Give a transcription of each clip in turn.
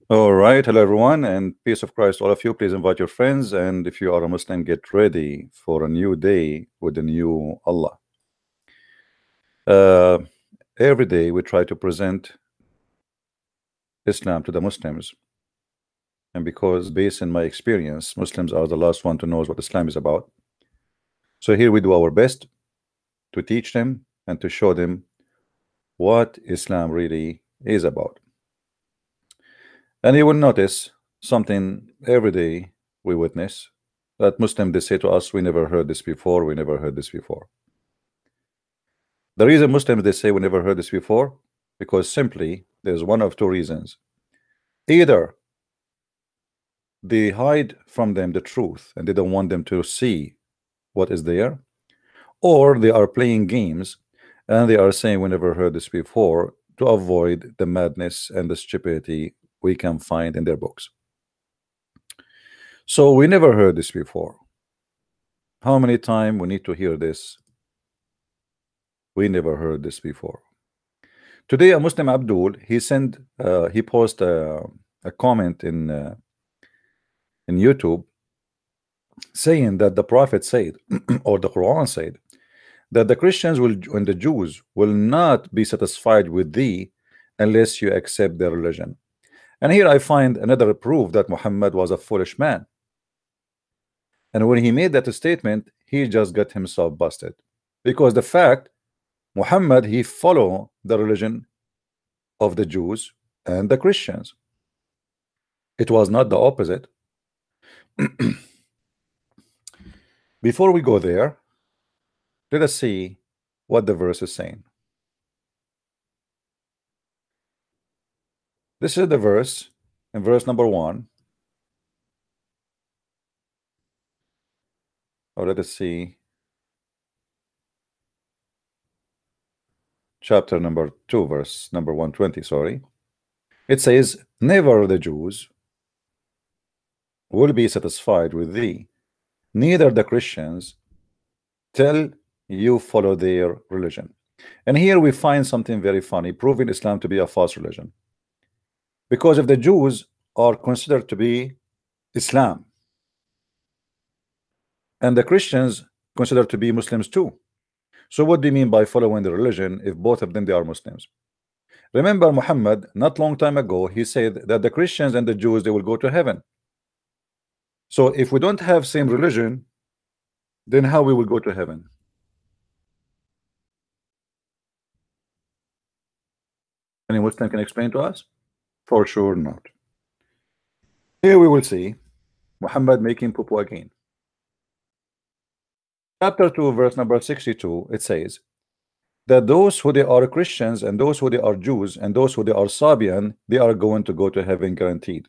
All right, hello everyone, and peace of Christ, all of you. Please invite your friends, and if you are a Muslim, get ready for a new day with the new Allah. Uh, every day we try to present Islam to the Muslims, and because based on my experience, Muslims are the last one to know what Islam is about. So here we do our best to teach them and to show them what Islam really is about. And you will notice something every day we witness that Muslims they say to us, we never heard this before, we never heard this before. The reason Muslims they say we never heard this before, because simply there's one of two reasons. Either they hide from them the truth and they don't want them to see what is there, or they are playing games and they are saying we never heard this before to avoid the madness and the stupidity we can find in their books. So we never heard this before. How many times we need to hear this? We never heard this before. Today, a Muslim Abdul, he posted a comment in YouTube saying that the Prophet said, or the Quran said, that the Christians will and the Jews will not be satisfied with thee unless you accept their religion. And here I find another proof that Muhammad was a foolish man. And when he made that statement, he just got himself busted, because the fact Muhammad he followed the religion of the Jews and the Christians. It was not the opposite. Before we go there, let us see what the verse is saying. This is the verse in verse number 1. Or let us see chapter number 2, verse number 120. Sorry. It says, never the Jews will be satisfied with thee, neither the Christians, till you follow their religion. And here we find something very funny, proving Islam to be a false religion. Because if the Jews are considered to be Islam, and the Christians considered to be Muslims too, so what do you mean by following the religion if both of them they are Muslims? Remember Muhammad, not long time ago, he said that the Christians and the Jews they will go to heaven. So if we don't have same religion, then how we will go to heaven? Any Muslim can explain to us? For sure not. Here we will see Muhammad making poo again. Chapter 2, verse number 62, it says that those who they are Christians and those who they are Jews and those who they are Sabian, they are going to go to heaven guaranteed.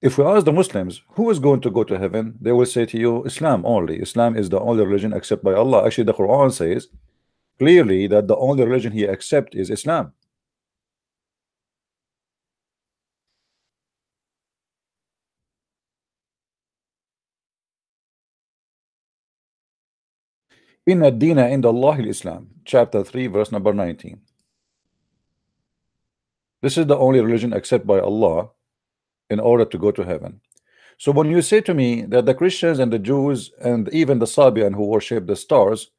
If we ask the Muslims who is going to go to heaven, they will say to you Islam only. Islam is the only religion accepted by Allah. Actually, the Quran says clearly that the only religion he accepts is Islam. Inna ad-dina inda Allah al-Islam, chapter 3, verse number 19. This is the only religion accepted by Allah in order to go to heaven. So when you say to me that the Christians and the Jews and even the Sabian who worship the stars,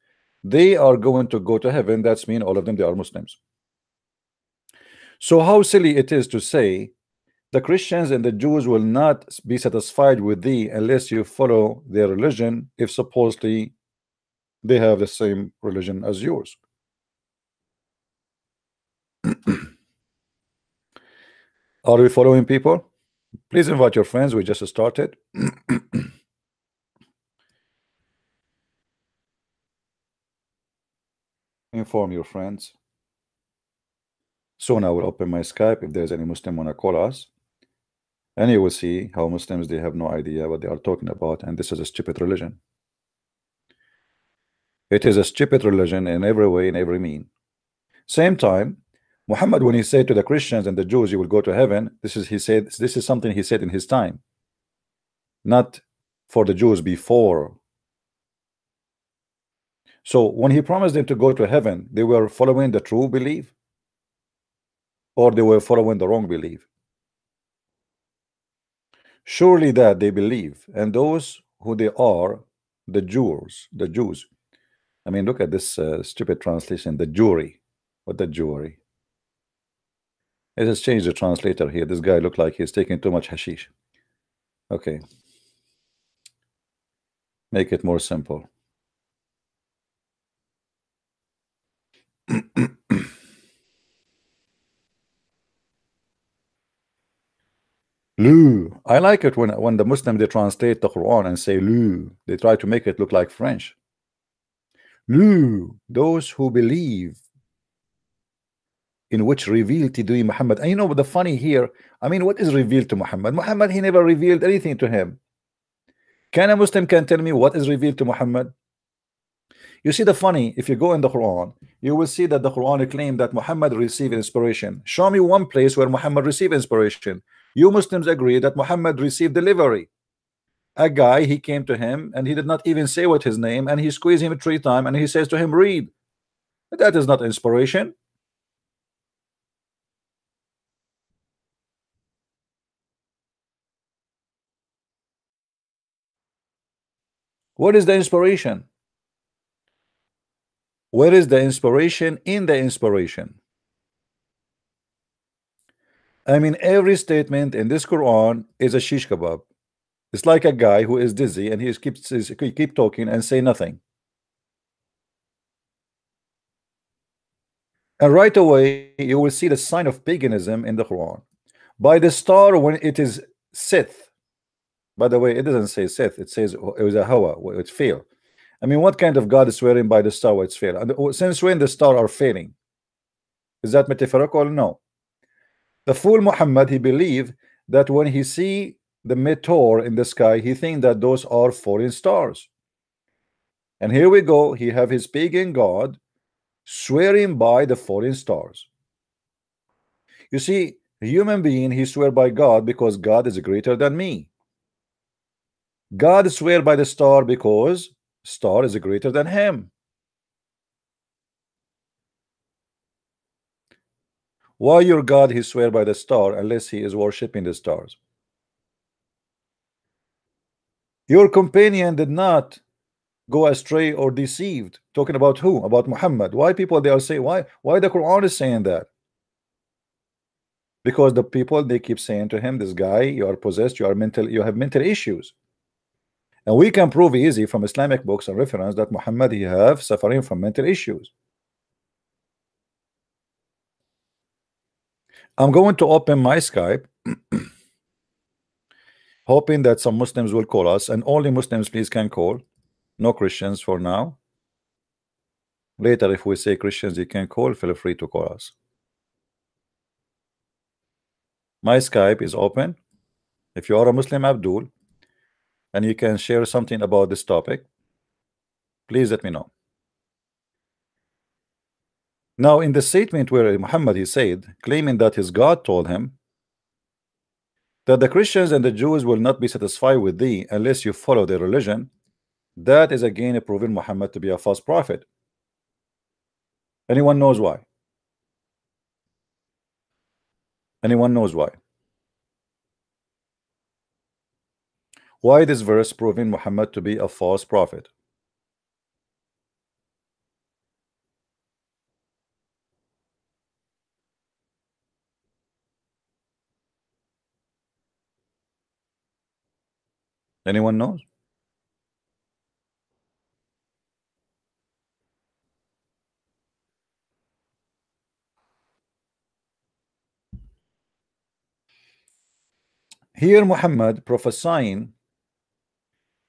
they are going to go to heaven, that's mean all of them they are Muslims. So how silly it is to say the Christians and the Jews will not be satisfied with thee unless you follow their religion, if supposedly they have the same religion as yours. Are we following, people? Please invite your friends. We just started. Inform your friends. Soon I will open my Skype if there's any Muslim wanna call us, and you will see how Muslims they have no idea what they are talking about, and this is a stupid religion. It is a stupid religion in every way, in every mean. Same time, Muhammad, when he said to the Christians and the Jews, you will go to heaven, this is something he said in his time, not for the Jews before. So when he promised them to go to heaven, they were following the true belief. or they were following the wrong belief. Surely that they believe, and those who they are, the Jews. I mean, look at this stupid translation, the jury. What the jury? It has changed the translator here. This guy looked like he's taking too much hashish. Okay, make it more simple. Lu. I like it when the Muslim they translate the Quran and say Lu. They try to make it look like French. Lu, those who believe in which revealed to thee Muhammad. And you know the funny here, I mean, what is revealed to Muhammad? Muhammad, he never revealed anything to him. Can a Muslim can tell me what is revealed to Muhammad? You see the funny, if you go in the Quran, you will see that the Quran claimed that Muhammad received inspiration. Show me one place where Muhammad received inspiration. You Muslims agree that Muhammad received delivery. A guy, he came to him and he did not even say what his name, and he squeezed him 3 times and he says to him, read. That is not inspiration. What is the inspiration? Where is the inspiration in the inspiration? I mean, every statement in this Quran is a shish kebab. It's like a guy who is dizzy and he keep talking and say nothing. And right away you will see the sign of paganism in the Quran. By the star when it is Sith. By the way, it doesn't say Sith, it says it was a Hawa, it's fail. I mean, what kind of God is swearing by the star where it's fail? And since when the star are failing? Is that metaphorical? No. The fool Muhammad, he believed that when he see the meteor in the sky, he think that those are foreign stars. And here we go, he have his pagan God swearing by the foreign stars. You see, a human being, he swear by God because God is greater than me. God swear by the star because star is greater than him. Why your God he swear by the star unless he is worshiping the stars? Your companion did not go astray or deceived. Talking about who? About Muhammad. Why people they are saying why the Quran is saying that? Because the people they keep saying to him, this guy, you are possessed, you have mental issues. And we can prove easy from Islamic books and reference that Muhammad he have suffering from mental issues. I'm going to open my Skype hoping that some Muslims will call us, and only Muslims please can call, no Christians for now. Later if we say Christians you can call, feel free to call us. My Skype is open. If you are a Muslim, Abdul, and you can share something about this topic, please let me know. Now in the statement where Muhammad he said, claiming that his God told him that the Christians and the Jews will not be satisfied with thee unless you follow their religion, that is again proving Muhammad to be a false prophet. Anyone knows why? Anyone knows why? Why this verse proving Muhammad to be a false prophet? Anyone knows? Here Muhammad prophesying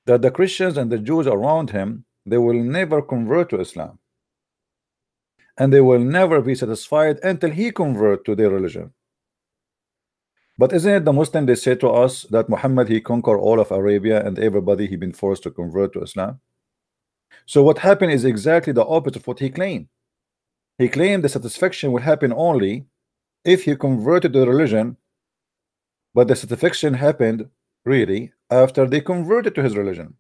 that the Christians and the Jews around him, they will never convert to Islam, and they will never be satisfied until he convert to their religion. But isn't it the Muslim they say to us that Muhammad he conquered all of Arabia and everybody he been forced to convert to Islam? So what happened is exactly the opposite of what he claimed. He claimed the satisfaction will happen only if he converted to the religion, but the satisfaction happened really after they converted to his religion,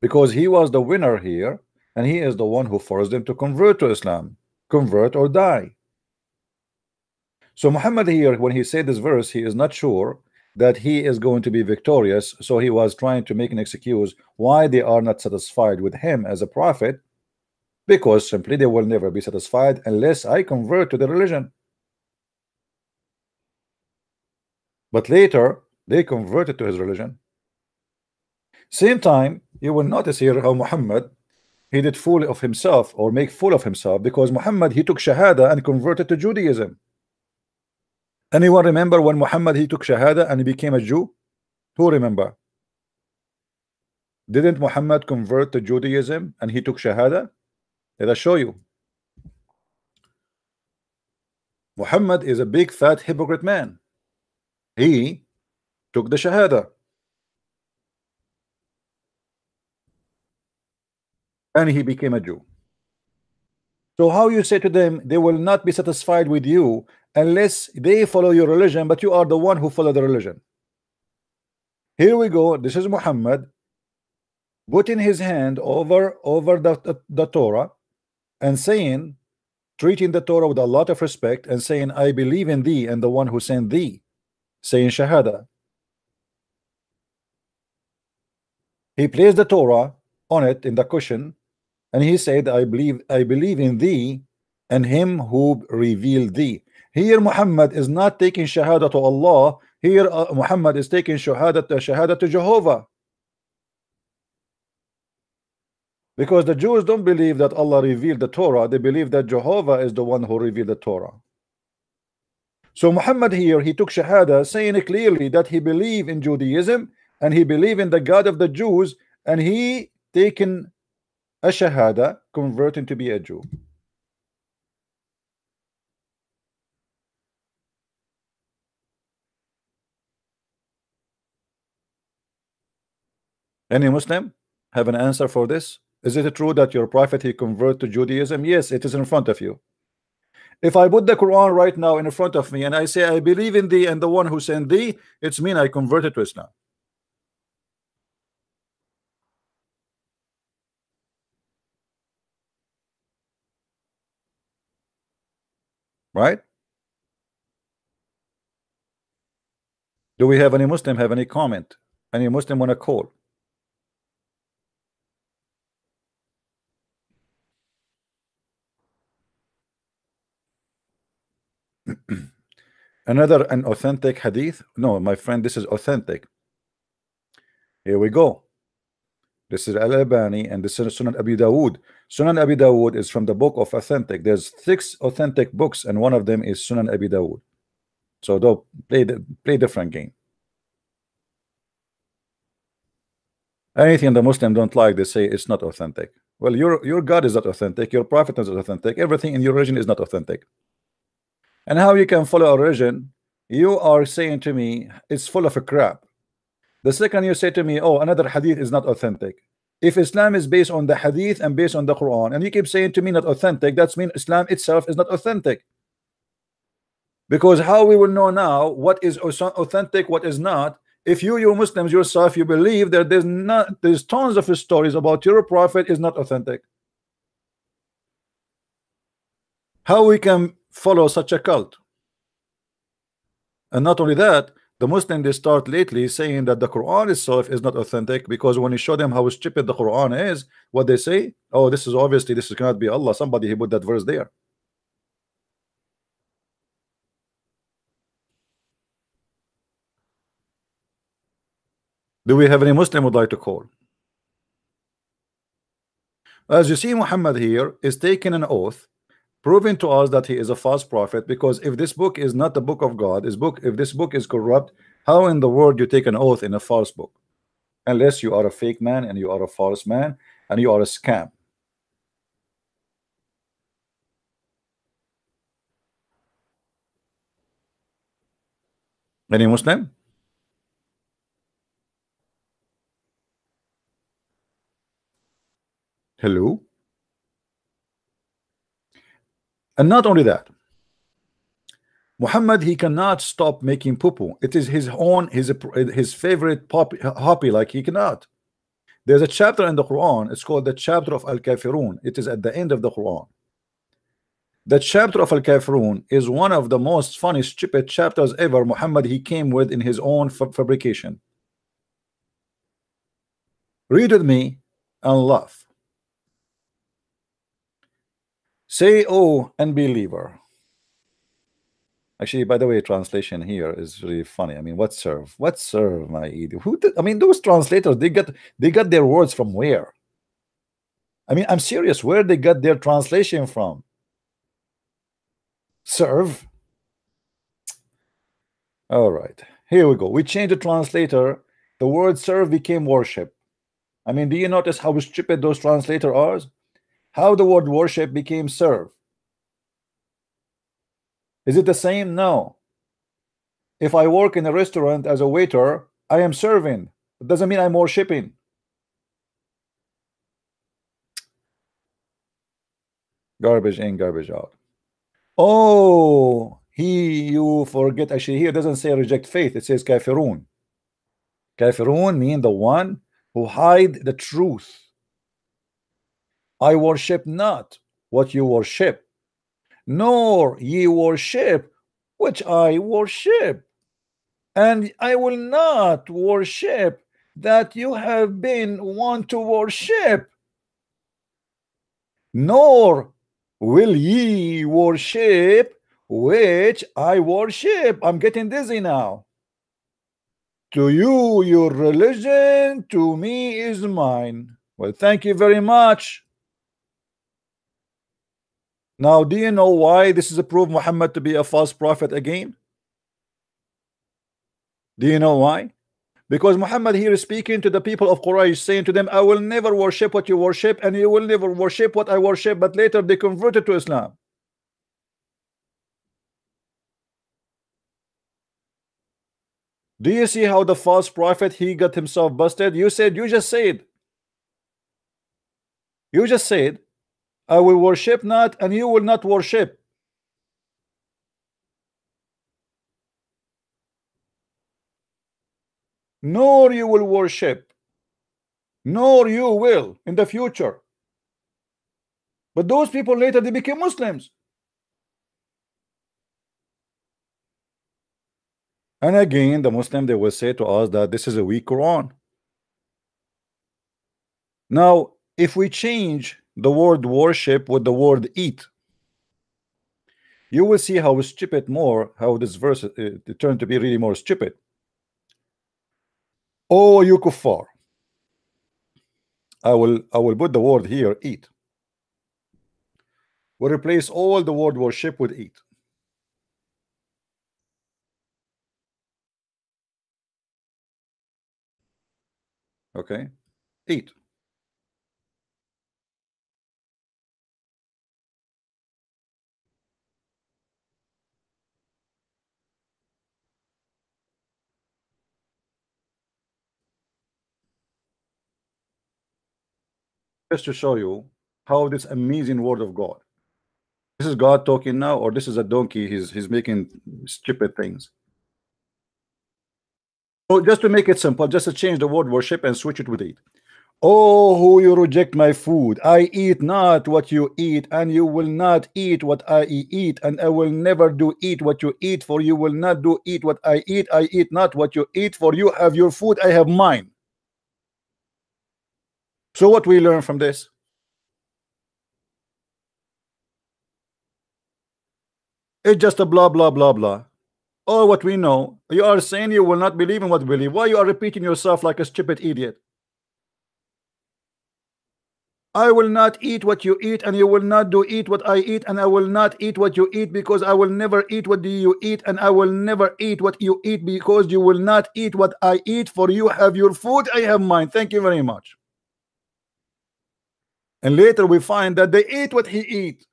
because he was the winner here and he is the one who forced them to convert to Islam. Convert or die. So Muhammad here, when he said this verse, he is not sure that he is going to be victorious. So he was trying to make an excuse why they are not satisfied with him as a prophet, because simply they will never be satisfied unless I convert to the religion. But later they converted to his religion. Same time, you will notice here how Muhammad, he did fool of himself, or make fool of himself, because Muhammad, he took Shahada and converted to Judaism. Anyone remember when Muhammad, he took Shahada and he became a Jew? Who remember? Didn't Muhammad convert to Judaism and he took Shahada? Let us show you. Muhammad is a big fat hypocrite man. He took the Shahada and he became a Jew. So how you say to them they will not be satisfied with you unless they follow your religion, but you are the one who follow the religion? Here we go. This is Muhammad putting his hand over the Torah and saying, treating the Torah with a lot of respect and saying, I believe in thee and the one who sent thee, saying Shahada. He placed the Torah on it in the cushion and he said, I believe in thee and him who revealed thee. Here Muhammad is not taking Shahada to Allah. Here Muhammad is taking Shahada to Jehovah. Because the Jews don't believe that Allah revealed the Torah, they believe that Jehovah is the one who revealed the Torah. So Muhammad here, he took Shahada, saying clearly that he believed in Judaism and he believed in the God of the Jews, and he taken a Shahada, converting to be a Jew. Any Muslim have an answer for this? Is it true that your prophet, he converted to Judaism? Yes, it is in front of you. If I put the Quran right now in front of me and I say I believe in thee and the one who sent thee, it's mean I converted to Islam. Right? Do we have any Muslim have any comment? Any Muslim want to call? Another an authentic hadith? No, my friend, this is authentic. Here we go. This is Al-Albani and this is Sunan Abi Dawood. Sunan Abi Dawood is from the book of authentic. There's 6 authentic books and one of them is Sunan Abi Dawood. So don't play different game. Anything the Muslim don't like, they say it's not authentic. Well, your God is not authentic, your prophet is not authentic, everything in your religion is not authentic. And how you can follow a religion? You are saying to me it's full of a crap. The second you say to me, oh, another hadith is not authentic. If Islam is based on the hadith and based on the Quran, and you keep saying to me not authentic, that's mean Islam itself is not authentic. Because how we will know now what is authentic, what is not? If you Muslims yourself, you believe that there's tons of stories about your prophet is not authentic. How we can follow such a cult? And not only that, the Muslims, they start lately saying that the Quran itself is not authentic, because when you show them how stupid the Quran is, what they say, oh, this is obviously, this cannot be Allah, somebody he put that verse there. Do we have any Muslim would like to call? As you see, Muhammad here is taking an oath, proving to us that he is a false prophet, because if this book is not the book of God, if this book is corrupt, how in the world you take an oath in a false book? Unless you are a fake man and you are a false man and you are a scam. Any Muslim? Hello? And not only that, Muhammad, he cannot stop making poo-poo. It is his favorite hobby, like he cannot. There's a chapter in the Quran, it's called the chapter of Al-Kafirun. It is at the end of the Quran. The chapter of Al-Kafirun is one of the most funny, stupid chapters ever Muhammad he came with in his own fabrication. Read with me and laugh. Say, oh, unbeliever. Actually, by the way, translation here is really funny. I mean, what serve? What serve, my idiot? Who did, I mean, those translators, they got their words from where? I mean, I'm serious. Where they got their translation from? Serve. All right, here we go. We changed the translator. The word serve became worship. I mean, do you notice how stupid those translators are? How the word worship became serve? Is it the same? No. If I work in a restaurant as a waiter, I am serving. It doesn't mean I'm worshiping. Garbage in, garbage out. Oh, you forget. Actually, here it doesn't say reject faith. It says kafirun. Kafirun mean the one who hide the truth. I worship not what you worship, nor ye worship which I worship, and I will not worship that you have been wont to worship, nor will ye worship which I worship. I'm getting dizzy now. To you your religion, to me is mine. Well, thank you very much. Now, do you know why this is a proof Muhammad to be a false prophet again? Do you know why? Because Muhammad here is speaking to the people of Quraysh, saying to them, I will never worship what you worship, and you will never worship what I worship. But later they converted to Islam. Do you see how the false prophet he got himself busted? You just said I will worship not, and you will not worship. Nor you will worship, nor you will in the future. But those people later they became Muslims. And again, the Muslim they will say to us that this is a weak Quran. Now, if we change the word worship with the word eat, you will see how stupid how this verse it turned to be really more stupid. Oh, you kuffar. I will put the word here, eat. We'll replace all the word worship with eat. Okay, eat. Just to show you how this amazing word of God. This is God talking now, or this is a donkey? He's making stupid things. So just to make it simple, just to change the word worship and switch it with eat. Oh, who you reject my food. I eat not what you eat, and you will not eat what I eat, and I will never do eat what you eat, for you will not do eat what I eat. I eat not what you eat, for you have your food, I have mine. So what we learn from this? It's just a blah blah blah blah. Oh, what we know. You are saying you will not believe in what we believe. Why you are repeating yourself like a stupid idiot? I will not eat what you eat, and you will not do eat what I eat, and I will not eat what you eat, because I will never eat what you eat, and I will never eat what you eat, because you will not eat what I eat, for you have your food, I have mine. Thank you very much. And later we find that they ate what he eat,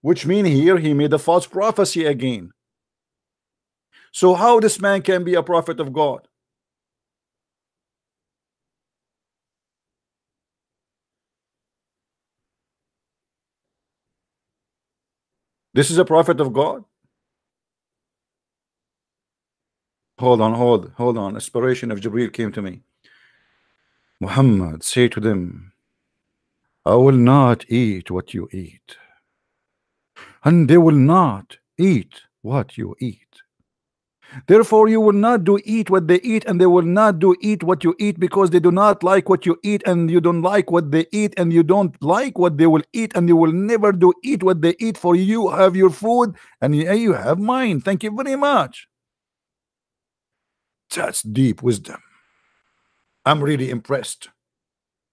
which mean here he made a false prophecy again. So how this man can be a prophet of God? This is a prophet of God? Hold on. Inspiration of Jibril came to me. Muhammad, say to them, I will not eat what you eat. and they will not eat what you eat. Therefore, you will not do eat what they eat, and they will not do eat what you eat, because they do not like what you eat, and you don't like what they eat, and you don't like what they will eat, and you will never do eat what they eat. For you have your food, and you have mine. Thank you very much. That's deep wisdom. I'm really impressed.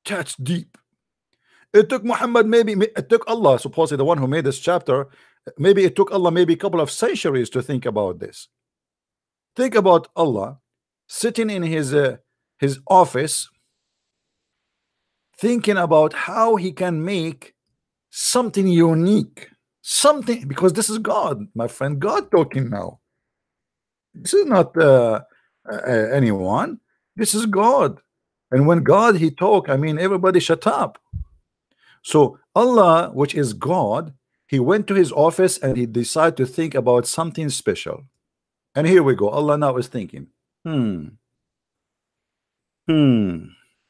That's deep. It took Muhammad, maybe it took Allah, supposedly the one who made this chapter, maybe it took Allah maybe a couple of centuries to think about this. Think about Allah sitting in his office, thinking about how he can make something unique, something, because this is God, my friend, God talking now. This is not anyone. This is God, and when God he talk, I mean everybody shut up. So Allah, which is God, he went to his office and he decided to think about something special. And here we go. Allah now is thinking,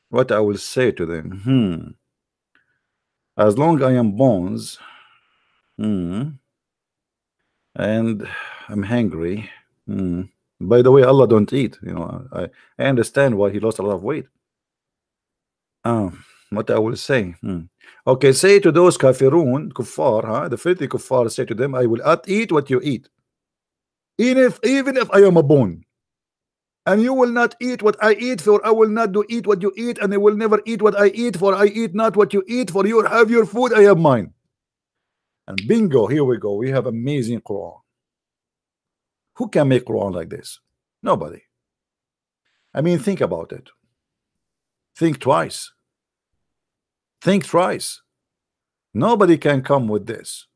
what I will say to them. As long I am bones, and I'm hungry. By the way, Allah don't eat. You know, I understand why he lost a lot of weight. What I will say. Okay, say to those kafirun, kuffar, huh? The filthy kuffar, say to them, I will not eat what you eat. Even if I am a bone. And you will not eat what I eat, for I will not do eat what you eat, and I will never eat what I eat, for I eat not what you eat, for you have your food, I have mine. And bingo, here we go. We have amazing Quran. Who can make Quran like this? Nobody. I mean, think about it. Think twice. Think twice. Nobody can come with this.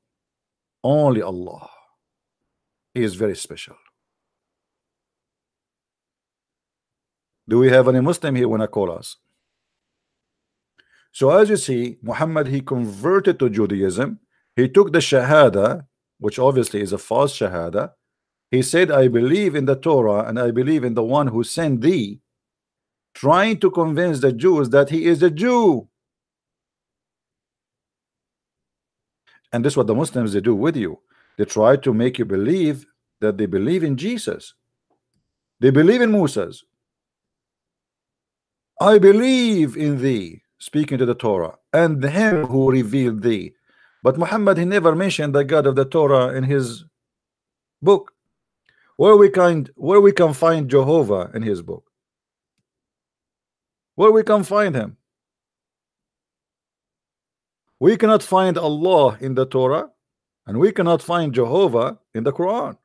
Only Allah. He is very special. Do we have any Muslim here when I call us? So as you see, Muhammad, he converted to Judaism. He took the Shahada, which obviously is a false Shahada. He said, I believe in the Torah and I believe in the one who sent thee, trying to convince the Jews that he is a Jew. And this is what the Muslims, they do with you. They try to make you believe that they believe in Jesus. They believe in Moses. I believe in thee, speaking to the Torah, and him who revealed thee. But Muhammad, he never mentioned the God of the Torah in his book. Where we can find Jehovah in his book? Where we can find him? We cannot find Allah in the Torah, and we cannot find Jehovah in the Quran.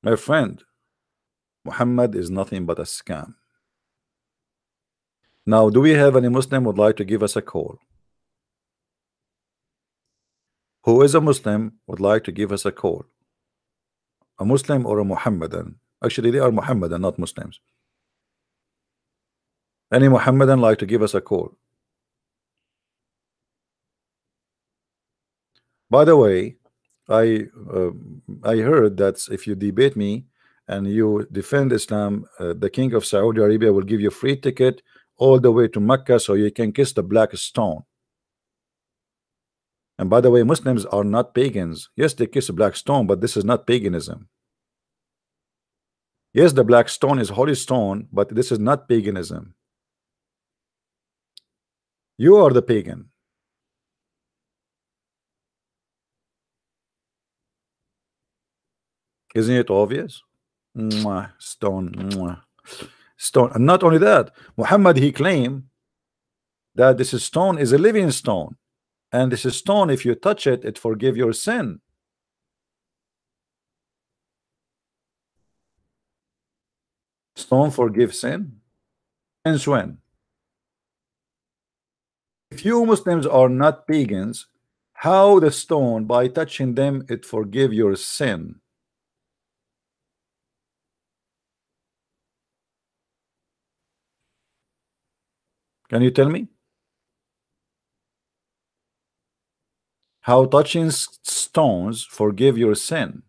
My friend, Muhammad is nothing but a scam. Now, do we have any Muslim would like to give us a call? Who is a Muslim would like to give us a call? A Muslim or a Muhammadan? Actually, they are Muhammadan, not Muslims. Any Muhammadan like to give us a call? By the way, I heard that if you debate me and you defend Islam, the King of Saudi Arabia will give you free ticket all the way to Mecca so you can kiss the black stone. And by the way, Muslims are not pagans. Yes, they kiss a black stone, but this is not paganism. Yes, the black stone is holy stone, but this is not paganism. You are the pagan. Isn't it obvious? Mwah, stone, mwah. Stone. And not only that, Muhammad, he claimed that this stone is a living stone, and this stone, if you touch it, it forgive your sin. Stone forgive sin? Since when? If you Muslims are not pagans, how the stone, by touching them, it forgive your sin? Can you tell me? How touching stones forgive your sin?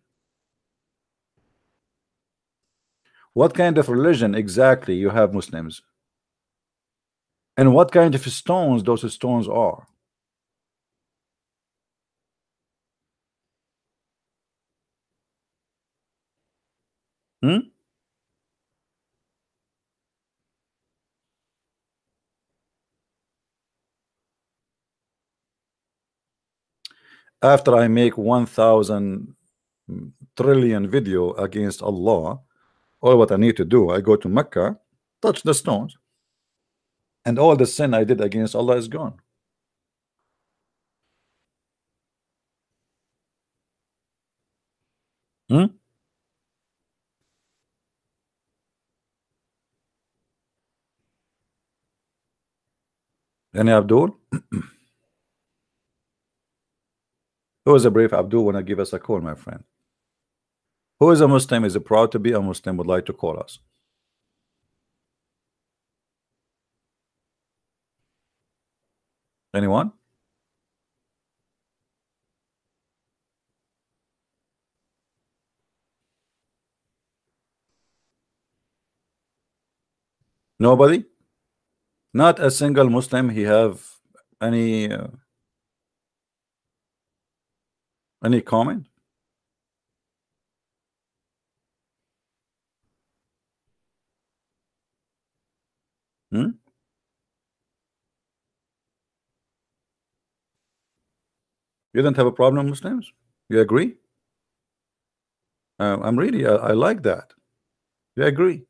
What kind of religion exactly you have Muslims? And what kind of stones those stones are? Hmm? After I make 1,000 trillion video against Allah, all what I need to do, I go to Mecca, touch the stones, and all the sin I did against Allah is gone. Hmm? Any Abdul? Who is a brave Abdul? Want to give us a call, my friend? Who is a Muslim, is proud to be a Muslim, would like to call us? Anyone? Nobody? Not a single Muslim he have any comment? Hmm? You don't have a problem, Muslims? You agree? I'm really, I like that. You agree?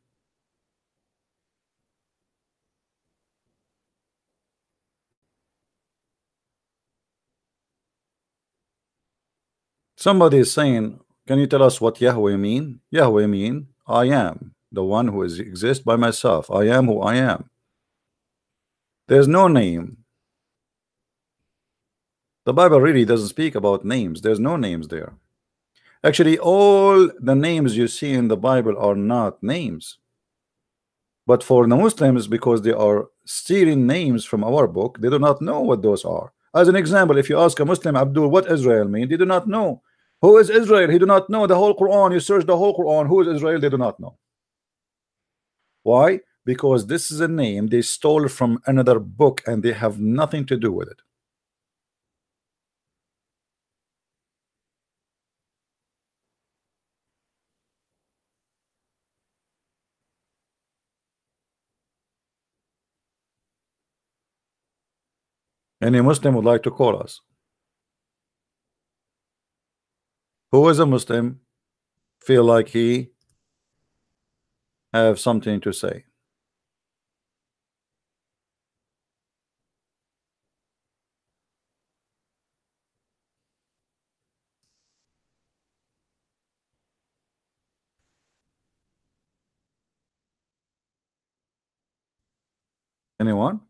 Somebody is saying, can you tell us what Yahweh mean? Yahweh mean, I am the one who is exist by myself. I am who I am. There's no name. The Bible really doesn't speak about names. There's no names there. Actually, all the names you see in the Bible are not names. But for the Muslims, because they are stealing names from our book, they do not know what those are. As an example, if you ask a Muslim, Abdul, what Israel mean, they do not know. Who is Israel? He do not know. The whole Quran, you search the whole Quran, who is Israel? They do not know. Why? Because this is a name they stole from another book and they have nothing to do with it. Any Muslim would like to call us? Who is a Muslim feel like he have something to say? Anyone?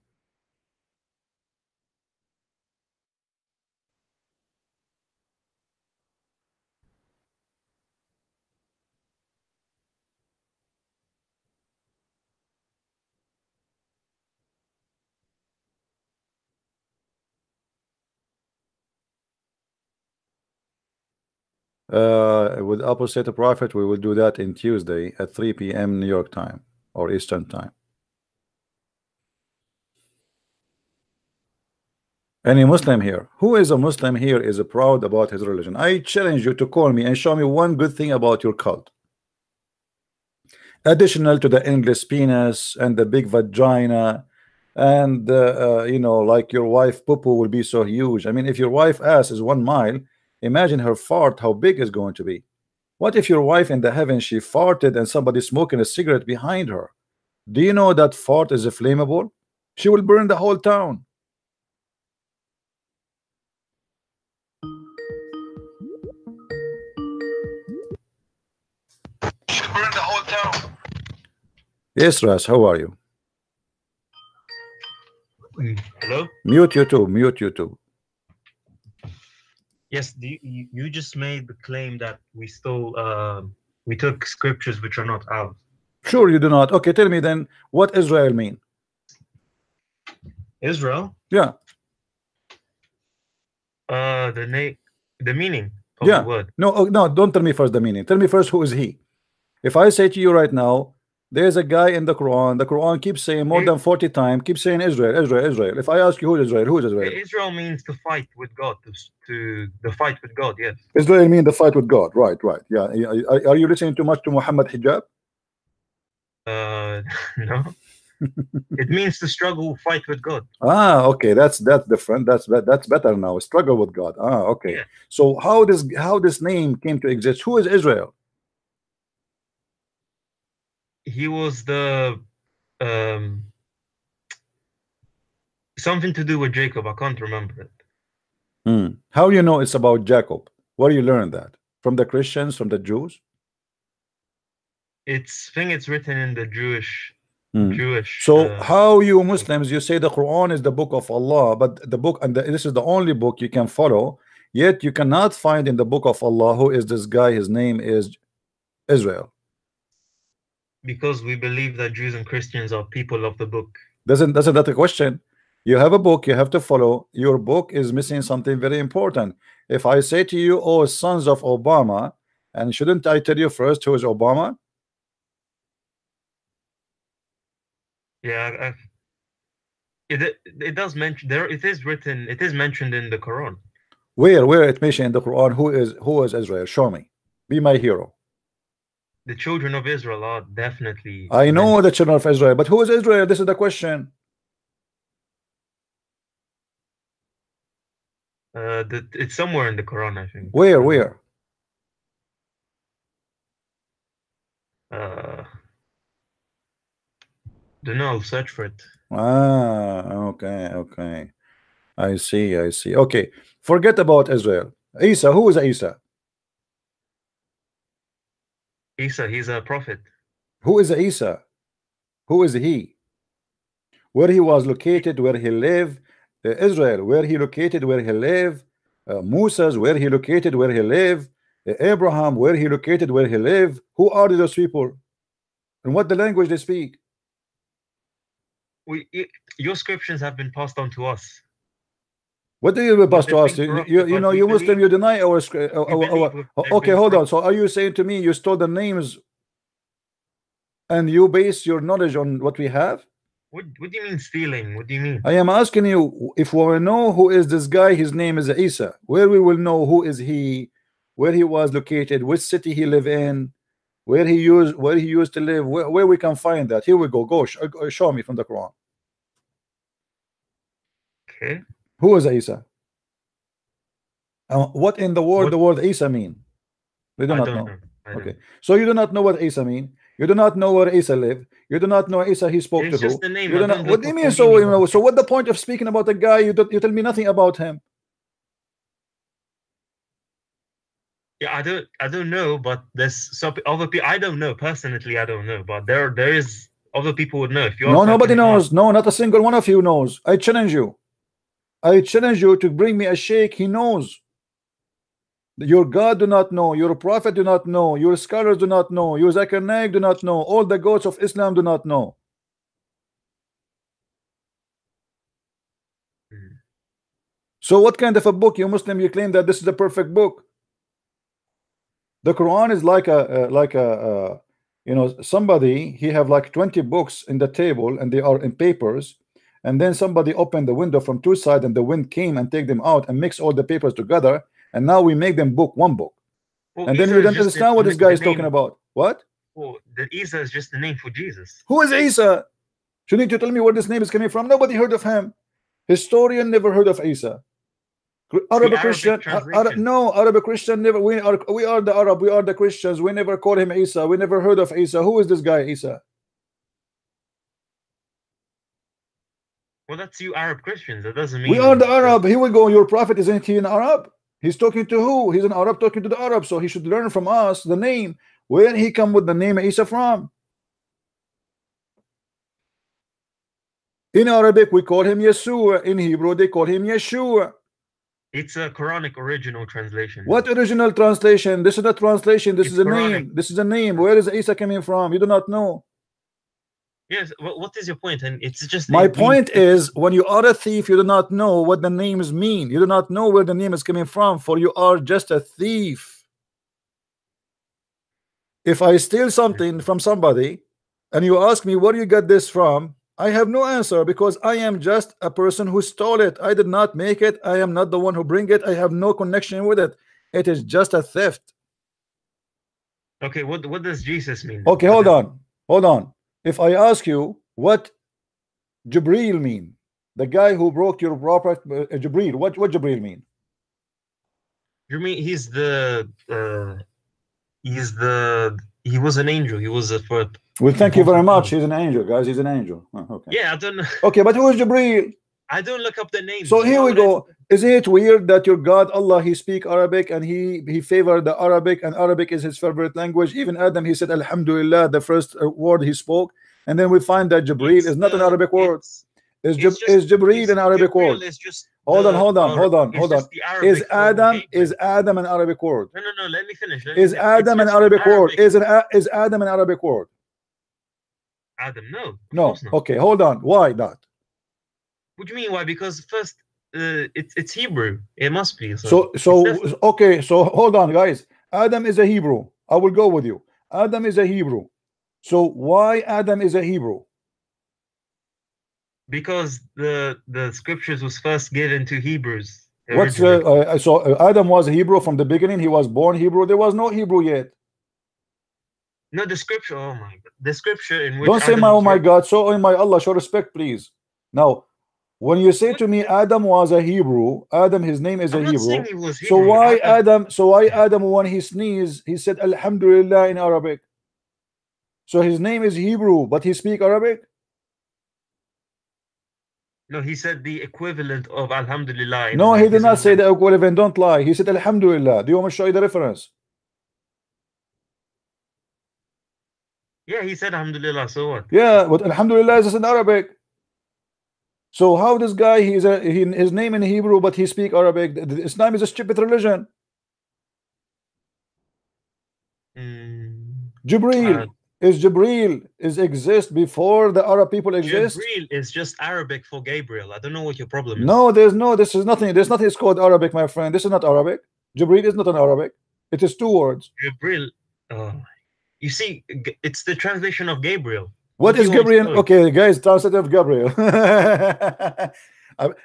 With opposite prophet, we will do that in Tuesday at 3 p.m. New York time or Eastern time. Any Muslim here? Who is a Muslim here is proud about his religion? I challenge you to call me and show me one good thing about your cult, additional to the endless penis and the big vagina, and you know, like your wife poo-poo will be so huge. I mean, if your wife ass is 1 mile, imagine her fart, how big is going to be. What if your wife in the heaven, she farted and somebody smoking a cigarette behind her? Do you know that fart is flammable? She will burn the whole town. She will burn the whole town. Yes, Ras, how are you? Hello? Mute YouTube, mute YouTube. Yes, you just made the claim that we stole, we took scriptures which are not ours. Sure, you do not. Okay, tell me then, what Israel mean? Israel? Yeah. The meaning of Yeah. the word. No, no, don't tell me first the meaning. Tell me first who is he. If I say to you right now, there's a guy in the Quran keeps saying more than 40 times, keeps saying Israel, Israel, Israel. If I ask you who is Israel, who is Israel? Israel means to fight with God, to the fight with God. Yes. Israel means the fight with God. Right, right. Yeah. Are you listening too much to Muhammad Hijab? No. It means to struggle, fight with God. Ah, okay. That's different. That's better now. Struggle with God. Ah, okay. Yeah. So how this name came to exist? Who is Israel? He was the something to do with Jacob. I can't remember it. How do you know it's about Jacob? Where do you learn that? From the Christians, from the Jews? I think it's written in the Jewish. So how you Muslims, you say the Quran is the book of Allah, but the book, and this is the only book you can follow, yet you cannot find in the book of Allah who is this guy. His name is Israel. Because we believe that Jews and Christians are people of the book. Doesn't that a question? You have a book you have to follow. Your book is missing something very important. If I say to you, oh, sons of Obama, and shouldn't I tell you first who is Obama? Yeah, it does mention there. It is written. It is mentioned in the Quran. Where it mentioned in the Quran who is Israel? Show me. Be my hero. The children of Israel are definitely. I know the children of Israel, but who is Israel? This is the question. It's somewhere in the Quran, I think. Where? Don't know. I'll search for it. Ah, okay. I see. Okay, forget about Israel. Isa, who is Isa? Isa, he's a prophet. Who is Isa? Who is he? Where he was located, where he lived? Israel, where he located, where he lived? Moses, where he located, where he lived? Abraham, where he located, where he lived? Who are those people? And what the language they speak? Your scriptures have been passed on to us. What do you pass to us? You know, you Muslim, you deny our script. Okay, hold on. So are you saying to me you stole the names and you base your knowledge on what we have? What do you mean stealing? What do you mean? I am asking you, if we know who is this guy, his name is Isa, where we will know who is he, where he was located, which city he lived in, where he used to live, where we can find that. Here we go. Show me from the Quran. Okay. Who is Isa? What in the word Isa mean? We do not know. Okay, so you do not know what Isa mean. You do not know where Isa lived. You do not know Isa he spoke to who. Just the name. You do not, what do you mean? So you know, so what the point of speaking about the guy? You tell me nothing about him. Yeah, I don't know, but there's some other people. I don't know personally. I don't know, but there is other people would know. If you no, nobody knows. No, not a single one of you knows. I challenge you. I challenge you to bring me a sheikh. He knows. Your God do not know. Your prophet do not know. Your scholars do not know. Your Zakir Naik do not know. All the gods of Islam do not know. So what kind of a book, you Muslim, you claim that this is a perfect book? The Quran is like a you know, somebody, he have like 20 books in the table and they are in papers, and then somebody opened the window from two sides and the wind came and take them out and mix all the papers together, and now we make them one book. Well, and then we don't understand what this guy is talking about. What? Well, the Isa is just the name for Jesus. Who is Isa? Shouldn't you tell me where this name is coming from? Nobody heard of him. Historian never heard of Isa. Arabic Christian, no, Arabic Christian never. We are the Arab. We are the Christians. We never call him Isa. We never heard of Isa. Who is this guy, Isa? Well, that's you Arab Christians. That doesn't mean we are the Arab. Here we go. Your prophet, isn't he an Arab? He's talking to who? He's an Arab talking to the Arab. So he should learn from us the name. Where he come with the name Isa from? In Arabic, we call him Yeshua. In Hebrew, they call him Yeshua. It's a Quranic original translation. What original translation? This is a translation. This is a name. This is a name. Where is Isa coming from? You do not know. Yes. What is your point? And it's just my point is, when you are a thief, you do not know what the names mean. You do not know where the name is coming from, for you are just a thief. If I steal something from somebody and you ask me where you got this from, I have no answer because I am just a person who stole it. I did not make it. I am not the one who bring it. I have no connection with it. It is just a theft. Okay, what does Jesus mean? Okay, hold on. If I ask you what Jibril mean, the guy who broke your property, Jibril, what Jibril mean? You mean he was an angel. He was a first. Well, thank you very much. He's an angel, guys. He's an angel. Oh, okay. Yeah, I don't know. Okay, but who is Jibril? I don't look up the names. So here we go. Isn't it weird that your God Allah, he speak Arabic and he favored the Arabic, and Arabic is his favorite language. Even Adam, he said Alhamdulillah, the first word he spoke, and then we find that Jibril is not an Arabic word. Is Jibril an Arabic word? Hold on. Is Adam an Arabic word? No. Let me finish. Is Adam an Arabic word? Is Adam an Arabic word? Adam, no. No. Okay, hold on. Why not? What do you mean why? Because first, it's Hebrew. It must be. Okay. So hold on, guys. Adam is a Hebrew. I will go with you. Adam is a Hebrew. So why Adam is a Hebrew? Because the scriptures was first given to Hebrews. So Adam was a Hebrew from the beginning. He was born Hebrew. There was no Hebrew yet. No, the scripture. Oh my God, the scripture in which. Don't say oh my God. So oh my Allah, show respect, please. Now, when you say to me Adam was a Hebrew, Adam, his name is a Hebrew. So why Adam? So why Adam, when he sneezed, he said Alhamdulillah in Arabic? So his name is Hebrew, but he speak Arabic? No, he said the equivalent of Alhamdulillah. No, he did not say the equivalent. Don't lie. He said Alhamdulillah. Do you want me to show you the reference? Yeah, he said Alhamdulillah. So what? Yeah, but Alhamdulillah is in Arabic. So how this guy, his name in Hebrew, but he speak Arabic? Islam is a stupid religion. Jibril exist before the Arab people exist. Jibril is just Arabic for Gabriel. I don't know what your problem is. No, this is nothing. There's nothing. It's called Arabic, my friend. This is not Arabic. Jibril is not an Arabic. It is two words. Jibril. You see, it's the translation of Gabriel. What is Gabriel? Okay, guys, translate of Gabriel.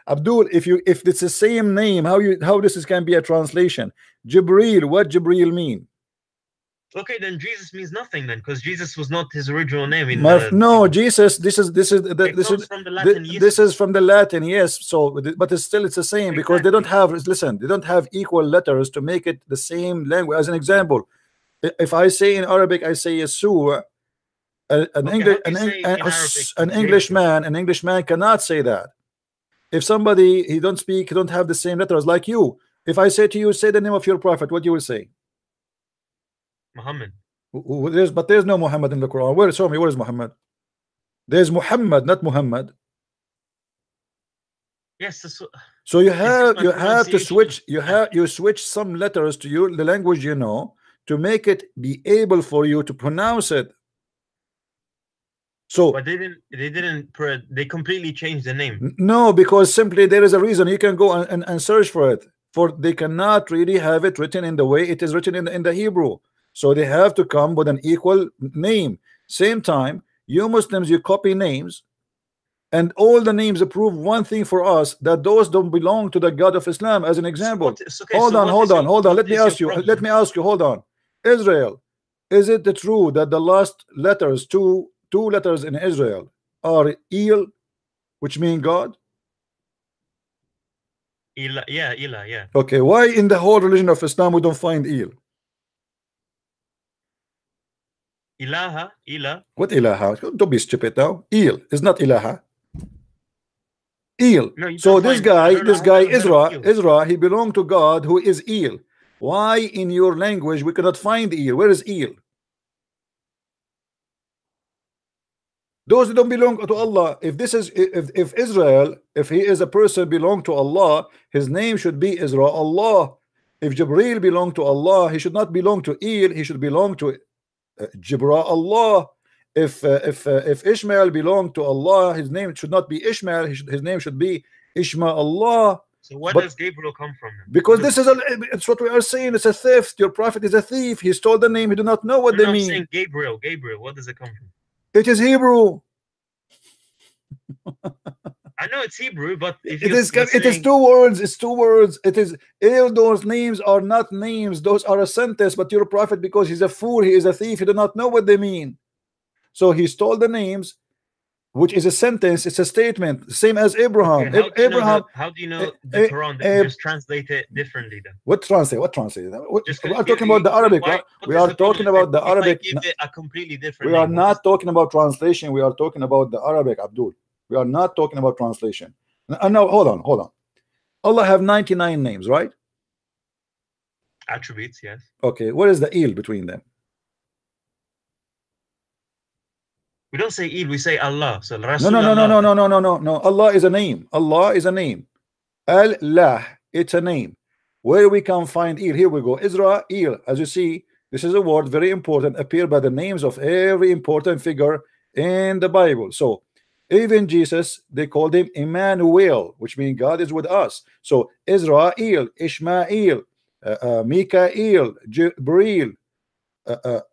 Abdul, if it's the same name, how this can be a translation? Jibril, what Jibril mean? Okay, then Jesus means nothing then, because Jesus was not his original name. No, Jesus. This is from the Latin. This is from the Latin, yes. So, but it's still the same because they don't have. Listen, they don't have equal letters to make it the same language. As an example, if I say in Arabic, I say Yeshua. An Englishman cannot say that. If somebody he don't have the same letters like you. If I say to you, say the name of your prophet, what you will say? Muhammad. But there's no Muhammad in the Quran. Show me, where is Muhammad? There's Muhammad, not Muhammad. Yes. So you have to switch. You switch some letters to the language you know to make it be able for you to pronounce it. So but they completely changed the name. No, because simply there is a reason. You can go and search for it. For they cannot really have it written in the way it is written in the Hebrew. So they have to come with an equal name. Same time, you Muslims, you copy names, and all the names prove one thing for us, that those don't belong to the God of Islam. As an example, hold on. Let me ask you. Hold on. Israel, is it true that the last letters, two letters in Israel are El, which mean God? Elah, yeah. Okay, why in the whole religion of Islam we don't find El? Ilaha. What ilaha? Don't be stupid now. El is not ilaha. El. No, so this guy, Ezra, he belonged to God, who is El. Why in your language we cannot find El? Where is El? Those that don't belong to Allah. If Israel, if he is a person belong to Allah, his name should be Israel Allah. If Jibril belong to Allah, he should not belong to El. He should belong to Jibra Allah. If Ishmael belonged to Allah, his name should not be Ishmael. His name should be Ishma Allah. So where But does Gabriel come from then? because this is it's what we are saying. It's a theft. Your prophet is a thief. He stole the name. He do not know what they I'm mean. saying Gabriel. Gabriel, where does it come from? It is Hebrew. I know it's Hebrew, but if It you're, is. you're It is saying, 2 words. It's 2 words. It is. All those names are not names. Those are a sentence. But your prophet, because he's a fool, he is a thief. He do not know what they mean. So he stole the names, which is a sentence. It's a statement, same as Abraham. okay, how do you know Abraham. how do you eh, know the eh, Quran? They can eh, just translate it differently then. what translate? What translate? Just We are talking about the Arabic. why? What We is are the problem talking about the if I Arabic. give it a completely different We are name? What is not talking about translation. We are talking about the Arabic, Abdul. We are not talking about translation. No, hold on, hold on. Allah have 99 names, right? attributes? Yes. Okay, what is the il between them? We don't say Eid, we say Allah. So No, Rasul no, no, no, Allah. no, no, no, no, no, no. Allah is a name. Allah is a name. Allah, it's a name. Where we can find il? Here we go. Israel. As you see, this is a word very important. Appear by the names of every important figure in the Bible. So even Jesus, they called him Emmanuel, which means God is with us. So Israel, Ishmael, Mikael, Jibril.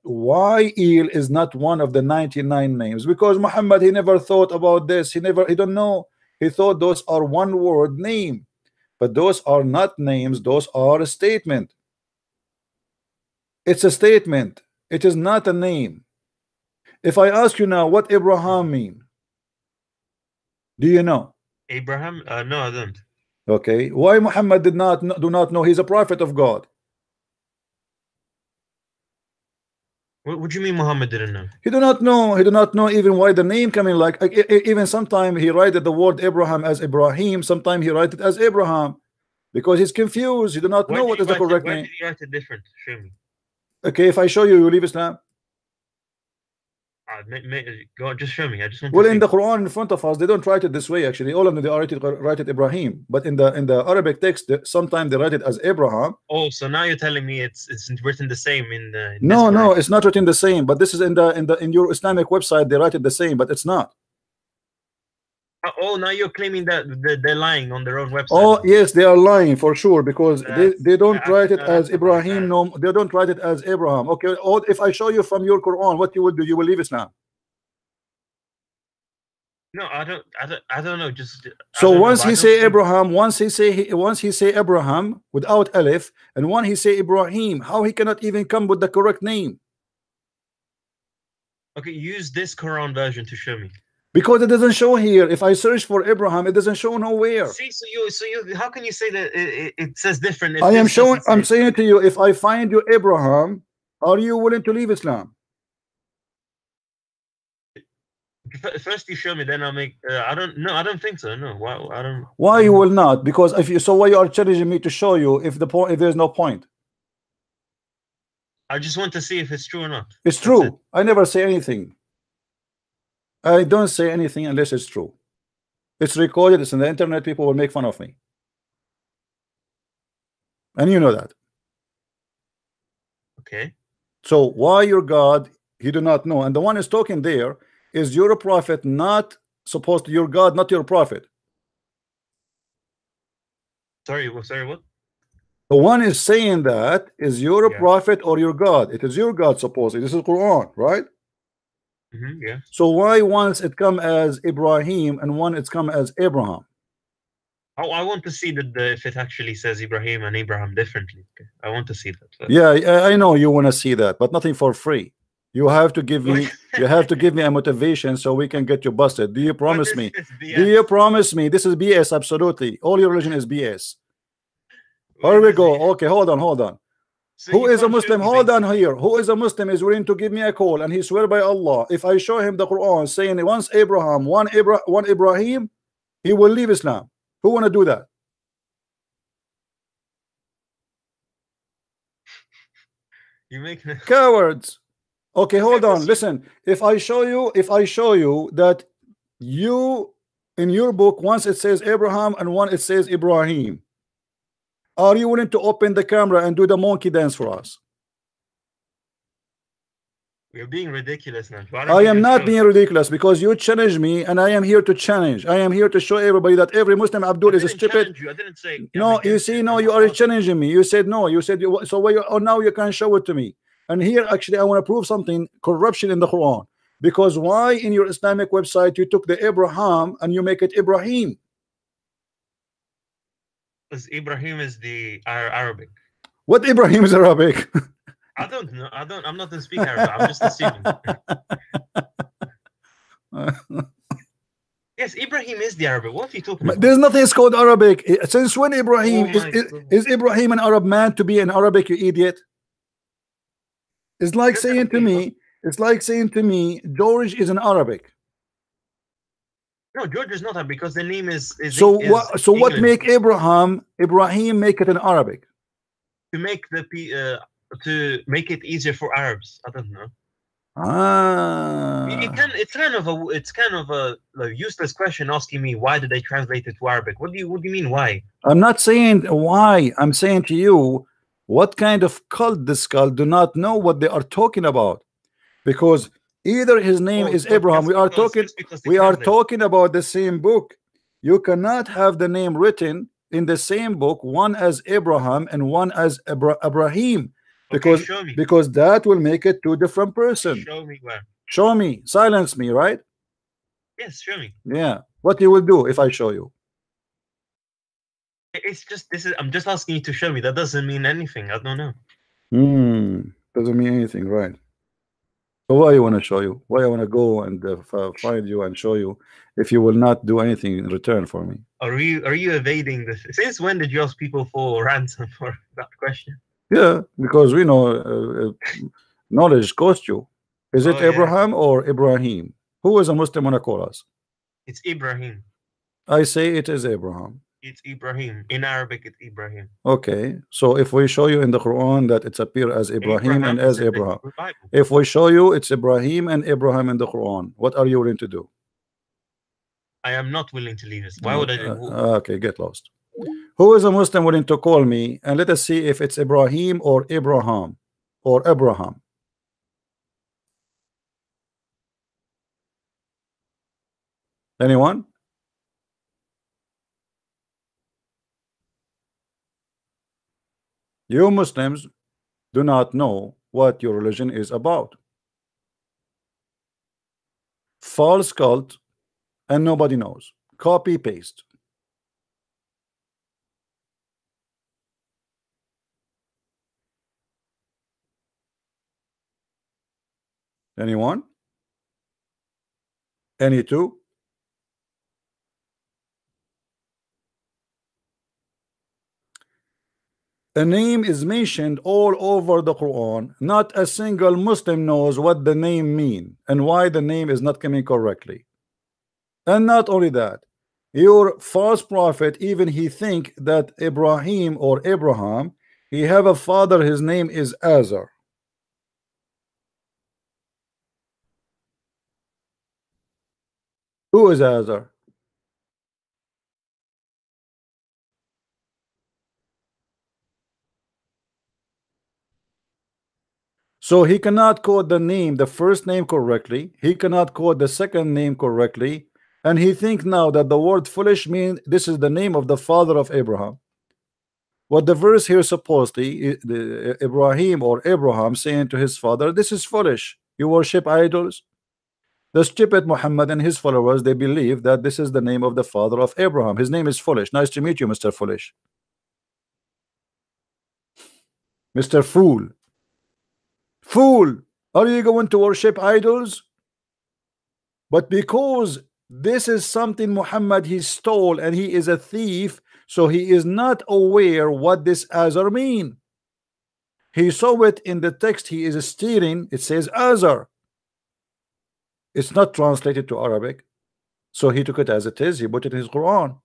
Why Il is not one of the 99 names? Because Muhammad, he never thought about this. He don't know. He thought those are one word name, but those are not names. Those are a statement. It's a statement. It is not a name. If I ask you now what Abraham mean, do you know? Abraham? No, I don't. Okay, why Muhammad do not know? He's a prophet of God. What do you mean Muhammad didn't know? He do not know. He do not know even why the name coming like even sometime he write the word Abraham as Ibrahim. Sometime he write it as Abraham because he's confused. He do not Why know did what he is the write it? correct Why name. did he write it different? Show me. Okay, if I show you, you leave Islam. Go on, just show me. I just want Well, to in see. the Quran in front of us, they don't write it this way. Actually, all of them they write it Ibrahim, but in the Arabic text, sometimes they write it as Abraham. Oh, so now you're telling me it's written the same in this No, Quran. no, it's not written the same. But this is in your Islamic website, they write it the same, but it's not. Oh, now you're claiming that they're lying on their own website. Oh yes, they are lying for sure because they don't write it no, as that's not right. Ibrahim. No, they don't write it as Abraham. Okay, or if I show you from your Quran, what you will do? You will leave Islam. No, I don't know. Just So I don't know, once but I he don't say think- Abraham, once he say Abraham without Alif, and when he say Ibrahim, how he cannot even come with the correct name? Okay, use this Quran version to show me. Because it doesn't show here. If I search for Abraham, it doesn't show nowhere. See, so you, how can you say that it says different? If I am this showing. doesn't say I'm saying to you, if I find you Abraham, are you willing to leave Islam? First you show me, then I'll make. I don't. No, I don't think so. No, why? I don't. Why you will not? Because if you so, why you are challenging me to show you if the point if there's no point? I just want to see if it's true or not. It's true. I never say anything. I don't say anything unless it's true. It's recorded. It's on the internet. People will make fun of me, and you know that. Okay. So why your God? He do not know, and the one is talking there is your prophet, not supposed to your God, not your prophet. Sorry, what? The one is saying that is your prophet or your God. It is your God supposedly. This is Quran, right? Yeah. So why once it come as Ibrahim and one it's come as Abraham? Oh, I want to see that if it actually says Ibrahim and Abraham differently. Okay. I want to see that. Yeah, I know you want to see that, but nothing for free. You have to give me a motivation so we can get you busted. Do you promise me? Do you promise me? This is BS, absolutely. All your religion is BS. Here we go. Okay, hold on. So who is a Muslim? Hold on here. Who is a Muslim is willing to give me a call and he swear by Allah, if I show him the Quran saying once Abraham, one Ibrahim, he will leave Islam. Who want to do that? You make cowards. Okay, hold on. Listen, if I show you that you in your book once it says Abraham and one it says Ibrahim, are you willing to open the camera and do the monkey dance for us? You're being ridiculous now. Why don't I you am just not show being ridiculous because you challenge me, and I am here to challenge. I am here to show everybody that every Muslim I Abdul is didn't stupid. challenge you. I didn't say I'm No, you against see, it. no, I'm you are asking. challenging me. You said no. You said you, so. Why? Oh, now you can show it to me. And here, actually, I want to prove something: corruption in the Quran. Because why in your Islamic website you took the Abraham and you make it Ibrahim? Because Ibrahim is the Arabic. What Ibrahim is Arabic? I don't know. I'm not going to speak Arabic. I'm just assuming. Yes, Ibrahim is the Arabic. What are you talking about? There's nothing called Arabic. Since when Ibrahim Oh my God. is Ibrahim an Arab man to be an Arabic? You idiot! It's like That's saying to okay. me, it's like saying to me, George is an Arabic. No, George is not Arabic because the name So is what? So what English. make Ibrahim make it an Arabic? To make to make it easier for Arabs. I don't know. Ah, It's kind of a like, useless question asking me why did they translate it to Arabic? What do you mean why? I'm not saying why. I'm saying to you, what kind of cult this cult do not know what they are talking about? Because either his name Oh, is Abraham. just because they We are translate. talking about the same book. You cannot have the name written in the same book, one as Abraham and one as Ibrahim, Okay, show me. because that will make it two different person. Show me where. Show me, silence me, right? Yes, show me. Yeah. What you will do if I show you? It's just this is. I'm just asking you to show me. That doesn't mean anything. I don't know. Doesn't mean anything, right? So why you want to show you? Why I want to go and find you and show you if you will not do anything in return for me? Are you evading this? Since when did you ask people for ransom for that question? Yeah, because we know knowledge cost you. Is it Oh yeah, Abraham or Ibrahim? Who is a Muslim wanna call us? it's Ibrahim. I say it is Abraham. It's Ibrahim. In Arabic, it's Ibrahim. Okay, so if we show you in the Quran that it's appear as Ibrahim and Abraham is as in the Abraham, Hebrew Bible. if we show you it's Ibrahim and Abraham in the Quran, what are you willing to do? I am not willing to leave this. Why would I do? Okay, get lost. Who is a Muslim willing to call me and let us see if it's Ibrahim or Abraham or Abraham? Anyone? You Muslims do not know what your religion is about. False cult, and nobody knows. Copy paste. Anyone? Any two? A name is mentioned all over the Quran. Not a single Muslim knows what the name mean and why the name is not coming correctly. And not only that, your false prophet, even he think that Ibrahim or Abraham, he have a father, his name is Azar. Who is Azar? So he cannot quote the name, the first name correctly. He cannot quote the second name correctly. And he think now that the word foolish means this is the name of the father of Abraham. What the verse here supposedly, Ibrahim or Abraham saying to his father, this is foolish. You worship idols. The stupid Muhammad and his followers, they believe that this is the name of the father of Abraham. His name is Foolish. Nice to meet you, Mr. Foolish. Mr. Fool. Fool. Are you going to worship idols? But because this is something Muhammad he stole and he is a thief, so he is not aware what this Azar mean. He saw it in the text he is stealing. It says Azar. It's not translated to Arabic. So he took it as it is. He put it in his Quran.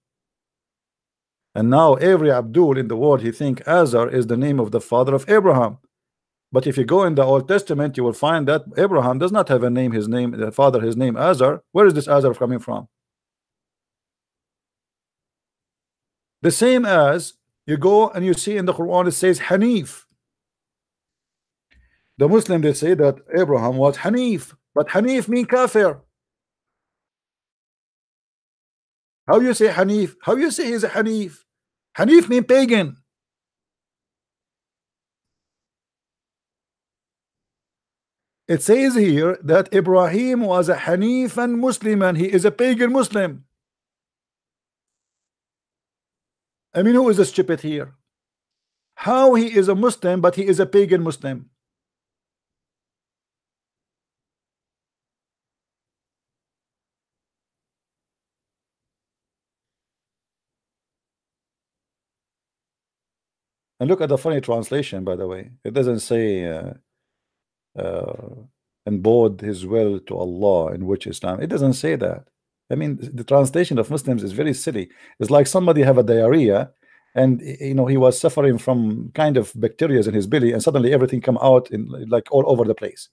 And now every Abdul in the world, he think Azar is the name of the father of Abraham. But if you go in the Old Testament, you will find that Abraham does not have a name, his name, the father, his name Azar. Where is this Azar coming from? The same as you go and you see in the Quran, it says Hanif. The Muslim, they say that Abraham was Hanif, but Hanif mean kafir. How you say Hanif? How you say he's a Hanif? Hanif mean pagan. It says here that Ibrahim was a Hanif and Muslim, and he is a pagan Muslim. I mean, who is the stupid here? How he is a Muslim, but he is a pagan Muslim? And look at the funny translation, by the way. It doesn't say and bowed his will to Allah, in which Islam. It doesn't say that. I mean, the translation of Muslims is very silly. It's like somebody have a diarrhea, and you know he was suffering from kind of bacteria in his belly, and suddenly everything come out in like all over the place.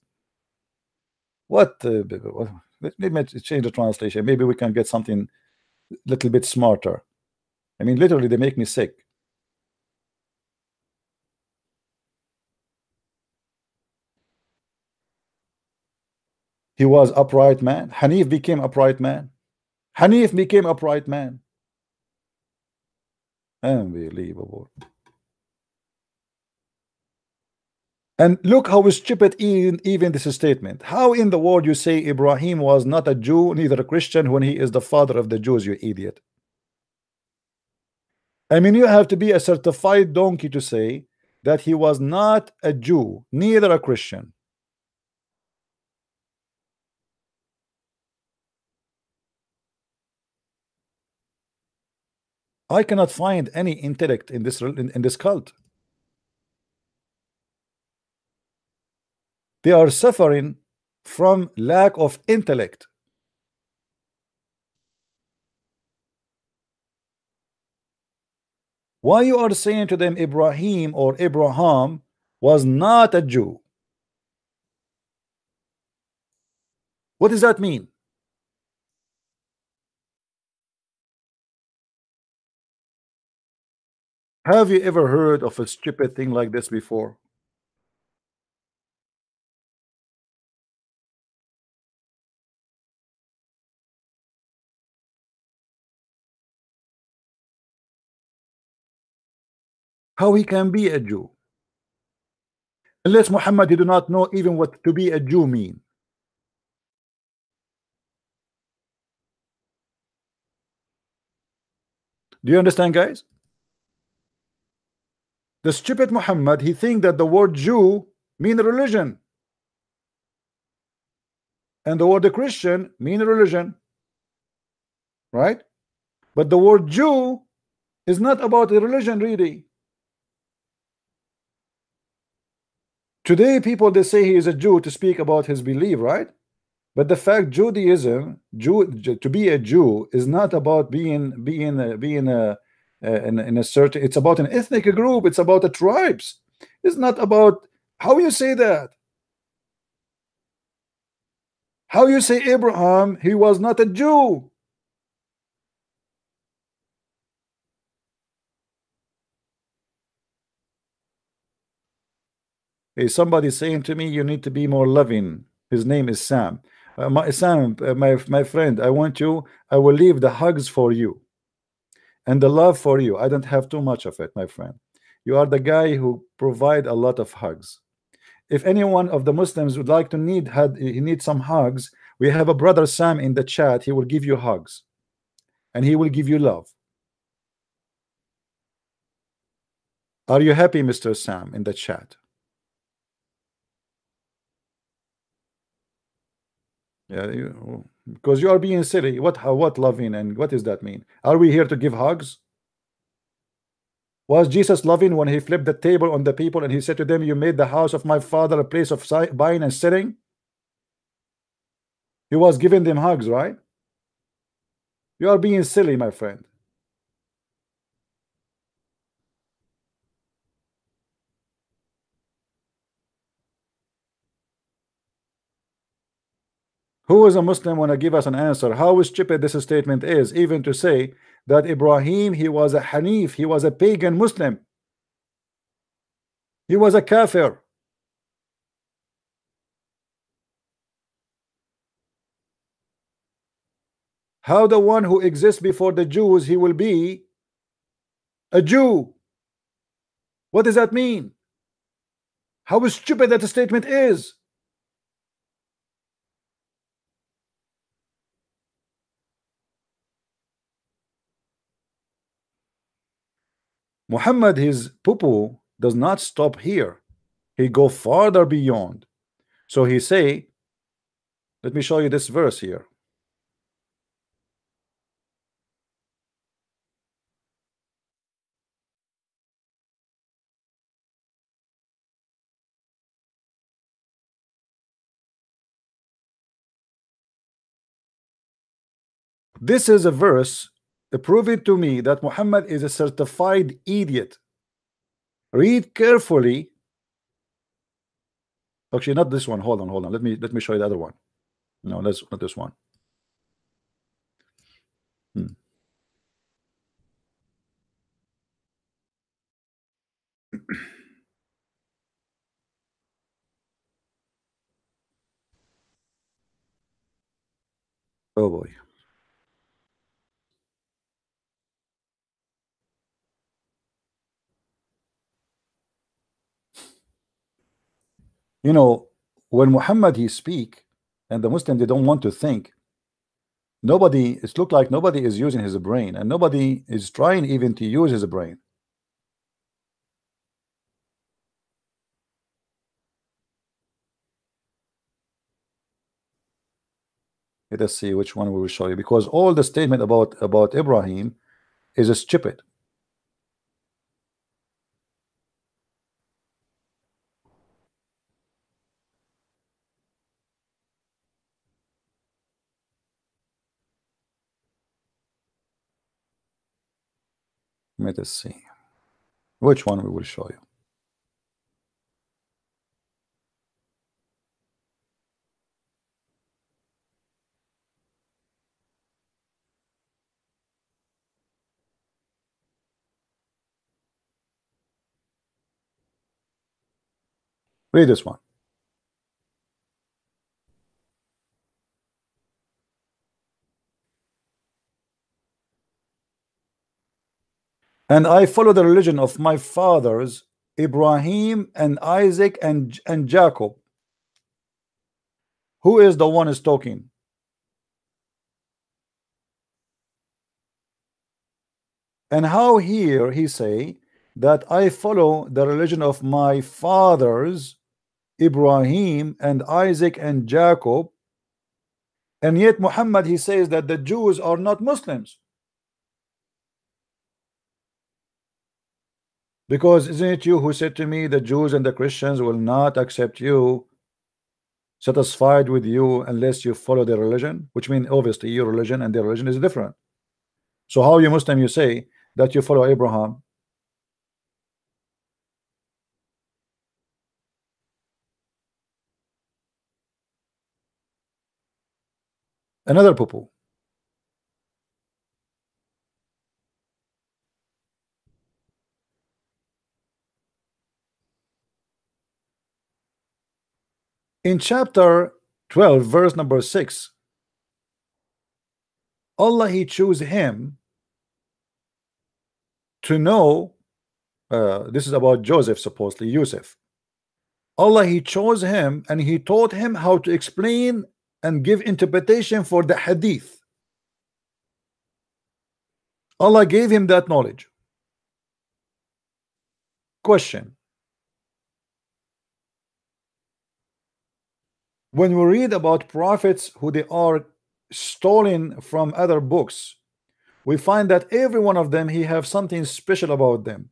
What? Let me change the translation. Maybe we can get something a little bit smarter. I mean, literally, they make me sick. He was upright man. Hanif became upright man. Hanif became upright man. Unbelievable. And look how stupid even this statement. How in the world you say Ibrahim was not a Jew, neither a Christian, when he is the father of the Jews, you idiot? I mean, you have to be a certified donkey to say that he was not a Jew, neither a Christian. I cannot find any intellect in this cult. They are suffering from lack of intellect. Why you are saying to them Ibrahim or Abraham was not a Jew? What does that mean? Have you ever heard of a stupid thing like this before? How he can be a Jew? Unless Muhammad, he do not know even what to be a Jew mean. Do you understand, guys? The stupid Muhammad, he think that the word Jew mean religion, and the word Christian mean religion, right? But the word Jew is not about a religion, really. Today, people, they say he is a Jew to speak about his belief, right? But the fact Judaism, to be a Jew is not about being in a certain. It's about an ethnic group. It's about the tribes. It's not about how you say that. How you say Abraham? He was not a Jew. Hey, somebody saying to me, you need to be more loving. His name is Sam. Sam, my friend, I want you. I will leave the hugs for you and the love for you. I don't have too much of it, my friend. You are the guy who provide a lot of hugs. If any one of the Muslims would like to he needs some hugs, we have a brother Sam in the chat. He will give you hugs and he will give you love. Are you happy, Mr. Sam, in the chat? Yeah, because you are being silly. What loving, and what does that mean? Are we here to give hugs? Was Jesus loving when he flipped the table on the people and he said to them, you made the house of my father a place of buying and selling? He was giving them hugs, right? You are being silly, my friend. Who is a Muslim want to give us an answer? How stupid this statement is, even to say that Ibrahim, he was a Hanif, he was a pagan Muslim. He was a kafir. How the one who exists before the Jews, he will be a Jew? What does that mean? How stupid that statement is. Muhammad, his poo-poo does not stop here. He go farther beyond. So he say, let me show you this verse here. This is a verse proving to me that Muhammad is a certified idiot. Read carefully. Actually, not this one. Hold on. Let me show you the other one. No, that's not this one. Oh boy. You know, when Muhammad he speak and the Muslim they don't want to think, nobody, it look like nobody is using his brain and nobody is trying even to use his brain. Let us see which one we will show you, because all the statement about Ibrahim is stupid. Let us see which one we will show you. Read this one. And I follow the religion of my fathers Ibrahim and Isaac and Jacob. Who is the one is talking? And how here he say that I follow the religion of my fathers Ibrahim and Isaac and Jacob, and yet Muhammad he says that the Jews are not Muslims. Because isn't it you who said to me the Jews and the Christians will not accept you, satisfied with you, unless you follow their religion? Which means obviously your religion and their religion is different. So how you Muslim you say that you follow Abraham? Another poo-poo. In chapter 12 verse number 6, Allah he chose him to know, this is about Joseph, supposedly Yusuf. Allah he chose him and he taught him how to explain and give interpretation for the hadith. Allah gave him that knowledge. Question: when we read about prophets who they are stolen from other books, we find that every one of them he have something special about them.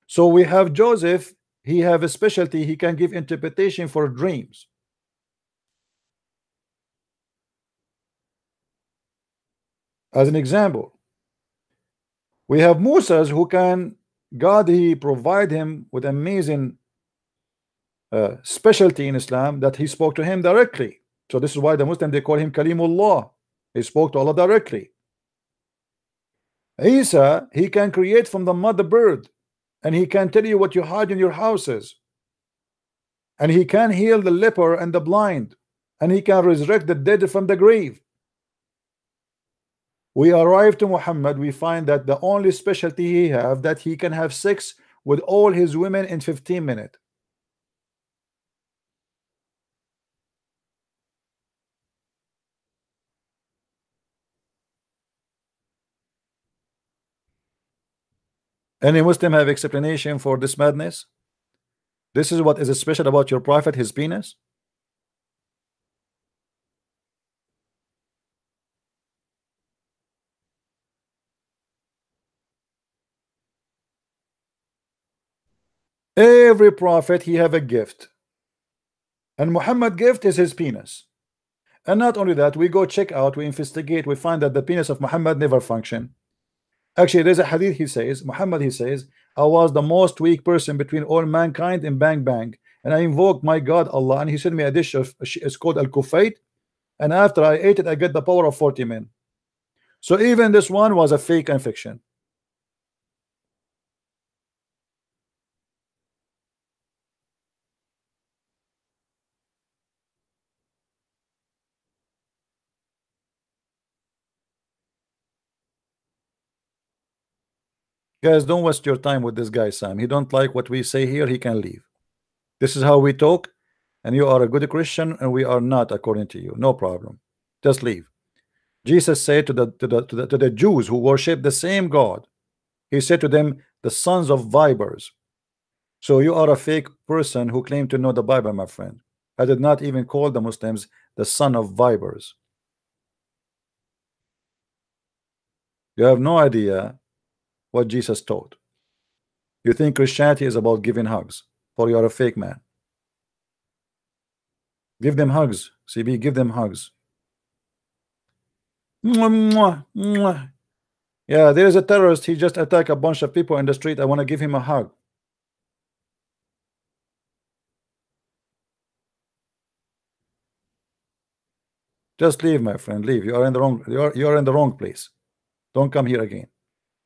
So we have Joseph, he have a specialty, he can give interpretation for dreams. As an example, we have Moses who can, God he provide him with amazing specialty in Islam that he spoke to him directly. So this is why the Muslim they call him Kalimullah. He spoke to Allah directly. Isa, he can create from the mother bird, and he can tell you what you hide in your houses, and he can heal the leper and the blind, and he can resurrect the dead from the grave. We arrive to Muhammad, we find that the only specialty he have that he can have sex with all his women in 15 minutes. Any Muslim have explanation for this madness? This is what is special about your prophet, his penis? Every prophet he have a gift, and Muhammad gift is his penis. And not only that, we go check out, we investigate, we find that the penis of Muhammad never function. Actually, there's a hadith, he says, Muhammad, he says, I was the most weak person between all mankind in bang bang, and I invoked my God Allah, and he sent me a dish of, it's called al-kufayt, and after I ate it, I get the power of 40 men. So even this one was a fake and fiction. Guys, don't waste your time with this guy, Sam. He don't like what we say here, he can leave. This is how we talk, and you are a good Christian, and we are not, according to you. No problem. Just leave. Jesus said to the Jews who worship the same God, he said to them, the sons of vipers. So you are a fake person who claim to know the Bible, my friend. I did not even call the Muslims the son of vipers. You have no idea what Jesus taught. You think Christianity is about giving hugs, for you are a fake man. Give them hugs, CB, give them hugs. Mwah, mwah, mwah. Yeah, there is a terrorist, he just attacked a bunch of people in the street. I want to give him a hug. Just leave, my friend, leave. You are in the wrong, you are in the wrong place. Don't come here again.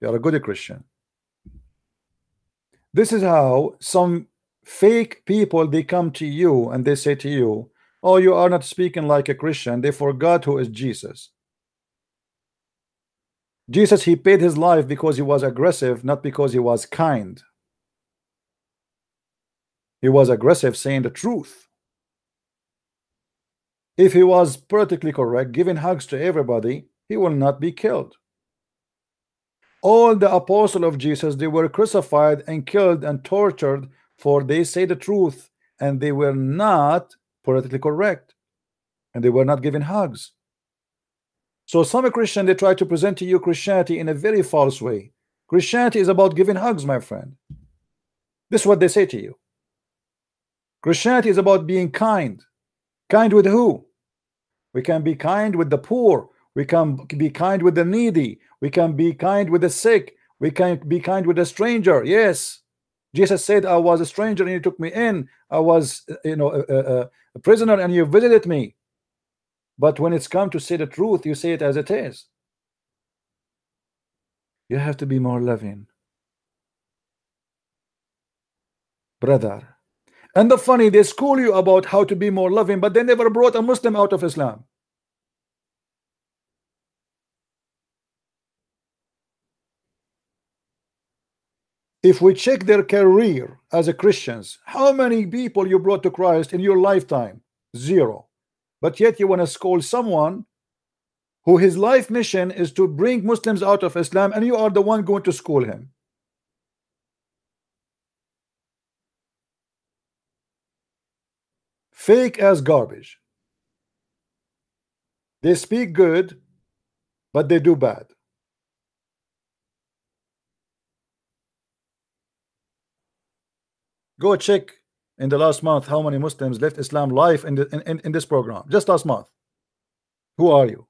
You are a good Christian. This is how some fake people, they come to you and they say to you, oh, you are not speaking like a Christian. They forgot who is Jesus. Jesus, he paid his life because he was aggressive, not because he was kind. He was aggressive, saying the truth. If he was politically correct, giving hugs to everybody, he will not be killed. All the apostles of Jesus, they were crucified and killed and tortured for they say the truth, and they were not politically correct, and they were not giving hugs. So some Christian, they try to present to you Christianity in a very false way. Christianity is about giving hugs, my friend. This is what they say to you. Christianity is about being kind. Kind with who? We can be kind with the poor. We can be kind with the needy. We can be kind with the sick. We can be kind with a stranger. Yes, Jesus said, I was a stranger and you took me in. I was, a prisoner and you visited me. But when it's come to say the truth, you say it as it is. You have to be more loving, brother. And the funny, they school you about how to be more loving, but they never brought a Muslim out of Islam. If we check their career as a Christians, how many people you brought to Christ in your lifetime? Zero. But yet you want to scold someone who his life mission is to bring Muslims out of Islam, and you are the one going to school him. Fake as garbage. They speak good, but they do bad. Go check in the last month how many Muslims left Islam live in this program. Just last month. Who are you?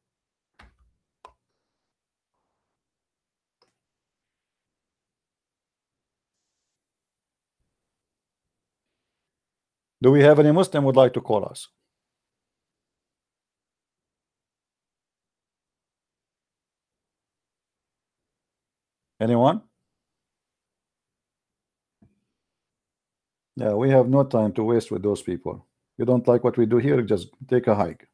Do we have any Muslim would like to call us? Anyone? Yeah, we have no time to waste with those people. You don't like what we do here, just take a hike.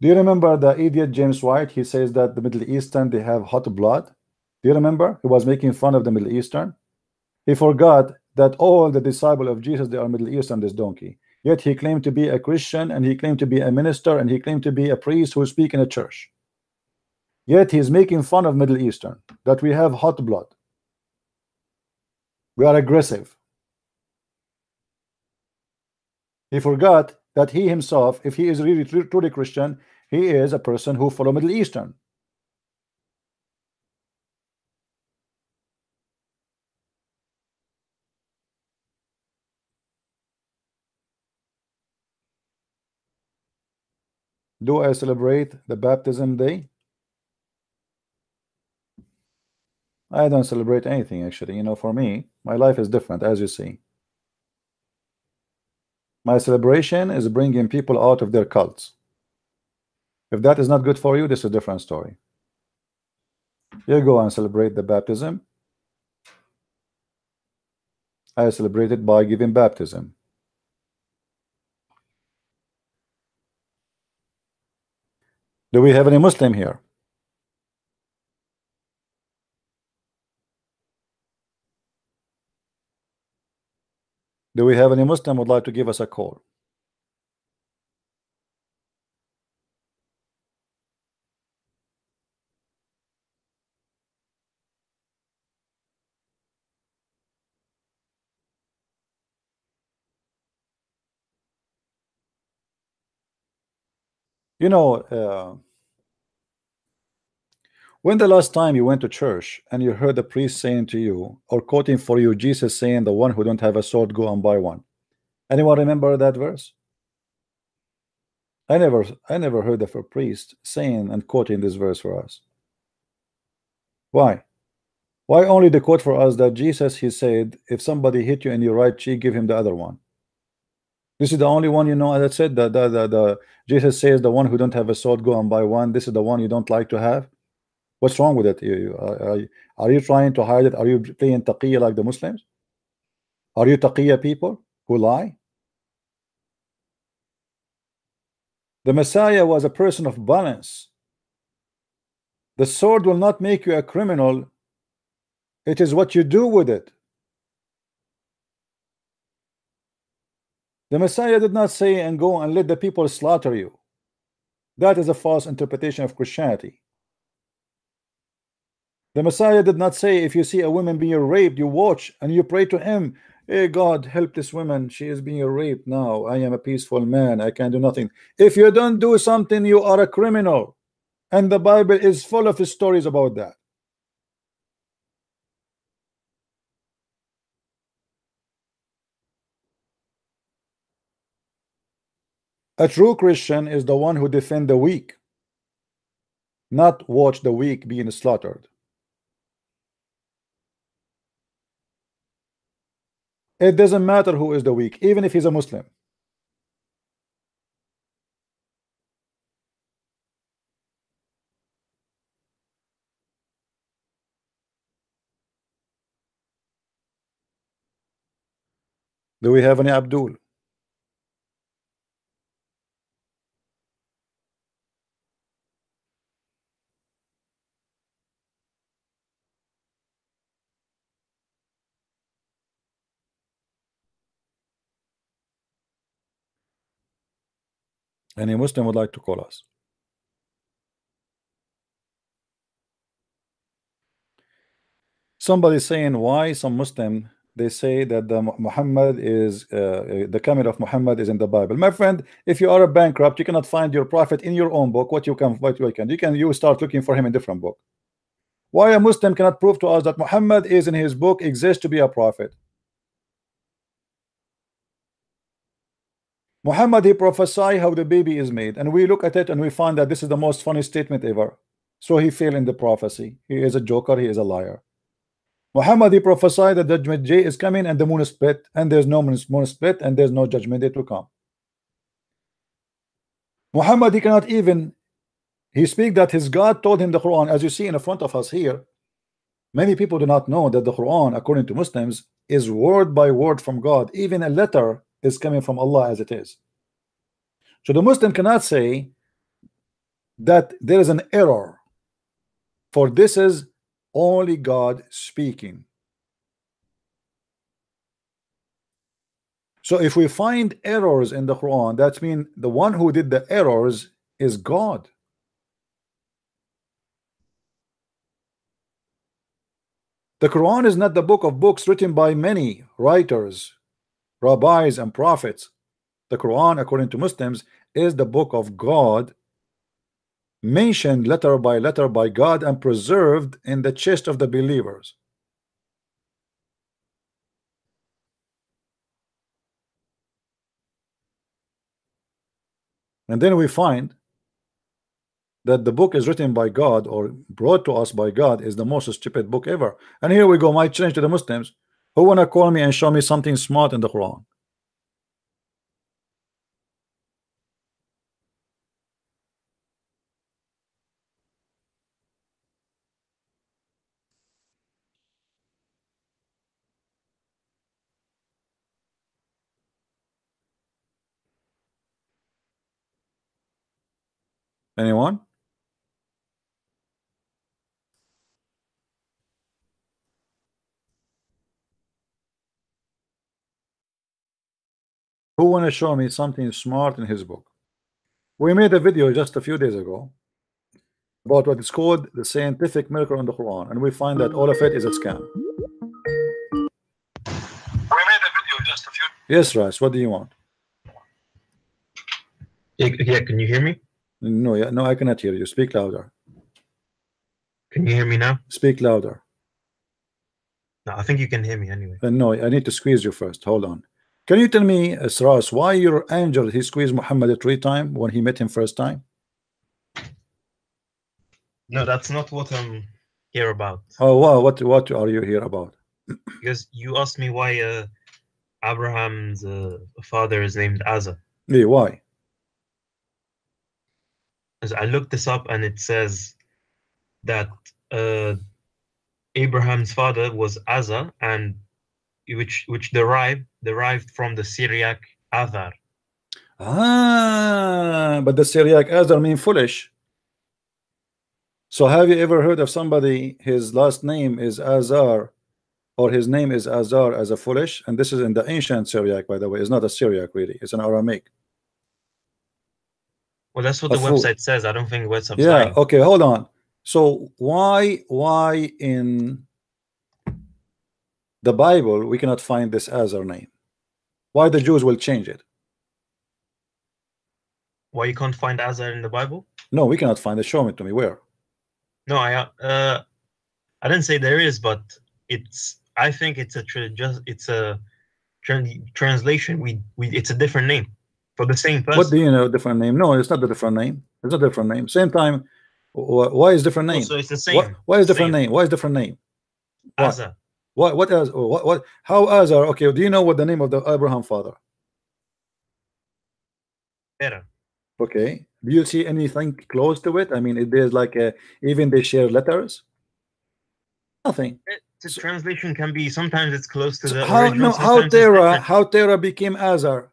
Do you remember the idiot James White? He says that the Middle Eastern, they have hot blood. Do you remember? He was making fun of the Middle Eastern. He forgot that all the disciples of Jesus, they are Middle Eastern, this donkey. Yet he claimed to be a Christian, and he claimed to be a minister, and he claimed to be a priest who speak in a church. Yet he's making fun of Middle Eastern, that we have hot blood. We are aggressive. He forgot that he himself, if he is really truly Christian, he is a person who follow Middle Eastern. Do I celebrate the baptism day? I don't celebrate anything, actually. You know, for me, my life is different, as you see. My celebration is bringing people out of their cults. If that is not good for you, this is a different story. You go and celebrate the baptism. I celebrate it by giving baptism. Do we have any Muslim here? Do we have any Muslim would like to give us a call? You know, when the last time you went to church and you heard the priest saying to you or quoting for you Jesus saying, the one who don't have a sword, go and buy one? Anyone remember that verse? I never heard of a priest saying and quoting this verse for us. Why? Why only the quote for us that Jesus, he said, if somebody hit you in your right cheek, give him the other one? This is the only one, you know, that said that the Jesus says the one who don't have a sword, go and buy one. This is the one you don't like to have. What's wrong with it? Are you trying to hide it? Are you playing taqiyya like the Muslims? Are you taqiyya people who lie? The Messiah was a person of balance. The sword will not make you a criminal. It is what you do with it. The Messiah did not say and go and let the people slaughter you. That is a false interpretation of Christianity. The Messiah did not say if you see a woman being raped, you watch and you pray to him, hey God, help this woman, she is being raped now, I am a peaceful man, I can do nothing. If you don't do something, you are a criminal. And the Bible is full of stories about that. A true Christian is the one who defends the weak, not watch the weak being slaughtered. It doesn't matter who is the weak, even if he's a Muslim. Do we have any Abdul? Any Muslim would like to call us? Somebody saying why some Muslim they say that the Muhammad is the coming of Muhammad is in the Bible. My friend, if you are a bankrupt, you cannot find your prophet in your own book. What you can you start looking for him in different book. Why a Muslim cannot prove to us that Muhammad is in his book exists to be a prophet? Muhammad, he prophesied how the baby is made, and we look at it and we find that this is the most funny statement ever. So he failed in the prophecy. He is a joker, he is a liar. Muhammad, he prophesied that the judgment day is coming and the moon is split, and there's no moon split, and there's no judgment day to come. Muhammad, he cannot even, he speak that his God told him the Quran, as you see in the front of us here. Many people do not know that the Quran, according to Muslims, is word by word from God. Even a letter is coming from Allah as it is. So the Muslim cannot say that there is an error, for this is only God speaking. So if we find errors in the Quran, that means the one who did the errors is God. The Quran is not the book of books written by many writers, rabbis, and prophets. The Quran, according to Muslims, is the book of God, mentioned letter by God and preserved in the chest of the believers. And then we find that the book is written by God or brought to us by God is the most stupid book ever. And here we go, my challenge to the Muslims who want to call me and show me something smart in the Quran. Anyone? Who want to show me something smart in his book? We made a video just a few days ago about what is called the scientific miracle in the Quran, and we find that all of it is a scam. We made a video just a few. Yes, Ras, what do you want? Yeah, can you hear me? No, no, I cannot hear you. Speak louder. Can you hear me now? Speak louder. No, I think you can hear me anyway. No, I need to squeeze you first. Hold on. Can you tell me, Ras, why your angel he squeezed Muhammad 3 times when he met him first time? No, that's not what I'm here about. Oh, wow. What are you here about? Because you asked me why Abraham's father is named Asa. Yeah, why? As I looked this up, and it says that Abraham's father was Asa, and which derived from the Syriac Azar. Ah, but the Syriac Azar mean foolish. So have you ever heard of somebody his last name is Azar or his name is Azar as a foolish? And this is in the ancient Syriac, by the way. It's not a Syriac really, it's an Aramaic. Well, that's what the website says. I don't think the website's yeah lying. Okay, hold on. So why in the Bible we cannot find this Azar name? Why the Jews will change it? Why you can't find Azar in the Bible? No, we cannot find it. Show it to me. Where? No, I didn't say there is, but I think it's a translation. It's a different name for the same person. What do you know? Different name? No, it's not a different name. It's not a different name. Same time. Why is different name? Oh, so it's the same. Why is different name? Why is different name? Azar. What else? What? How Azar? Okay. Do you know what the name of the Abraham father? Better. Okay. Do you see anything close to it? I mean, there's like even they share letters. Nothing. The translation can be sometimes it's close to the how original. No, how Terah became Azar?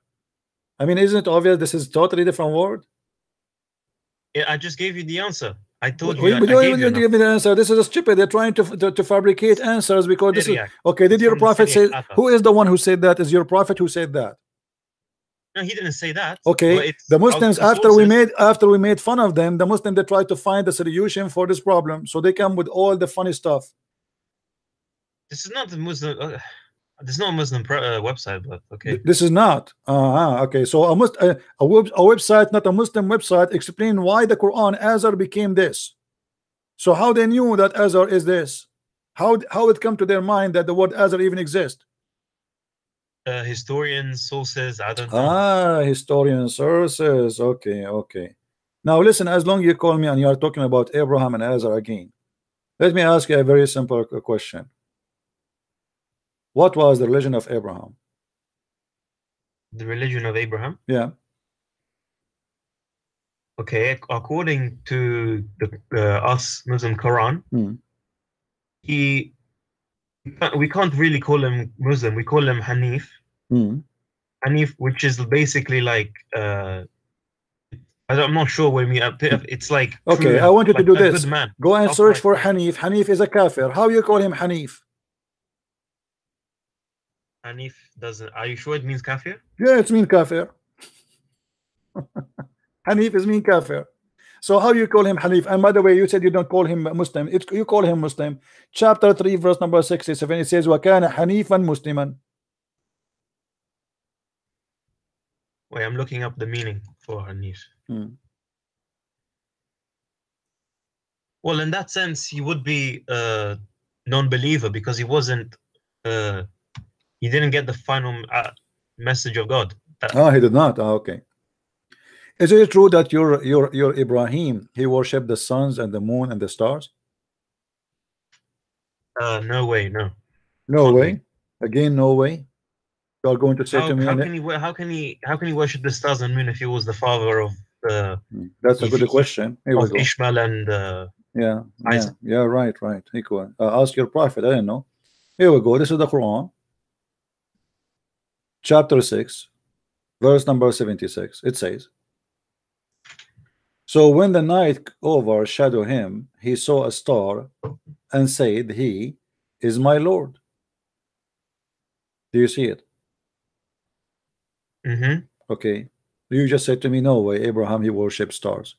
I mean, isn't it obvious this is totally different word? Yeah, I just gave you the answer. I told you. You don't even give me the answer. This is stupid. They're trying to fabricate answers because this is okay. Did your prophet say? Who is the one who said that? Is your prophet who said that? No, he didn't say that. Okay, the Muslims after we made fun of them, the Muslims they try to find a solution for this problem, so they come with all the funny stuff. This is not the Muslim. This is not a Muslim website, but okay. This is not. Okay, so a website, not a Muslim website, explain why the Quran Azar became this. So how they knew that Azar is this? How it come to their mind that the word Azar even exists? Historians, sources, I don't know. Historian sources. Okay. Now listen, as long as you call me and you are talking about Abraham and Azar again, let me ask you a very simple question. What was the religion of Abraham? The religion of Abraham? Yeah. Okay, according to the us Muslim Quran, we can't really call him Muslim. We call him Hanif. Hanif, which is basically like I'm not sure when we it's like Okay, true, I want you to like do a good this. man, Go and search upright for man. Hanif. Hanif is a kafir. How you call him Hanif? Hanif doesn't. Are you sure it means kafir? Yeah, it's mean kafir. Hanif is mean kafir. So how you call him Hanif? And by the way, you said you don't call him Muslim. You call him Muslim. Chapter 3, verse number 67. It says, وَكَانَ حَنِيفًا مُسْلِمًا. Wait, I'm looking up the meaning for Hanif. Well, in that sense, he would be a non-believer because he wasn't. He didn't get the final message of God. He did not. Okay. Is it true that your Ibrahim, he worshipped the suns and the moon and the stars? No way, no, No can't way. be. Again, no way. You are going to say to me, How can he worship the stars and moon if he was the father of that's a if good he, question. Here we of go. Ishmael and Isaac? Right. He go. Ask your prophet. I don't know. Here we go. This is the Quran, chapter 6, verse number 76. It says, so when the night overshadowed him, he saw a star and said, he is my Lord. Do you see it? Mm-hmm. Okay. You just said to me, no way, Abraham, he worshipped stars.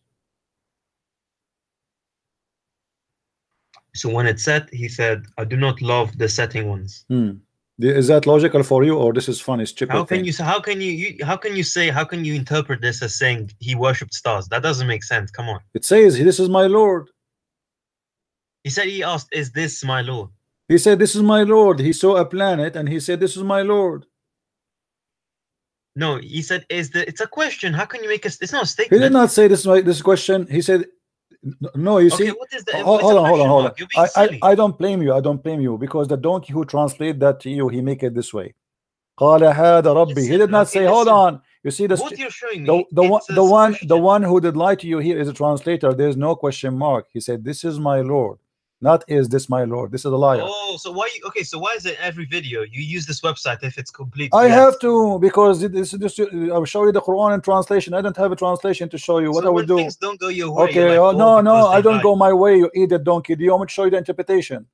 So when it set, he said, "I do not love the setting ones." Is that logical for you, or this is funny, stupid How can thing? you? How can how can you interpret this as saying he worshipped stars? That doesn't make sense. Come on. It says, this is my Lord. He said he asked, "Is this my Lord?" He said, this is my Lord. He saw a planet and he said, this is my Lord. No, he said, "Is the?" It's a question. How can you make a? It's not a He did statement. not say this question. He said, no, you Okay, see, what is the? hold It's a on, question hold on. mark. You're being silly. I don't blame you. I don't blame you because the donkey who translate that to you, he make it this way. قال هذا ربي. He Listen, did not okay, say, hold listen. on. You see What you're showing me, it's a the question. one who did lie to you here is a translator. There's no question mark. He said, this is my Lord, not is this my Lord. This is a liar. Oh, so why? Okay, so why is it every video you use this website if it's complete? I Yes. have to because this I'll show you the Quran in translation. I don't have a translation to show you. What So I will when do? things don't go your way, Okay, you're like, oh, no, because I they don't lied. go my way. You idiot donkey. Do you want me to show you the interpretation?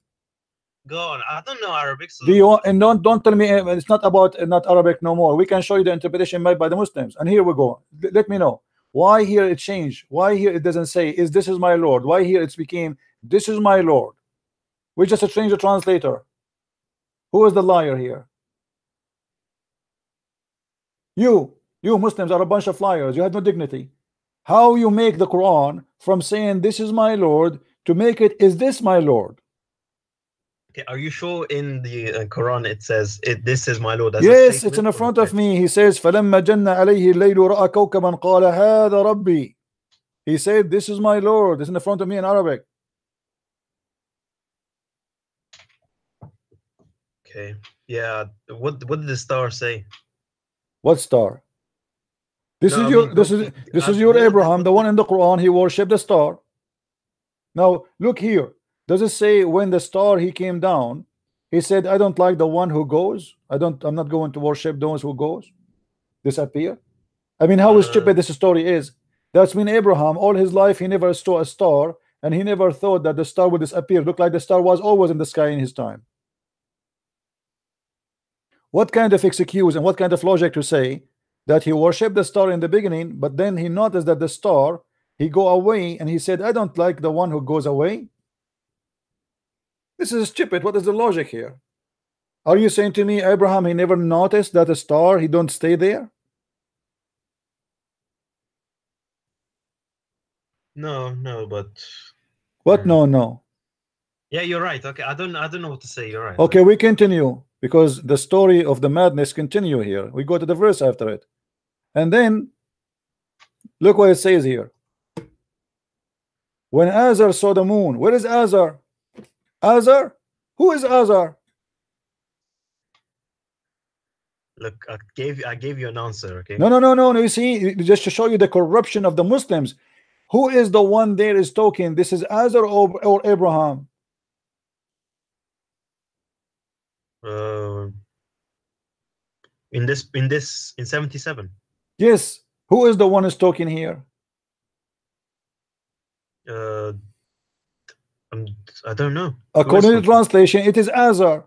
Go on. I don't know Arabic, so Do you want, and don't tell me it's not about not Arabic no more. We can show you the interpretation made by the Muslims. And here we go. Let me know why here it changed. Why here it doesn't say is this is my Lord. Why here it's became this is my Lord. We just changed the translator. Who is the liar here? You Muslims are a bunch of liars. You have no dignity. How you make the Quran from saying this is my Lord to make it is this my Lord? okay, are you sure in the Quran it says this is my Lord as a Yes, it's statement in or front it's of me. He says فلما جن عليه الليل رأى كوكبا قال هذا ربي. He said this is my Lord. It's in front of me in Arabic. okay? Yeah. What did the star say? What star? This No, is I your mean, this is your Abraham, the one in the Quran. He worshipped the star. Now look here. Does it say when the star he came down? He said, I don't like the one who goes. I'm not going to worship those who goes. Disappear. I mean, how stupid this story is. That's mean Abraham all his life he never saw a star, and he never thought that the star would disappear. Look like the star was always in the sky in his time. What kind of excuse and what kind of logic to say that he worshipped the star in the beginning, but then he noticed that the star he go away and he said, I don't like the one who goes away. This is stupid. What is the logic here? Are you saying to me Abraham he never noticed that a star he don't stay there? no, but What? No. yeah, you're right. Okay, I don't know what to say. You're right. Okay, we continue because the story of the madness continue here. We go to the verse after it, and then look what it says here. When Azar saw the moon, where is Azar? Azar? Who is Azar? Look, I gave you an answer. Okay. No. You see, just to show you the corruption of the Muslims. Who is the one there is talking? This is Azar or Abraham? In 77. Yes. Who is the one is talking here? Uh, I don't know. According to translation, it is Azar.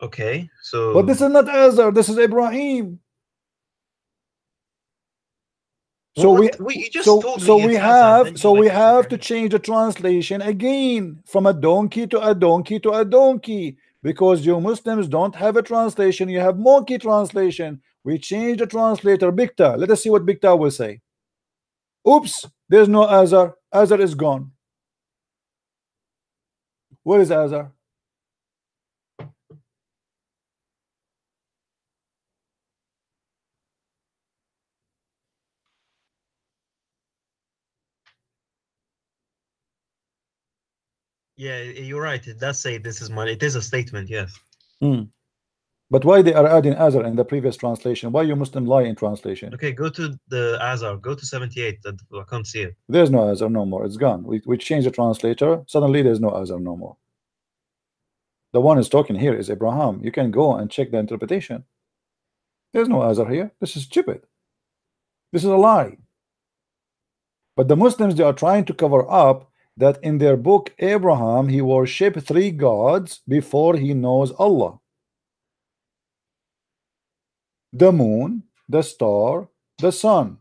Okay, so But this is not Azar. This is Ibrahim. So you just told me we it's Azar, then you like have to Ibrahim. change the translation again from a donkey to a donkey to a donkey, because you Muslims don't have a translation. You have monkey translation. We change the translator Bikta. Let us see what Bikta will say. Oops, there's no Azar. Azar is gone. Where is Azar? Yeah, you're right. It does say this is money. It is a statement, yes. But why they are adding Azar in the previous translation? Why you Muslim lie in translation? Okay, go to the Azar. Go to 78. I can't see it. There's no Azar no more. It's gone. We changed the translator. Suddenly there's no Azar no more. The one is talking here is Abraham. You can go and check the interpretation. There's no Azar here. This is stupid. This is a lie. But the Muslims, they are trying to cover up that in their book Abraham, he worshipped 3 gods before he knows Allah: the moon, the star, the sun.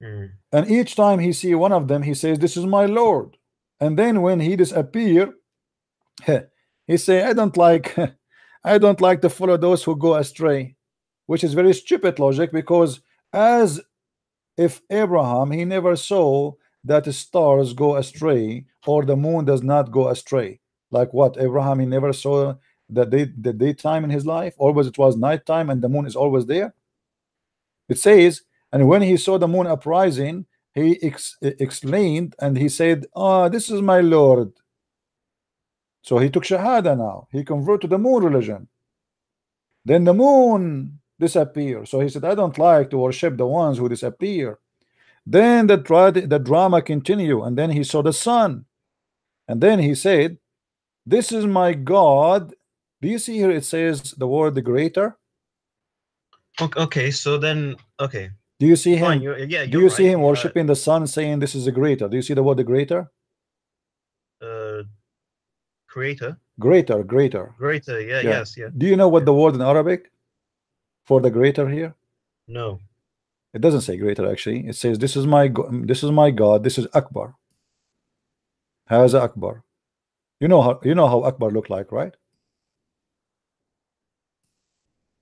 And each time he see one of them, he says, this is my Lord. And then when he disappear, he say, I don't like I don't like to follow those who go astray, which is very stupid logic, because as if Abraham, he never saw that the stars go astray or the moon does not go astray. Like what? Abraham, he never saw the daytime in his life. Always it was nighttime and the moon is always there. It says, and when he saw the moon uprising, he exclaimed and he said, oh, this is my Lord. So he took Shahada now. He converted to the moon religion. Then the moon disappeared. So he said, I don't like to worship the ones who disappear. Then the drama continued, and then he saw the sun. And then he said, this is my God. Do you see here it says the word the greater? Okay, so then, okay. Do you see Fine, him? yeah, do you see him worshiping the sun, saying this is a greater? Do you see the word the greater? Creator. Greater. Greater, yeah, yes, yeah. Do you know what the word in Arabic for the greater here? No. It doesn't say greater actually. It says this is my God. This is Akbar. Haza Akbar. You know how Akbar look like, right?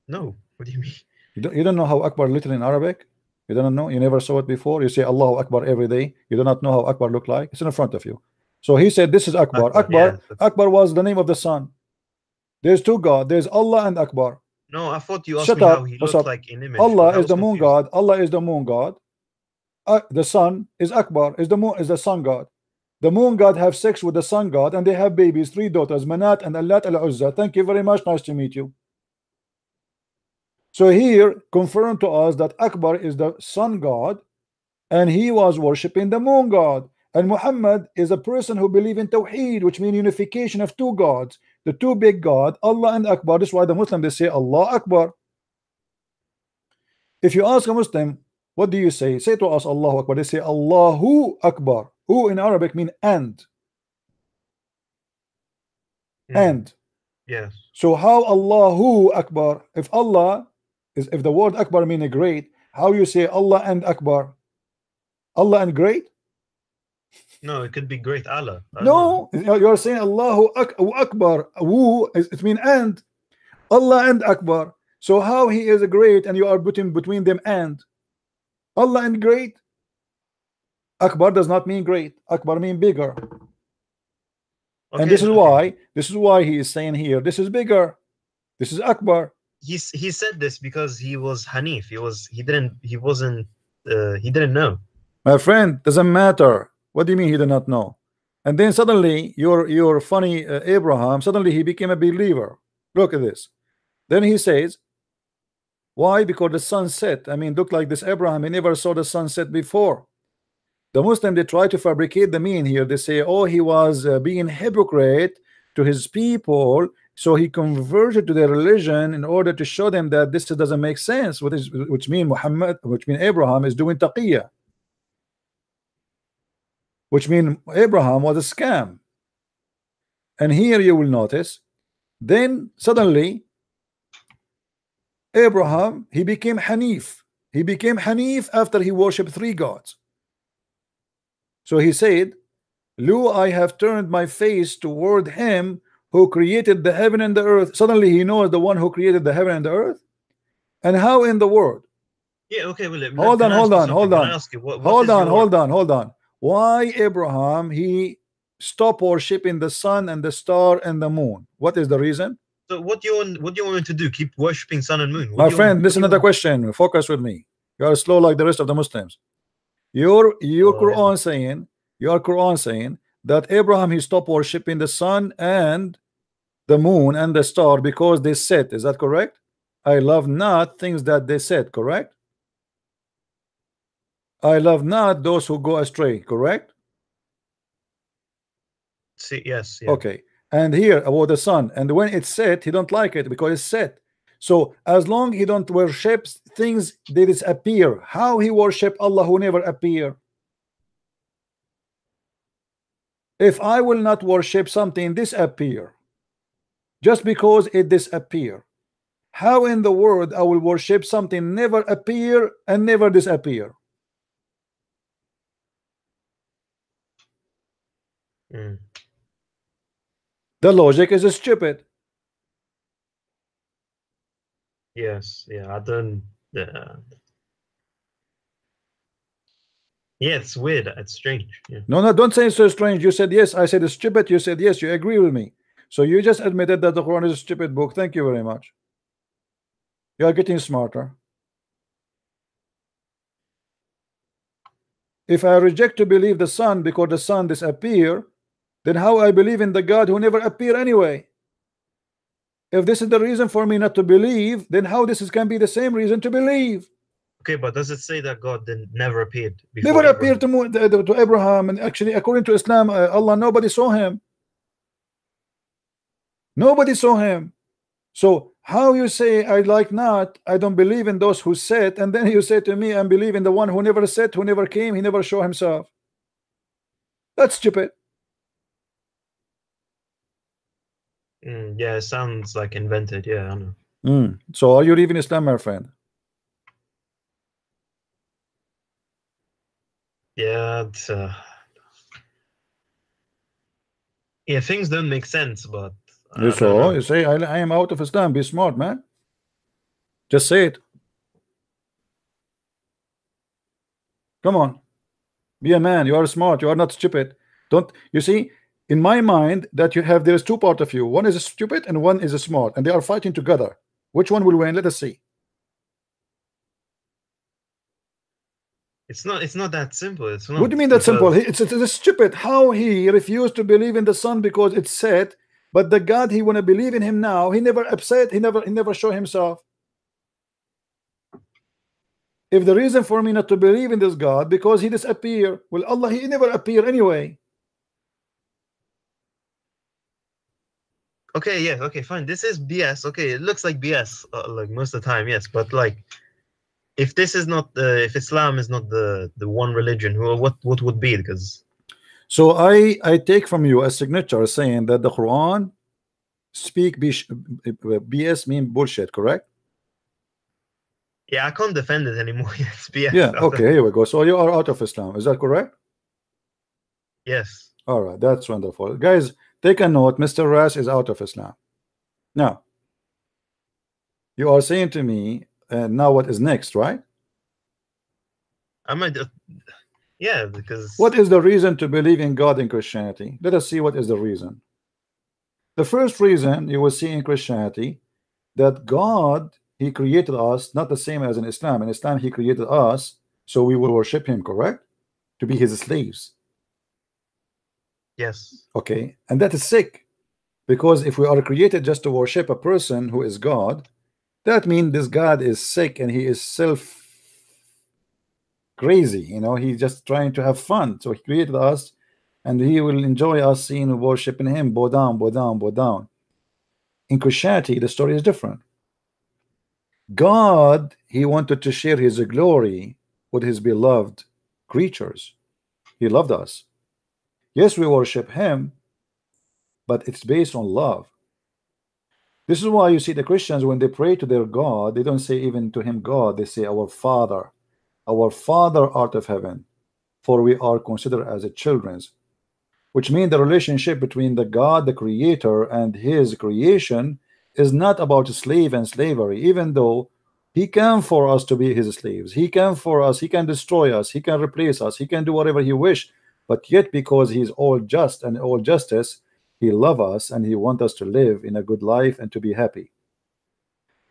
No. What do you mean? You don't know how Akbar written in Arabic? You don't know? You never saw it before? You say Allahu Akbar every day. You do not know how Akbar look like? It's in front of you. So he said this is Akbar. Akbar was the name of the sun. There's 2 gods. There's Allah and Akbar. No, I thought you asked me how he looked like in image. Allah is the moon god. Allah is the moon god. The sun is Akbar. Is the sun god. The moon god have sex with the sun god, and they have babies, 3 daughters, Manat and Allat al-Uzza. Thank you very much. Nice to meet you. So here confirmed to us that Akbar is the sun god, and he was worshiping the moon god. And Muhammad is a person who believes in Tawheed, which means unification of 2 gods, the 2 big God, Allah and Akbar. This is why the Muslim, they say Allah Akbar. If you ask a Muslim, what do you say? Say to us Allahu Akbar. They say Allahu Akbar. Who in Arabic mean and. And. Yes. So how Allahu Akbar? If Allah is, if the word Akbar mean great, how you say Allah and Akbar? Allah and great? No, it could be great Allah. No, you're saying Allahu Akbar. Woo, it means and. Allah and Akbar. So how he is great and you are putting between them and. Allah and great. Akbar does not mean great. Akbar mean bigger. Okay, and this is why he is saying here, this is bigger. This is Akbar. He said this because he was Hanif. He didn't know. My friend, doesn't matter. What do you mean he did not know? And then suddenly your funny Abraham, suddenly he became a believer. Look at this. Then he says, why? Because the sun set. I mean, look like this Abraham, he never saw the sunset before. The Muslim, they try to fabricate the mean here. They say, oh, he was being hypocrite to his people, So he converted to their religion in order to show them that this doesn't make sense, which mean Abraham is doing taqiyya, which mean Abraham was a scam. And here you will notice, then suddenly Abraham, he became Hanif. He became Hanif after he worshipped 3 gods. So he said, Lo, I have turned my face toward him who created the heaven and the earth. Suddenly he knows the one who created the heaven and the earth. And how in the world? Yeah, okay, William. Hold on. Why Abraham, he stopped worshiping the sun and the star and the moon? What is the reason? So what do you want me to do? Keep worshipping sun and moon? My friend, listen to the question. Focus with me. You are slow like the rest of the Muslims. Your Quran saying, your Quran saying that Abraham, he stopped worshiping the sun and the moon and the star because they said, is that correct? I love not things that they said, correct? I love not those who go astray, correct? See, yes, yeah. Okay. And here about the sun, and when it's set, he don't like it because it's set. So as long he don't worship things that disappear, how he worship Allah who never appear? If I will not worship something disappear, just because it disappear, how in the world I will worship something never appear and never disappear? The logic is stupid. Yes, yeah, I don't. Yeah, it's weird. It's strange. Yeah. No, don't say it's so strange. You said yes. I said it's stupid. You said yes. You agree with me. So you just admitted that the Quran is a stupid book. Thank you very much. You are getting smarter. If I reject to believe the sun because the sun disappear, then how I believe in the God who never appear anyway? If this is the reason for me not to believe, then how this can be the same reason to believe? Okay, but does it say that God never appeared before Never Abraham? appeared to Abraham, and actually according to Islam, Allah, nobody saw him. Nobody saw him. So how you say I like not, I don't believe in those who said, and then you say to me I believe in the one who never said, who never came, he never showed himself? That's stupid. Yeah, it sounds like invented. Yeah, I know. So are you leaving Islam, my friend? Yeah, yeah, things don't make sense, but So you say I am out of Islam. Be smart, man. Just say it. Come on, be a man. You are smart. You are not stupid. Don't you see? In my mind, that you have, there is 2 parts of you. One is a stupid and one is a smart, and they are fighting together. Which one will win? Let us see. it's not that simple. It's not. What do you mean that simple? It's stupid. How he refused to believe in the sun because it's said, but the God he want to believe in him now, he never upset. He never show himself. If the reason for me not to believe in this God because he disappear, well, Allah, he never appear anyway. Okay, yeah, okay, fine. This is BS. Okay, it looks like BS like most of the time, yes. But like, if this is not if Islam is not the one religion, what would be? Because so I take from you a signature saying that the Quran speak BS mean bullshit, correct? Yeah, I can't defend it anymore. It's BS. Yeah, okay, here we go. So you are out of Islam, is that correct? Yes. All right, that's wonderful, guys. Take a note. Mr. Ras is out of Islam. Now you are saying to me, now what is next, right? I might. Yeah, because what is the reason to believe in God in Christianity? Let us see what is the reason. The first reason you will see in Christianity that God, he created us not the same as in Islam. In Islam he created us so we will worship him, correct? To be his slaves. Yes. Okay, and that is sick, because if we are created just to worship a person who is God, that means this God is sick and he is self crazy, you know, he's just trying to have fun. So he created us and he will enjoy us seeing and worshiping him, bow down, bow down, bow down. In Christianity, the story is different. God, he wanted to share his glory with his beloved creatures. He loved us. Yes, we worship him, but it's based on love. This is why you see the Christians, when they pray to their God, they don't say even to him God, they say our Father art of heaven, for we are considered as a children's, which means the relationship between the God, the creator, and his creation is not about slave and slavery, even though he can for us to be his slaves. He can for us, he can destroy us, he can replace us, he can do whatever he wish, but yet because he's all just and all justice, he loves us and he wants us to live in a good life and to be happy.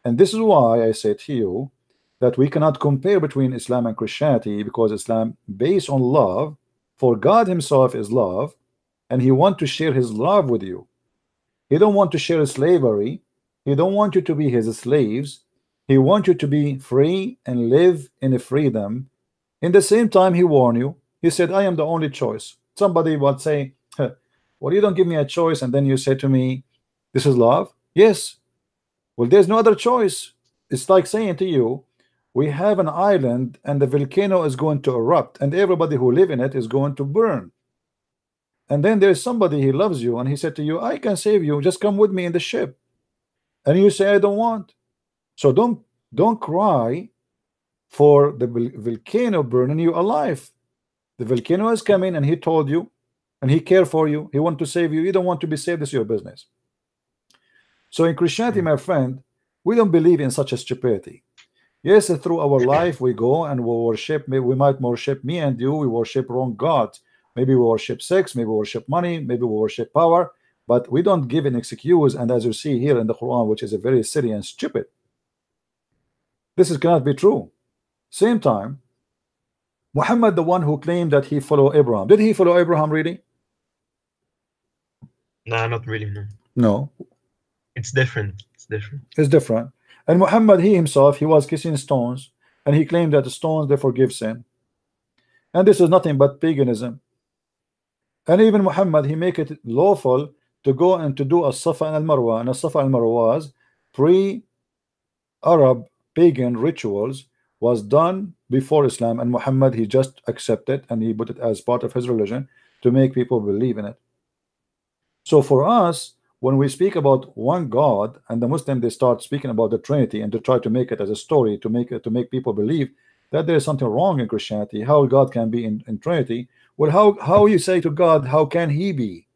And this is why I say to you that we cannot compare between Islam and Christianity, because Islam based on love, for God himself is love, and he wants to share his love with you. He don't want to share slavery. He don't want you to be his slaves. He wants you to be free and live in a freedom. In the same time, he warned you. He said, I am the only choice. Somebody would say, well, you don't give me a choice, and then you say to me, this is love? Yes. Well, there's no other choice. It's like saying to you, we have an island and the volcano is going to erupt and everybody who live in it is going to burn. And then there's somebody, he loves you, and he said to you, I can save you, just come with me in the ship. And you say, I don't want. So don't cry for the volcano burning you alive. The volcano is coming, and he told you, and he cared for you, he want to save you. You don't want to be saved, it's your business. So in Christianity, my friend, we don't believe in such a stupidity. Yes, through our life we go and we worship. Maybe we might worship, me and you, we worship wrong gods. Maybe we worship sex, maybe we worship money, maybe we worship power, but we don't give an excuse. And as you see here in the Quran, which is a very silly and stupid, this cannot be true. Same time, Muhammad, the one who claimed that he followed Abraham, did he follow Abraham really? No, not really. No. It's different. It's different. And Muhammad, he himself, he was kissing stones, and he claimed that the stones, they forgive sin. And this is nothing but paganism. And even Muhammad, he make it lawful to go and to do a Safa and al-Marwa. And a Safa and al-Marwa was pre-Arab pagan rituals, was done before Islam, and Muhammad, he just accepted and he put it as part of his religion to make people believe in it. So for us, when we speak about one God, and the Muslim, they start speaking about the Trinity and to try to make it as a story to make people believe that there is something wrong in Christianity, how God can be in Trinity. Well, how you say to God, how can he be?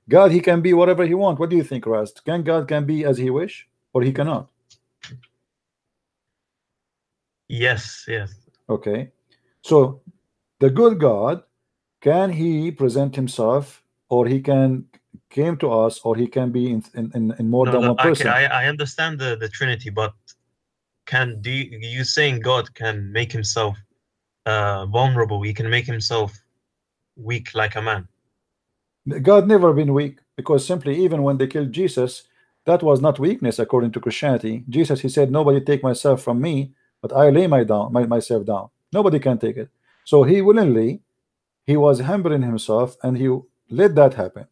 God, he can be whatever he wants. What do you think, Rast? Can God can be as he wish, or he cannot? Yes. Okay. So the good God, can he present himself, or he can came to us, or he can be in more than one person? I understand the Trinity, but you saying God can make himself vulnerable? He can make himself weak like a man. God never been weak, because simply even when they killed Jesus, that was not weakness according to Christianity. Jesus, he said, nobody take myself from me, but I lay myself down. Nobody can take it. So he willingly, he was humbling himself, and he let that happen.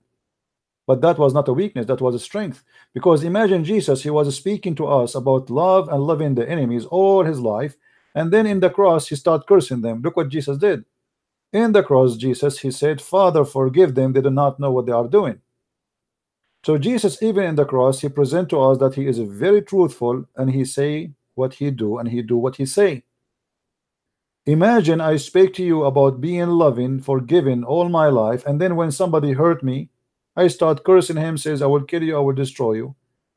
But that was not a weakness, that was a strength. Because imagine Jesus, he was speaking to us about love and loving the enemies all his life, and then in the cross he started cursing them. Look what Jesus did. In the cross, Jesus, he said, Father, forgive them, they do not know what they are doing. So Jesus, even in the cross, he present to us that he is very truthful, and he say what he do, and he do what he say. Imagine I speak to you about being loving, forgiving all my life, and then when somebody hurt me, I start cursing him, says, I will kill you, I will destroy you.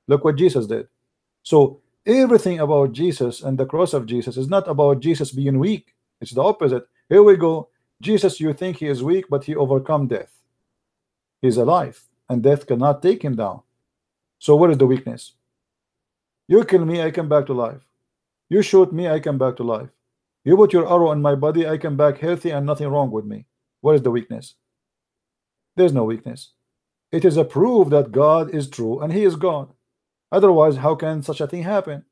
Look what Jesus did. So everything about Jesus and the cross of Jesus is not about Jesus being weak. It's the opposite. Here we go. Jesus, you think he is weak, but he overcome death. He's alive, and death cannot take him down. So what is the weakness? You kill me, I come back to life. You shoot me, I come back to life. You put your arrow in my body, I come back healthy and nothing wrong with me. What is the weakness? There's no weakness. It is a proof that God is true and he is God. Otherwise, how can such a thing happen?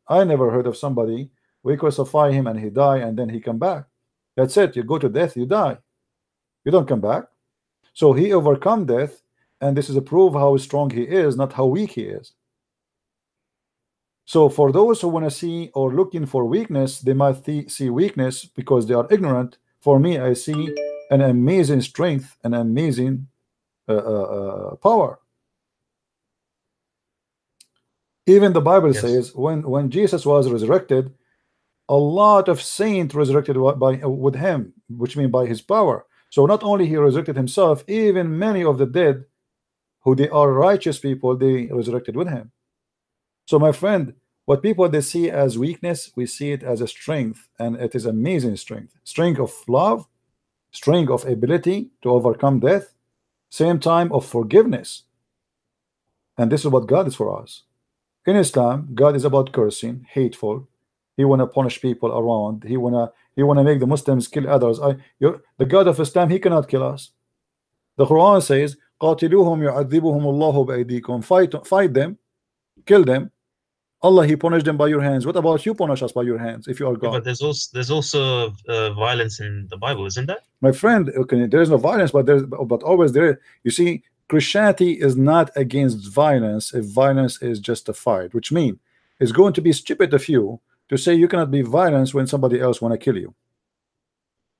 I never heard of somebody, we crucify him and he die and then he come back. That's it. You go to death, you die. You don't come back. So he overcome death, and this is a proof how strong he is, not how weak he is. So for those who want to see or looking for weakness, they might see weakness because they are ignorant. For me, I see an amazing strength, an amazing power. Even the Bible Yes. says when Jesus was resurrected, a lot of saints resurrected with him, which means by his power. So not only he resurrected himself, even many of the dead, who they are righteous people, they resurrected with him. So my friend, what people they see as weakness, we see it as a strength, and it is amazing strength. Strength of love, strength of ability to overcome death, same time of forgiveness. And this is what God is for us. In Islam, God is about cursing, hateful. He wanna punish people around. He wanna make the Muslims kill others. The God of Islam, he cannot kill us. The Quran says, قاتلوهم يعذبهم الله بأيديكم. Fight them, kill them. Allah, he punished them by your hands. What about you punish us by your hands if you are Yeah, God? but there's also violence in the Bible, isn't there? My friend, okay, there is no violence, but always there. You see, Christianity is not against violence if violence is justified, which means it's going to be stupid of you to say you cannot be violent when somebody else want to kill you.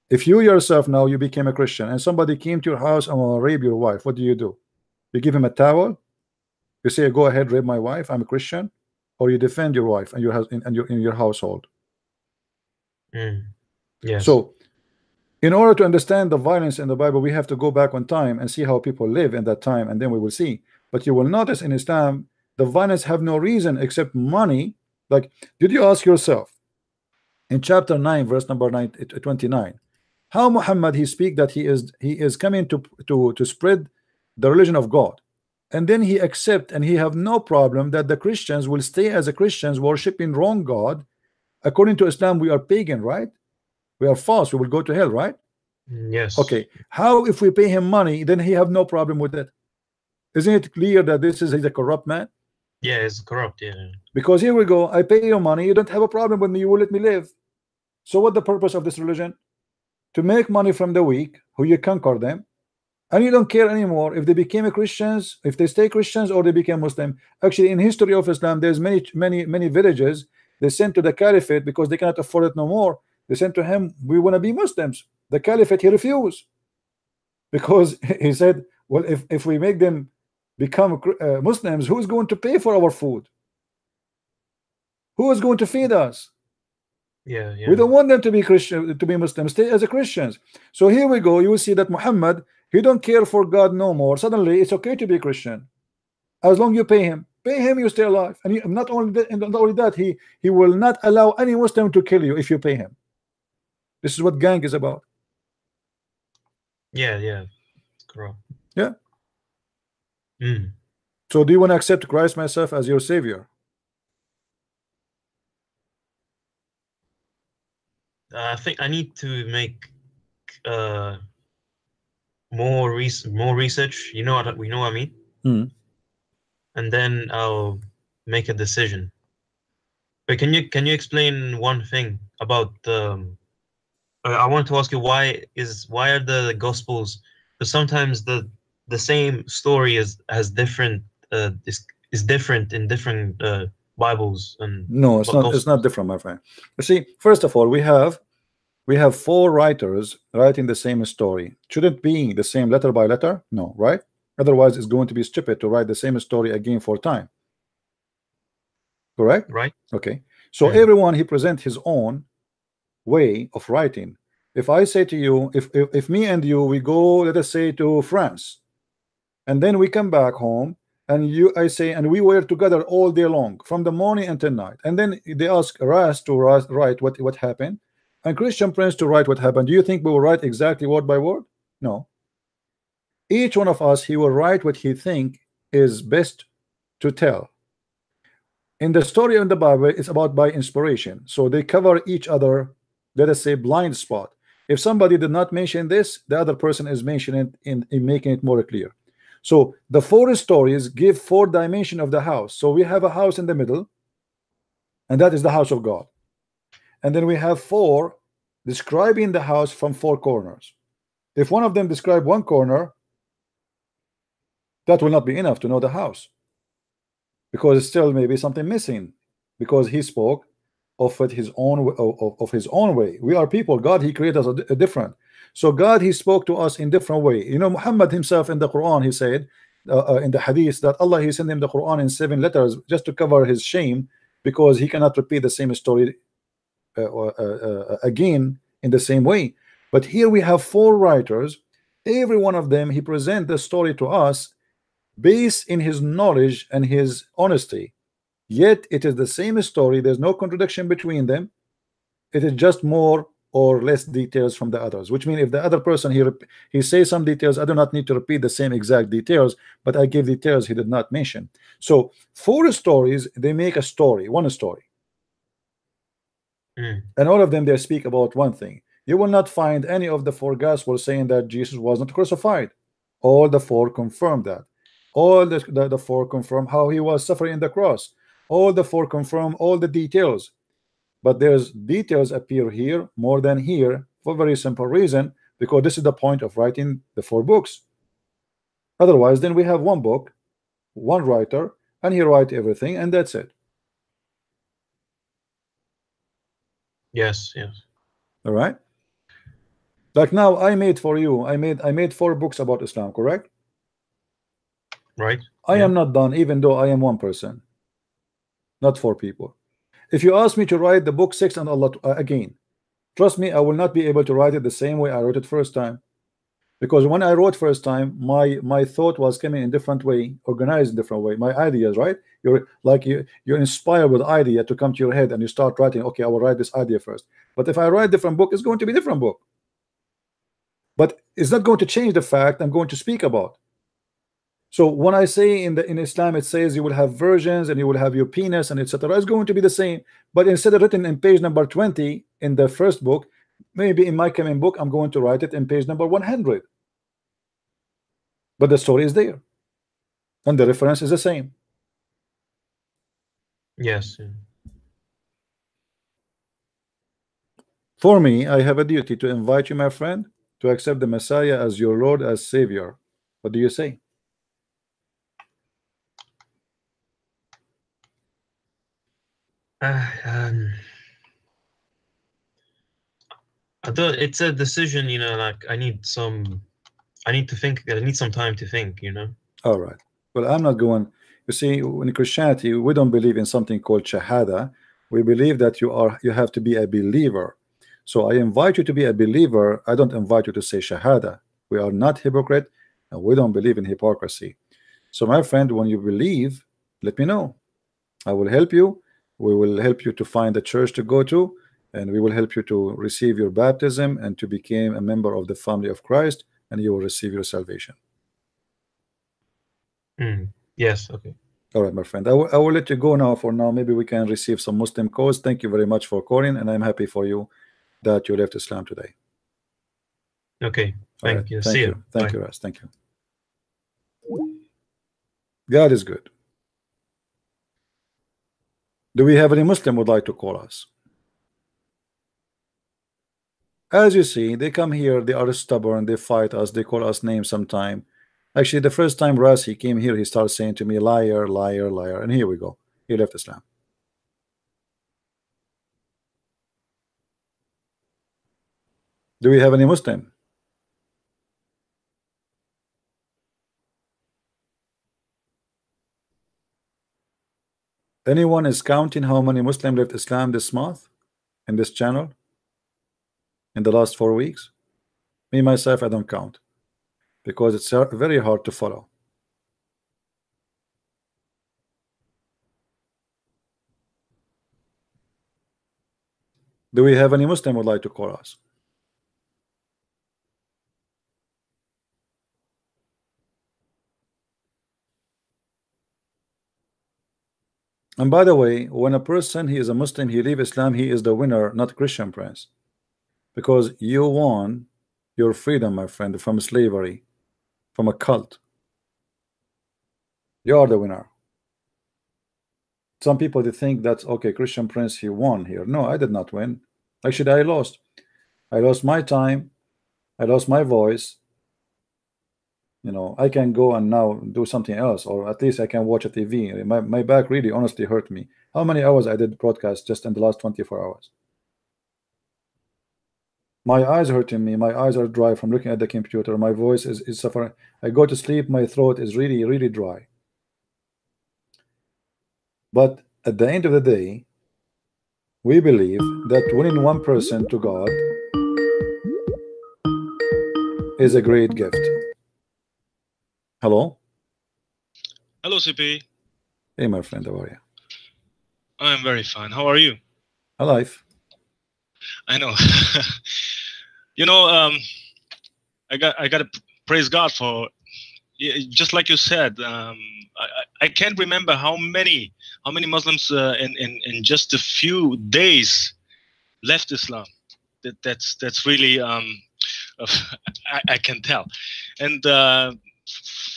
If you yourself now you became a Christian and somebody came to your house and will rape your wife, what do? You give him a towel, you say, go ahead, rape my wife, I'm a Christian, or you defend your wife and your husband and in your household. Yes. So in order to understand the violence in the Bible, we have to go back on time and see how people live in that time, and then we will see. But you will notice in Islam, the violence have no reason except money. Like, did you ask yourself in chapter 9, verse number 29, how Muhammad he speak that he is coming to spread the religion of God, and then he accept and he have no problem that the Christians will stay as a Christians worshiping wrong God. According to Islam, we are pagan, right? We are false, we will go to hell, right? Yes. Okay, how if we pay him money, then he have no problem with it? Isn't it clear that he's a corrupt man? Yeah, it's corrupt. Yeah. Because here we go, I pay you money, you don't have a problem with me, you will let me live. So what the purpose of this religion? To make money from the weak, who you conquer them, and you don't care anymore if they became Christians, if they stay Christians or they became Muslim. Actually, in history of Islam, there's many villages they sent to the caliphate because they cannot afford it no more. They sent to him, we want to be Muslims. The caliphate, he refused, because he said, well, if we make them become Muslims, who's going to pay for our food? Who is going to feed us? Yeah, yeah. We don't want them to be Christian, to be Muslims. Stay as a Christians. So here we go. You will see that Muhammad, he don't care for God no more. Suddenly, it's okay to be Christian as long you pay him. Pay him, you stay alive. And not only that, he will not allow any Muslim to kill you if you pay him. This is what gang is about. Yeah, yeah. It's corrupt. Yeah. Mm. So do you want to accept Christ myself as your savior? I think I need to make more research. You know what I mean? Hmm. And then I'll make a decision. But can you explain one thing about I want to ask you why are the Gospels? Because sometimes the same story has different is different in different Bibles and No, it's not. It's not Gospels. different, my friend. You see, first of all, we have four writers writing the same story. Should it be the same letter by letter? No, right? Otherwise, it's going to be stupid to write the same story again for time. Correct? Right? Okay. So everyone he present his own way of writing. If I say to you, if me and you we go, let us say to France, and then we come back home, and I say, and we were together all day long from the morning until night, and then they ask Ras to write what happened, and Christian Prince to write what happened. Do you think we will write exactly word by word? No. Each one of us, he will write what he think is best to tell. In the story in the Bible, it's about by inspiration, so they cover each other, let us say, blind spot. If somebody did not mention this, the other person is mentioning it in making it more clear. So the four stories give four dimension of the house. So we have a house in the middle, and that is the house of God. And then we have four describing the house from four corners. If one of them describe one corner, That will not be enough to know the house, because still maybe something missing, because he spoke of it his own of his own way. We are people. God, he created us a different. So God, he spoke to us in different way. You know, Muhammad himself in the Quran, he said in the hadith that Allah, he sent him the Quran in 7 letters just to cover his shame, because he cannot repeat the same story again in the same way. But here we have 4 writers. Every one of them, he present the story to us based in his knowledge and his honesty. Yet it is the same story. There's no contradiction between them. It is just more or less details from the others, which means if the other person he says some details, I do not need to repeat the same exact details, but I give details he did not mention. So 4 stories, they make a story, one story. And all of them, they speak about one thing. You will not find any of the 4 gospels saying that Jesus was not crucified. All the 4 confirm that. All the 4 confirm how he was suffering in the cross. All the 4 confirm all the details. But there's details appear here more than here for a very simple reason, because this is the point of writing the 4 books. Otherwise, then we have one book, one writer, and he write everything, and that's it. Yes, yes. All right. Like now, I made for you. I made 4 books about Islam, correct? Right. I am not done, even though I am one person, not 4 people. If you ask me to write the book 6 and Allah again, trust me, I will not be able to write it the same way I wrote it first time, because when I wrote first time, my thought was coming in different way, organized in different way. My ideas, right? You're inspired with idea to come to your head, and you start writing. Okay, I will write this idea first. But if I write different book, it's going to be different book. But it's not going to change the fact I'm going to speak about. So when I say in Islam it says you will have versions and you will have your penis and etc., it's going to be the same. But instead of written in page number 20 in the first book, maybe in my coming book I'm going to write it in page number 100. But the story is there, and the reference is the same. Yes. For me, I have a duty to invite you, my friend, to accept the Messiah as your Lord, as Savior. What do you say? I thought it's a decision, you know, like I need to think, I need some time to think, you know. All right. Well, I'm not going. You see, in Christianity, we don't believe in something called shahada. We believe that you have to be a believer. So I invite you to be a believer. I don't invite you to say shahada. We are not hypocrite, and we don't believe in hypocrisy. So my friend, when you believe, let me know. I will help you. We will help you to find a church to go to, and we will help you to receive your baptism and to become a member of the family of Christ, and you will receive your salvation. Yes, okay. All right, my friend. I will let you go now. For now, maybe we can receive some Muslim calls. Thank you very much for calling, and I'm happy for you that you left Islam today. Okay, thank you. Thank See you. Thank Bye. you, Ras. Thank you. God is good. Do we have any Muslim would like to call us? As you see, they come here, they are stubborn, they fight us, they call us names sometime. Actually, the first time Ras he came here, he started saying to me, liar, liar, liar, and here we go. He left Islam. Do we have any Muslim? Anyone is counting how many Muslim left Islam this month in this channel in the last 4 weeks? Me myself, I don't count, because it's very hard to follow. Do we have any Muslim would like to call us? And by the way, when a person he is a Muslim, he leave Islam, he is the winner, not Christian Prince, because you won your freedom, my friend, from slavery, from a cult. You are the winner. Some people they think that's okay. Christian Prince he won here. No, I did not win. Actually, I lost. I lost my time. I lost my voice. You know, I can go and now do something else, or at least I can watch a TV. My back really honestly hurt me. How many hours I did broadcast just in the last 24 hours? My eyes hurting me. My eyes are dry from looking at the computer. My voice is suffering. I go to sleep, my throat is really dry. But at the end of the day, we believe that winning one person to God is a great gift. Hello? Hello, CP. Hey, my friend, how are you? I'm very fine. How are you? Alive. I know. You know, I got to praise God for, just like you said. I can't remember how many Muslims in just a few days left Islam. That's really I can tell. And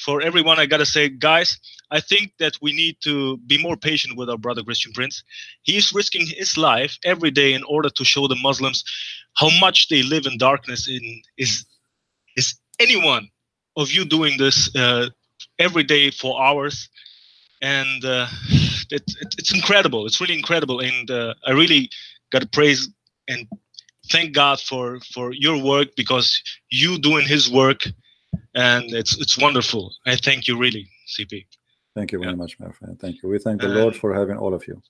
for everyone, I gotta say, guys, I think that we need to be more patient with our brother Christian Prince. He's risking his life every day in order to show the Muslims how much they live in darkness. Is anyone of you doing this every day for hours? And it's incredible. It's really incredible. And I really got to praise and thank God for your work, because you doing His work, and it's wonderful. I thank you really, CP. Thank you very Yeah. much, my friend. Thank you. We thank the Lord for having all of you.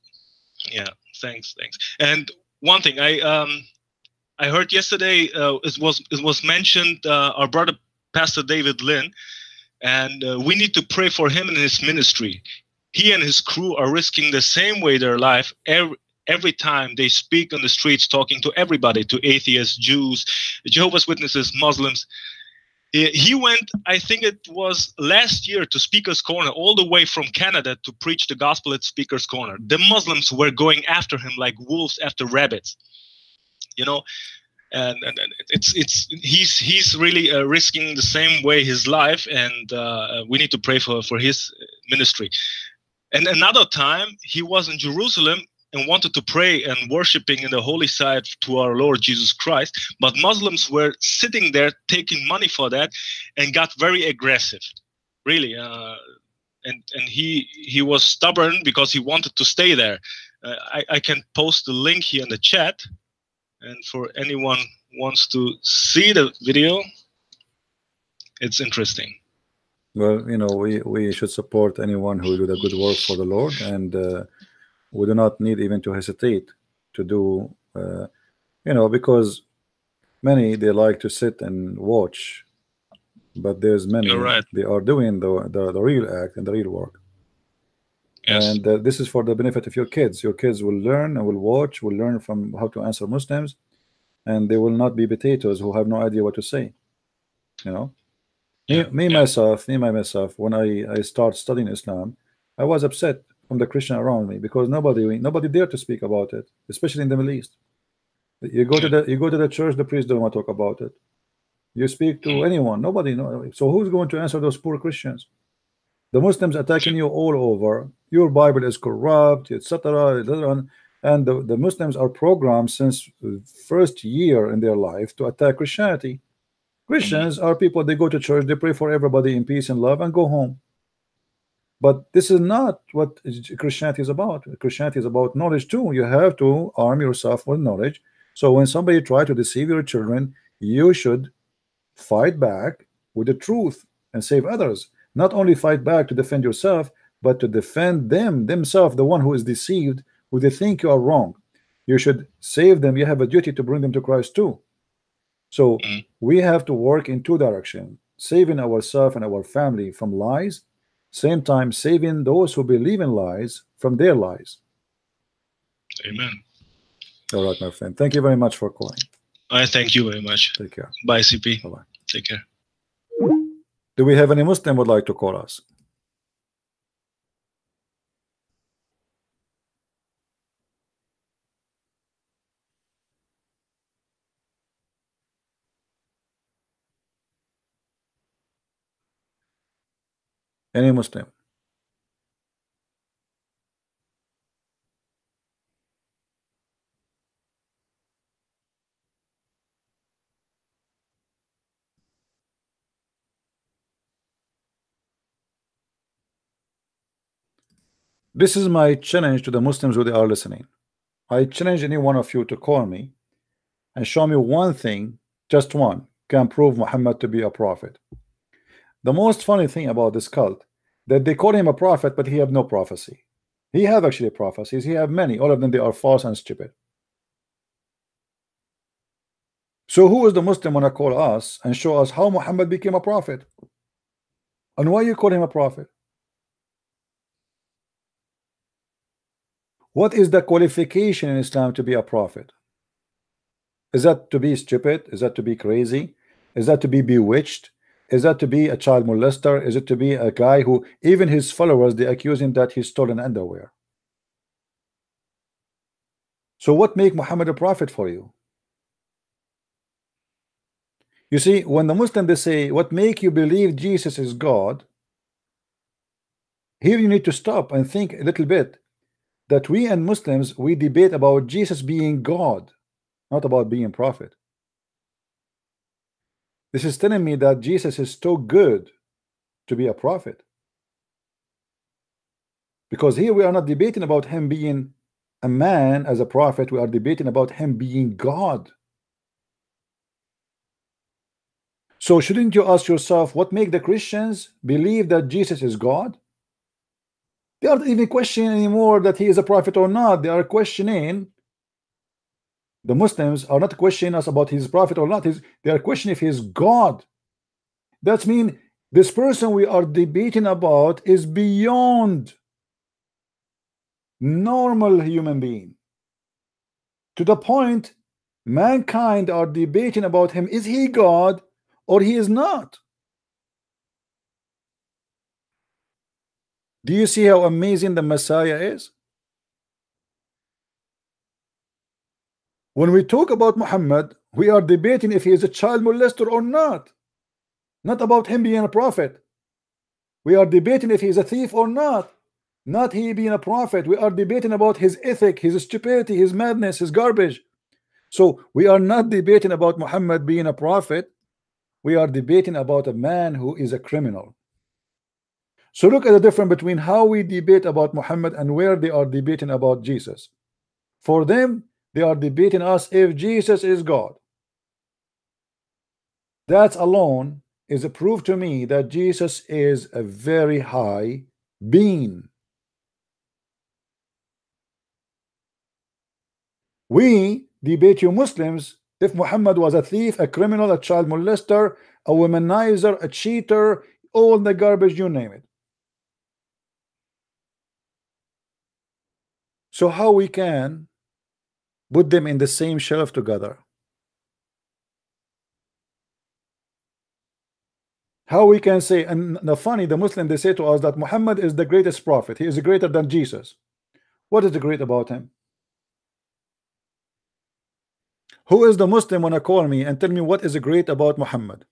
Yeah, thanks. And one thing I heard yesterday, it was mentioned, our brother Pastor David Lynn, and we need to pray for him and his ministry. He and his crew are risking the same way their life every time they speak on the streets, talking to everybody, to atheists, Jews, Jehovah's Witnesses, Muslims. He went, I think it was last year, to Speaker's Corner, all the way from Canada, to preach the gospel at Speaker's Corner. The Muslims were going after him like wolves after rabbits, you know. And he's really risking the same way his life, and we need to pray for his ministry. And another time he was in Jerusalem and wanted to pray and worshiping in the holy site to our Lord Jesus Christ, but Muslims were sitting there taking money for that, and got very aggressive, really. And he was stubborn because he wanted to stay there. I can post the link here in the chat, and for anyone wants to see the video, it's interesting. Well, you know, we should support anyone who do the good work for the Lord, and we do not need even to hesitate to do, you know, because many they like to sit and watch, but there's many You're right. they are doing the real act and the real work. Yes. And this is for the benefit of your kids. Your kids will learn and will watch, will learn from how to answer Muslims, and they will not be potatoes who have no idea what to say. You know, myself, when I start studying Islam, I was upset from the Christian around me, because nobody dared to speak about it, especially in the Middle East. You go to the church, the priest don't want to talk about it. You speak to anyone, nobody know. So who's going to answer those poor Christians? The Muslims attacking you all over. Your Bible is corrupt, etc., etc. And the Muslims are programmed since the first year in their life to attack Christianity. Christians are people, they go to church, they pray for everybody in peace and love and go home. But this is not what Christianity is about. Christianity is about knowledge too. You have to arm yourself with knowledge. So when somebody try to deceive your children, you should fight back with the truth and save others. Not only fight back to defend yourself, but to defend themselves, the one who is deceived, who they think you are wrong. You should save them. You have a duty to bring them to Christ too. So we have to work in two directions: saving ourselves and our family from lies, same time saving those who believe in lies from their lies. Amen. All right, my friend. Thank you very much for calling. I thank you very much. Take care. Bye, CP. Bye-bye. Take care. Do we have any Muslim would like to call us? Any Muslim? This is my challenge to the Muslims who they are listening. I challenge any one of you to call me and show me one thing, just one, can prove Muhammad to be a prophet. The most funny thing about this cult, that they call him a prophet, but he have no prophecy. He have actually prophecies. He have many. All of them, they are false and stupid. So who is the Muslim wanna call us and show us how Muhammad became a prophet? And why you call him a prophet? What is the qualification in Islam to be a prophet? Is that to be stupid? Is that to be crazy? Is that to be bewitched? Is that to be a child molester? Is it to be a guy who even his followers, they accuse him that he stole an underwear? So what make Muhammad a prophet for you? You see, when the Muslim they say what make you believe Jesus is God, here you need to stop and think a little bit that we and Muslims, we debate about Jesus being God, not about being prophet. This is telling me that Jesus is too good to be a prophet, because here we are not debating about him being a man as a prophet, we are debating about him being God. So shouldn't you ask yourself what make the Christians believe that Jesus is God? They aren't even questioning anymore that he is a prophet or not. They are questioning, the Muslims are not questioning us about his prophet or not. They are questioning if he is God. That means this person we are debating about is beyond normal human being, to the point mankind are debating about him, is he God or he is not? Do you see how amazing the Messiah is? When we talk about Muhammad, we are debating if he is a child molester or not about him being a prophet. We are debating if he is a thief or not he being a prophet. We are debating about his ethic, his stupidity, his madness, his garbage. So we are not debating about Muhammad being a prophet. We are debating about a man who is a criminal. So look at the difference between how we debate about Muhammad and where they are debating about Jesus. For them, they are debating us if Jesus is God. That alone is a proof to me that Jesus is a very high being. We debate, you Muslims, if Muhammad was a thief, a criminal, a child molester, a womanizer, a cheater, all the garbage, you name it. So how we can put them in the same shelf together? How we can say, and the funny, the Muslim, they say to us that Muhammad is the greatest prophet, he is greater than Jesus. What is the great about him? Who is the Muslim wanna call me and tell me what is great about Muhammad?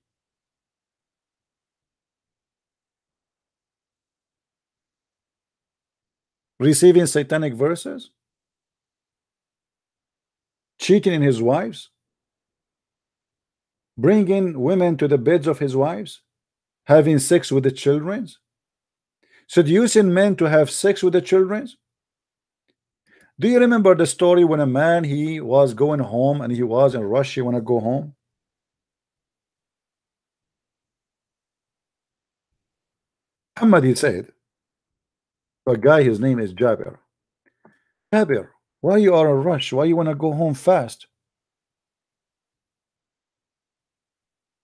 Receiving satanic verses? Cheating in his wives? Bringing women to the beds of his wives? Having sex with the children? Seducing men to have sex with the children? Do you remember the story when a man, he was going home and he was in rush, he wanna go home? Muhammad, he said, a guy, his name is Jabir. Jabir, why you are in rush? Why you wanna go home fast?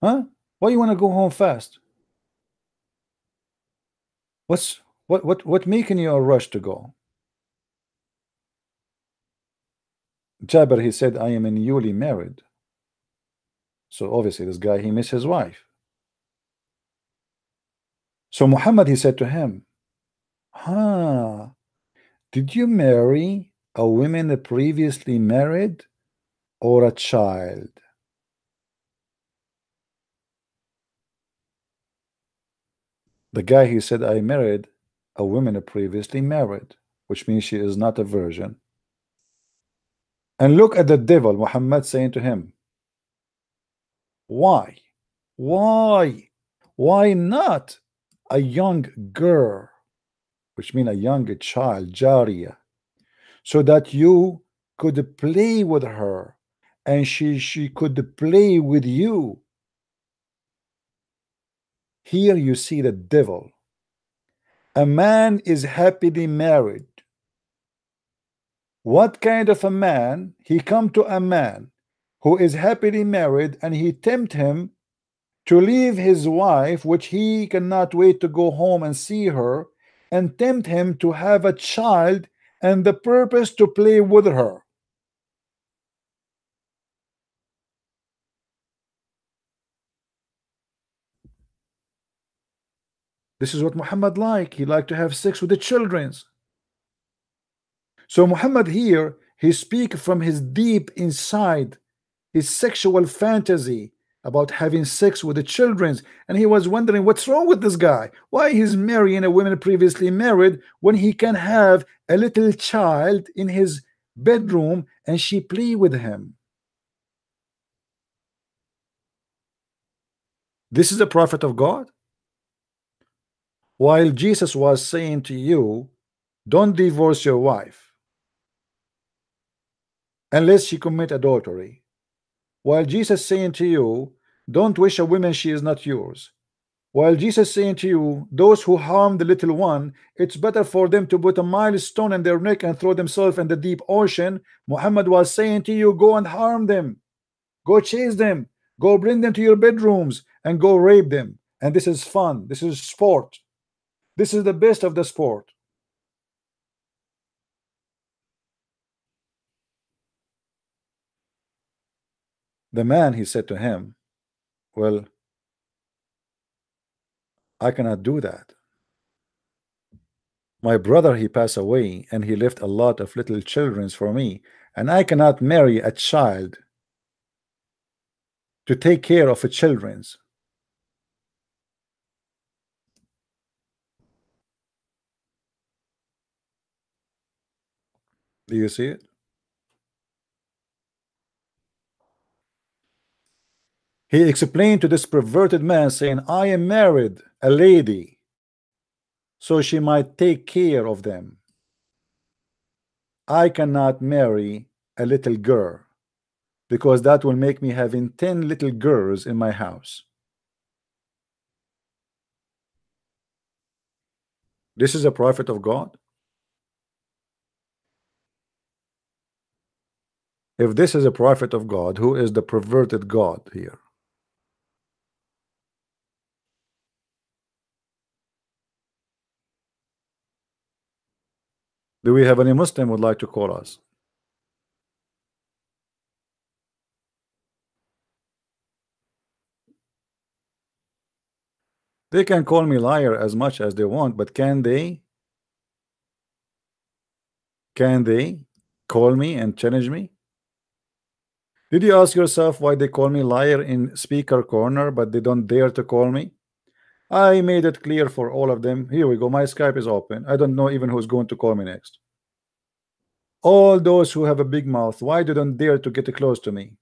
Huh? Why you wanna go home fast? What making you a rush to go? Jabir, he said, I am newly married. So obviously this guy, he missed his wife. So Muhammad, he said to him, huh, did you marry a woman previously married or a child? The guy, he said, I married a woman previously married, which means she is not a virgin. And look at the devil, Muhammad, saying to him, why? Why not a young girl? which means a young child, Jariya, so that you could play with her and she could play with you. Here you see the devil. A man is happily married. What kind of a man? He come to a man who is happily married and he tempt him to leave his wife, which he cannot wait to go home and see her, and tempt him to have a child and the purpose to play with her. This is what Muhammad like. He liked to have sex with the children's. So Muhammad here, he speak from his deep inside, his sexual fantasy about having sex with the children's, and he was wondering what's wrong with this guy. Why he's marrying a woman previously married when he can have a little child in his bedroom and she play with him. This is the prophet of God. While Jesus was saying to you, don't divorce your wife unless she commit adultery. While Jesus saying to you, don't wish a woman she is not yours. While Jesus saying to you, those who harm the little one, it's better for them to put a milestone in their neck and throw themselves in the deep ocean. Muhammad was saying to you, go and harm them, go chase them, go bring them to your bedrooms and go rape them. And this is fun, this is sport, this is the best of the sport. The man, he said to him, well, I cannot do that. My brother, he passed away and he left a lot of little children for me, and I cannot marry a child to take care of a children's. Do you see it? He explained to this perverted man saying, I am married a lady so she might take care of them. I cannot marry a little girl because that will make me having 10 little girls in my house. This is a prophet of God. If this is a prophet of God, who is the perverted God here? Do we have any Muslim would like to call us? They can call me liar as much as they want, but can they? Can they call me and challenge me? Did you ask yourself why they call me liar in speaker corner, but they don't dare to call me? I made it clear for all of them. Here we go. My Skype is open. I don't know even who's going to call me next. All those who have a big mouth, why they don't dare to get close to me?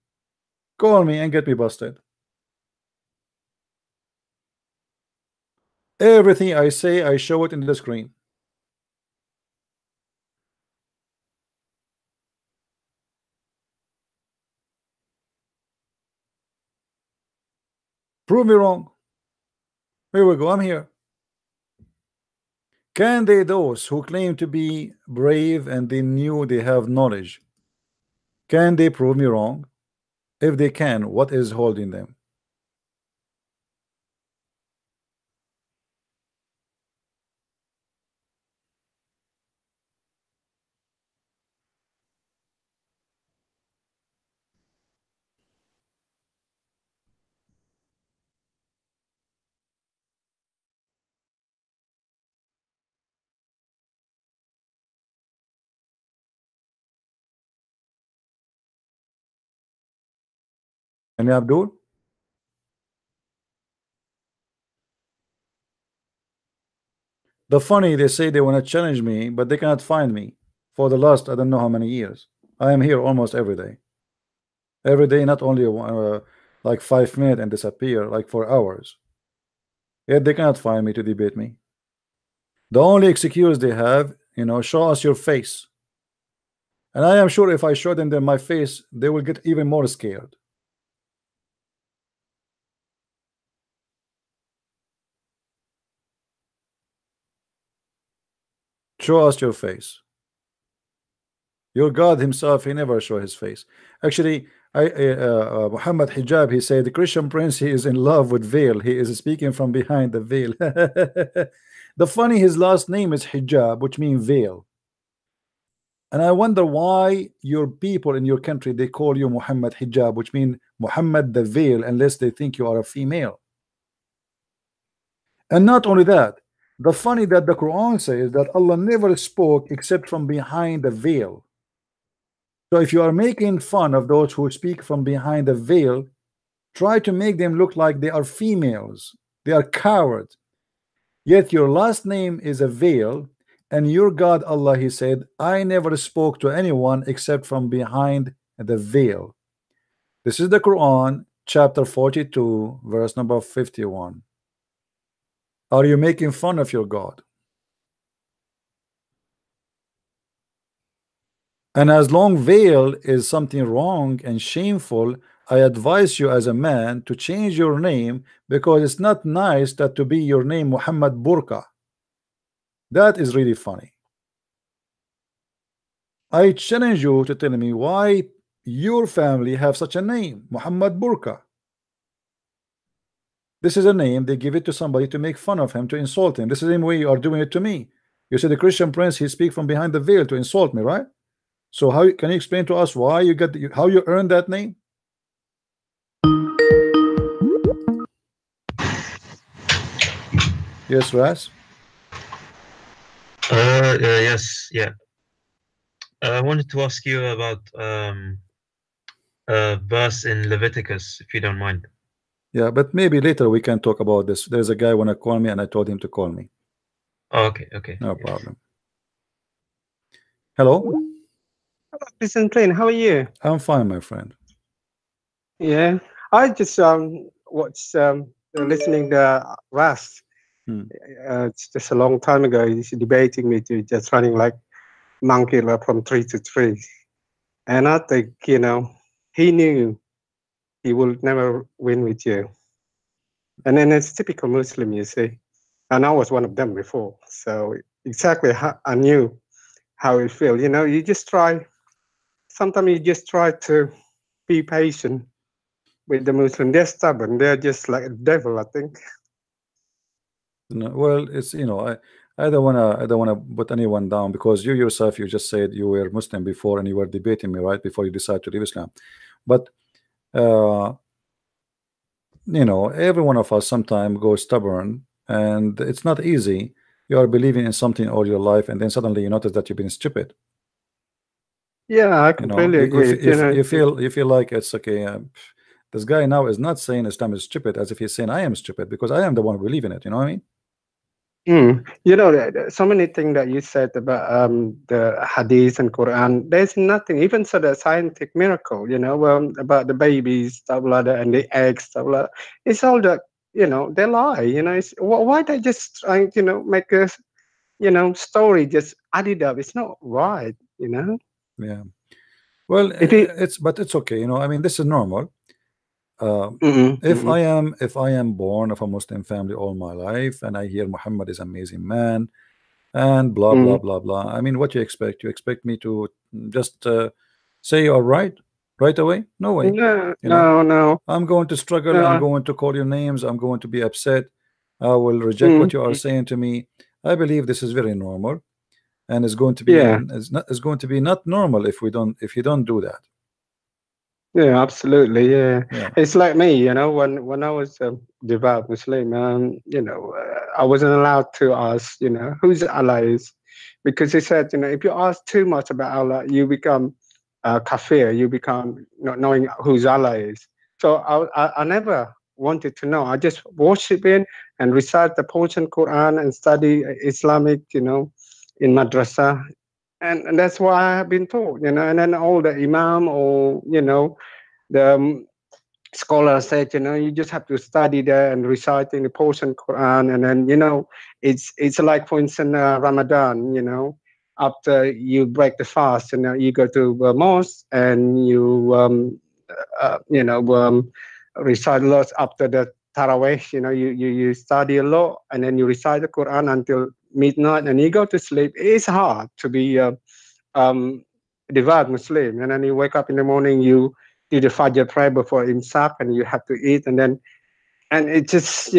Call me and get me busted. Everything I say, I show it in the screen. Prove me wrong. Here we go. I'm here. Can they, those who claim to be brave and they knew they have knowledge, can they prove me wrong? If they can, what is holding them? And Abdul? The funny, they say they want to challenge me, but they cannot find me for the last I don't know how many years. I am here almost every day. Every day, not only like 5 minutes and disappear, like for hours. Yet they cannot find me to debate me. The only excuse they have, show us your face. And I am sure if I show them my face, they will get even more scared. Show us your face. Your God himself, he never show his face. Actually, Muhammad Hijab, he said the Christian prince, he is in love with veil. He is speaking from behind the veil. The funny, his last name is Hijab, which means veil. And I wonder why your people in your country, they call you Muhammad Hijab, which means Muhammad the veil, unless they think you are a female. And not only that, the funny that the Quran says that Allah never spoke except from behind the veil. So if you are making fun of those who speak from behind the veil, try to make them look like they are females. They are cowards. Yet your last name is a veil, and your God Allah, he said, I never spoke to anyone except from behind the veil. This is the Quran, chapter 42, verse number 51. Are you making fun of your God? And as long veil is something wrong and shameful, I advise you as a man to change your name, because it's not nice that to be your name Muhammad Burqa. That is really funny. I challenge you to tell me why your family have such a name, Muhammad Burqa. This is a name they give it to somebody to make fun of him, to insult him. This is the same way you are doing it to me. You said the Christian prince, he speak from behind the veil to insult me, right? So how can you explain to us why you got how you earned that name? Yes, Ras. Yes, yeah. I wanted to ask you about a verse in Leviticus, if you don't mind. Yeah, but maybe later we can talk about this. There's a guy wanna call me, and I told him to call me. Oh, okay. No problem. Hello. Listen, Plain, how are you? I'm fine, my friend. Yeah, I just watched listening to Ras. It's just a long time ago. He's debating with you, just running like monkey from tree to tree. And I think, he knew he will never win with you. And then it's typical Muslim, you see. And I was one of them before. So exactly how I knew how it feels. You just try, sometimes you just try to be patient with the Muslim. They're stubborn. They're just like a devil, I think. No, well, it's I don't wanna put anyone down, because you yourself, you just said you were Muslim before and you were debating me right before you decided to leave Islam. But every one of us sometimes goes stubborn, and it's not easy. You are believing in something all your life, and then suddenly you notice that you've been stupid. Yeah, I completely agree. You feel like it's okay. This guy now is not saying Islam is stupid, as if he's saying I am stupid, because I am the one who believe in it. You know what I mean? So many things that you said about the Hadith and Quran. There's nothing, even so the scientific miracle. About the babies, stuff like that, and the eggs, stuff like that. It's all that they lie. It's, why they just trying make a story just add it up? It's not right. Yeah. Well, it's okay. I mean, this is normal. If I am born of a Muslim family all my life, and I hear Muhammad is an amazing man, and blah blah blah blah, I mean, what you expect? You expect me to just say you're right away? No way. No. I'm going to struggle. I'm going to call you names. I'm going to be upset. I will reject what you are saying to me. I believe this is very normal, and it's going to be it's going to be not normal if you don't do that. Yeah, absolutely. Yeah. It's like me, when I was a devout Muslim, I wasn't allowed to ask, who's Allah is, because he said, if you ask too much about Allah, you become kafir, you become not knowing who's Allah is. So I never wanted to know. I just worship Him and recite the portion Quran and study Islamic, in madrasa. And that's what I have been taught, and then all the imam or, the scholars said, you just have to study there and reciting the portion Quran, and then it's like, for instance, Ramadan. After you break the fast, you go to mosque and you recite lots after the Tarawih. You study a lot and then you recite the Quran until midnight and you go to sleep. It's hard to be devout Muslim, and then you wake up in the morning, you do the Fajr prayer before Imsak, and you have to eat, and it just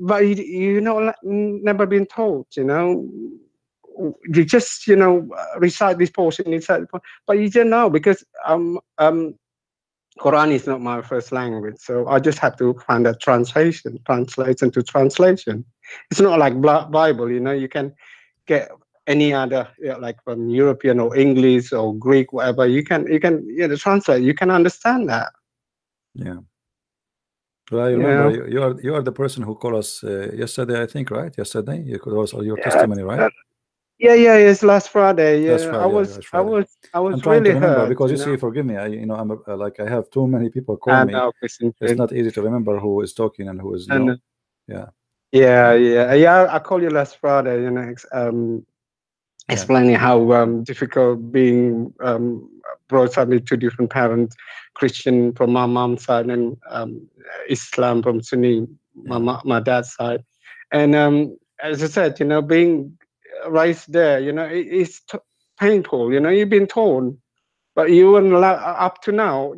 but never been told, you just recite this portion inside, but you don't know, because Quran is not my first language, so I just have to find a translation to translation. It's not like Bible, you can get any other, like from European or English or Greek, whatever. You can translate. You can understand that. Yeah. Well, I remember you are the person who called us yesterday, I think, right? Yesterday, you could also your testimony, right? Yeah, it's last Friday. Yeah, last Friday, I was I'm trying really to remember hurt, because you see, forgive me, I'm like I have too many people call me. It's not easy to remember who is talking and who is no. Yeah. I called you last Friday. Explaining how difficult being brought up with two different parents, Christian from my mom's side and Islam from Sunni, my dad's side. And as I said, being raised there, it's painful. You've been torn, but you weren't allowed up to now,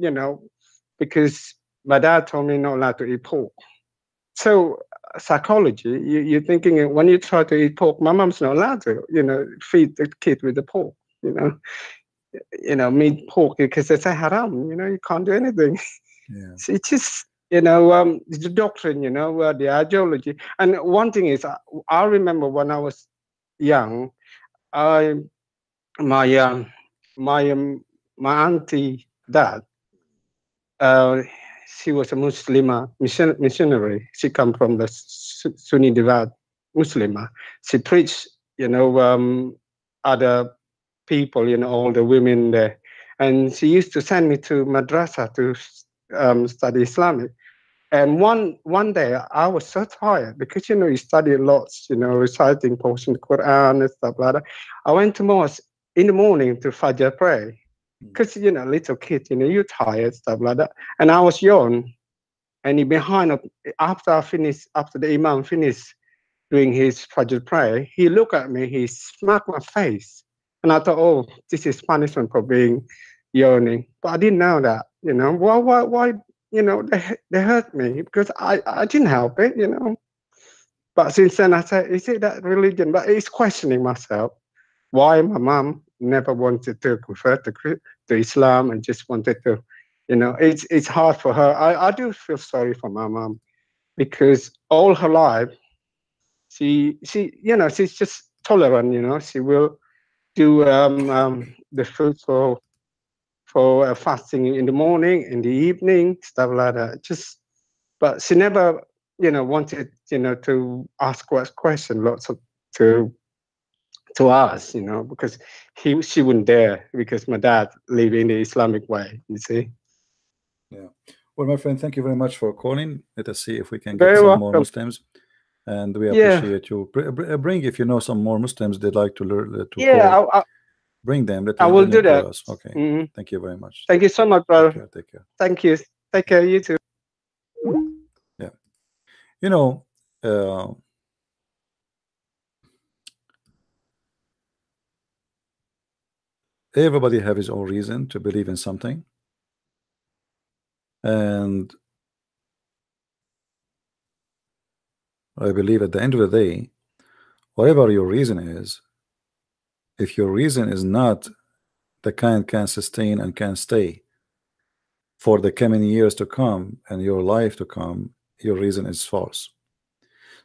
because my dad told me not allowed to eat pork. So psychology, you're thinking when you try to eat pork, my mom's not allowed to, feed the kid with the pork, meat pork, because they say haram, you can't do anything. Yeah. So it's just, the doctrine, the ideology. And one thing is, I remember when I was young, my auntie dad, she was a Muslim missionary. She come from the Sunni devout Muslim. She preached, other people, all the women there. And she used to send me to madrasa to study Islamic. And one day I was so tired because, you study lots, reciting portion of the Quran and stuff like that. I went to mosque in the morning to Fajr pray. Because, little kid, you're tired, stuff like that. And I was young. And behind, after the Imam finished doing his Fajr prayer, he looked at me, he smacked my face. And I thought, oh, this is punishment for being yawning. But I didn't know that, why, they hurt me because I didn't help it, But since then I said, is it that religion? But it's questioning myself. Why my mom never wanted to convert to Islam and just wanted to, it's hard for her. I do feel sorry for my mom because all her life, she's just tolerant, she will do the food for fasting in the morning, in the evening, stuff like that. But she never, wanted, to ask question lots of to us, because she wouldn't dare because my dad lived in the Islamic way, you see. Yeah. Well, my friend, thank you very much for calling. Let us see if we can Very get some welcome. more Muslims. And we appreciate you. Bring, if you know some more Muslims they'd like to learn to call. Bring them. I will do that. Us. Okay. Thank you very much. Thank you so much, brother. Take care. Thank you. Take care. You too. Yeah. Everybody have his own reason to believe in something. And I believe at the end of the day, whatever your reason is, if your reason is not the kind can sustain and can stay for the coming years to come and your life to come, your reason is false.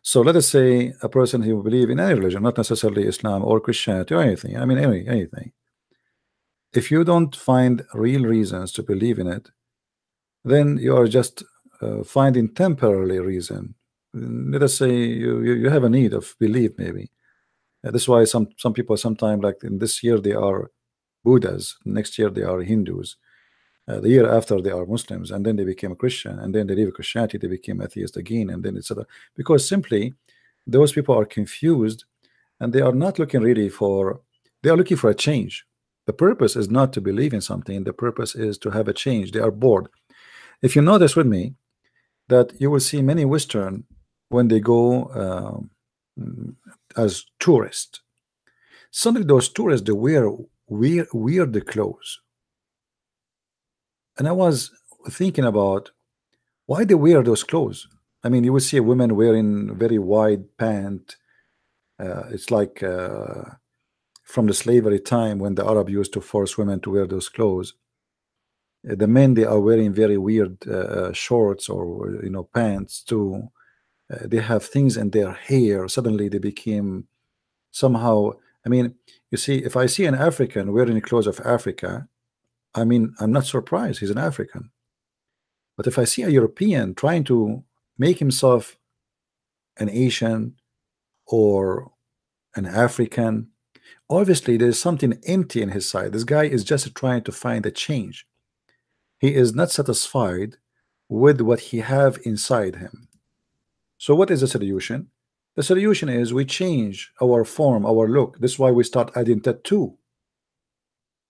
So let us say a person who believes in any religion, not necessarily Islam or Christianity or anything, I mean anything. If you don't find real reasons to believe in it, then you are just finding temporary reason. Let us say you have a need of belief, maybe. That's why some people sometimes, like in this year they are Buddhas, next year they are Hindus. the year after they are Muslims, and then they became a Christian, and then they leave Christianity, they became atheist again, and then etc. Because simply those people are confused, and they are not looking really for, they are looking for a change. The purpose is not to believe in something, the purpose is to have a change. They are bored. If you notice with me that you will see many Western when they go as tourists, suddenly those tourists, they wear weird clothes. And I was thinking about why they wear those clothes. I mean, you will see a woman wearing very wide pant. It's like from the slavery time when the Arab used to force women to wear those clothes. The men, they are wearing very weird shorts or pants too. They have things in their hair. Suddenly they became somehow. I mean, you see, if I see an African wearing clothes of Africa, I mean, I'm not surprised. He's an African. But if I see a European trying to make himself an Asian or an African, obviously there's something empty in his side. This guy is just trying to find a change. He is not satisfied with what he have inside him. So what is the solution? The solution is we change our form, our look. This is why we start adding tattoo.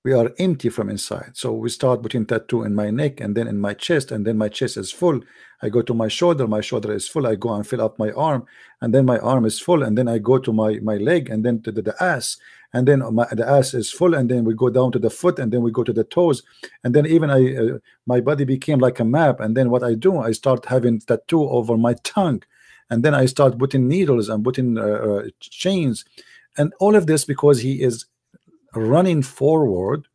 We are empty from inside, so we start putting tattoo in my neck and then in my chest, and then my chest is full. I go to my shoulder is full. I go and fill up my arm, and then my arm is full, and then I go to my leg, and then to the ass, and then the ass is full, and then we go down to the foot, and then we go to the toes, and then even my body became like a map. And then what I do, I start having tattoo over my tongue, and then I start putting needles and putting chains, and all of this because he is running forward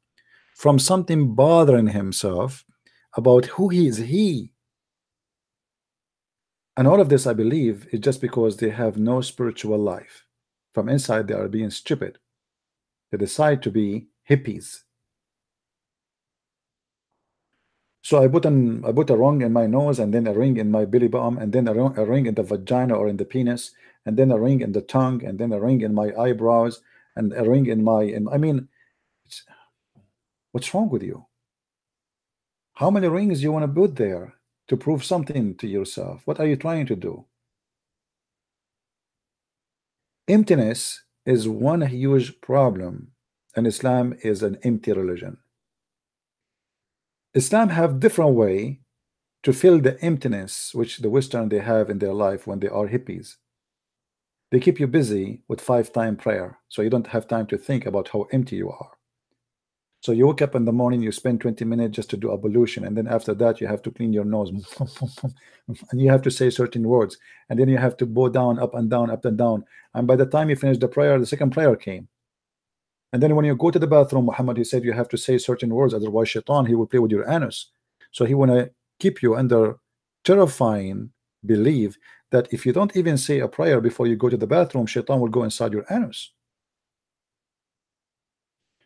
from something bothering himself about who he is. And all of this, I believe, is just because they have no spiritual life. From inside they are being stupid. They decide to be hippies. So I put a ring in my nose, and then a ring in my belly button, and then a ring in the vagina or in the penis, and then a ring in the tongue, and then a ring in my eyebrows, and a ring in my I mean, what's wrong with you? How many rings you want to put there to prove something to yourself? What are you trying to do? Emptiness is one huge problem, and Islam is an empty religion. Islam have different way to fill the emptiness which the Western they have in their life when they are hippies. They keep you busy with 5-time prayer, so you don't have time to think about how empty you are. So you wake up in the morning, you spend 20 minutes just to do ablution, and then after that you have to clean your nose, and you have to say certain words, and then you have to bow down, up and down, up and down, and by the time you finish the prayer, the second prayer came. And then when you go to the bathroom, Muhammad, he said you have to say certain words, otherwise shaitan, he will play with your anus. So he want to keep you under terrifying belief that if you don't even say a prayer before you go to the bathroom, shaitan will go inside your anus.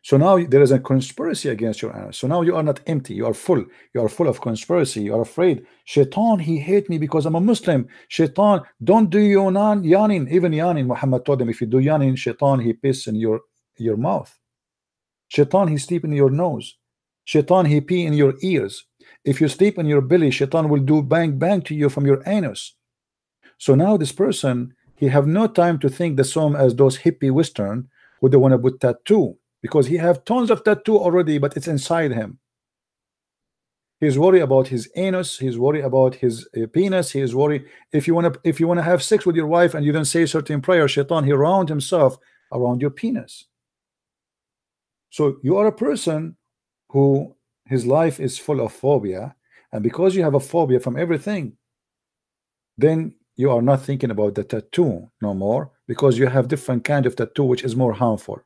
So now there is a conspiracy against your anus. So now you are not empty, you are full. You are full of conspiracy. You are afraid. Shaitan, he hate me because I'm a Muslim. Shaitan, don't do yanin. Even yanin, Muhammad told them, if you do yanin, shaitan, he piss in your mouth. Shaitan, he sleep in your nose. Shaitan, he pee in your ears. If you sleep in your belly, shaitan will do bang bang to you from your anus. So now this person, he have no time to think the same as those hippie Western who they want to put tattoo, because he have tons of tattoo already, but it's inside him. He's worried about his anus, he's worried about his penis, he is worried if you want to have sex with your wife and you don't say certain prayer, shaitan, he round himself around your penis. So you are a person who his life is full of phobia, and because you have a phobia from everything, then you are not thinking about the tattoo no more, because you have different kind of tattoo which is more harmful.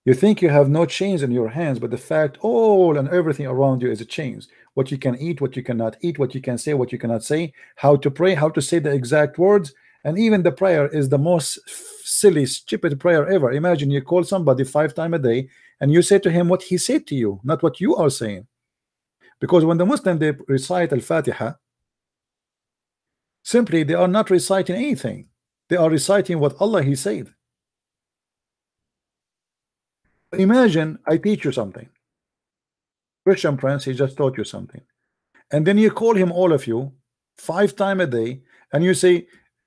You think you have no chains in your hands, but the fact all and everything around you is a chains. What you can eat, what you cannot eat, what you can say, what you cannot say, how to pray, how to say the exact words, and even the prayer is the most silly, stupid prayer ever. Imagine you call somebody 5 times a day and you say to him what he said to you, not what you are saying. Because when the Muslim they recite Al-Fatiha, simply they are not reciting anything. They are reciting what Allah he said. Imagine I teach you something. Christian Prince, he just taught you something. And then you call him, all of you, 5 times a day, and you say,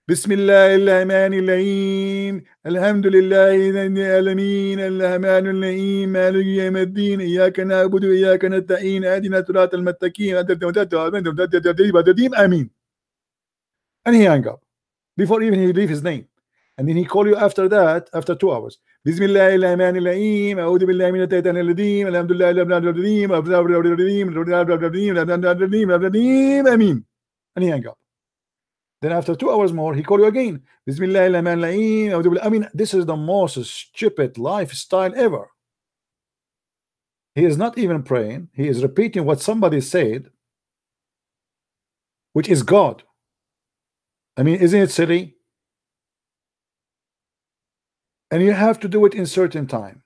Bismillahirrahmanirrahim, Alhamdulillahi Alamin, Alrahmanirrahim, Maliki Yawmiddin, Iyyaka na'budu wa iyyaka nasta'in, Ihdina siratal mustaqim, Amin. And he hang up before even he leave his name. And then he call you after that, after 2 hours. Bismillahirrahmanirrahim, A'udhu billahi minash shaitanir rajim, Alhamdulillahi rabbil Amin. And he hang up. Then after 2 hours more, he call you again. Bismillahirrahmanirrahim. I mean, this is the most stupid lifestyle ever. He is not even praying. He is repeating what somebody said, which is God. I mean, isn't it silly? And you have to do it in certain time.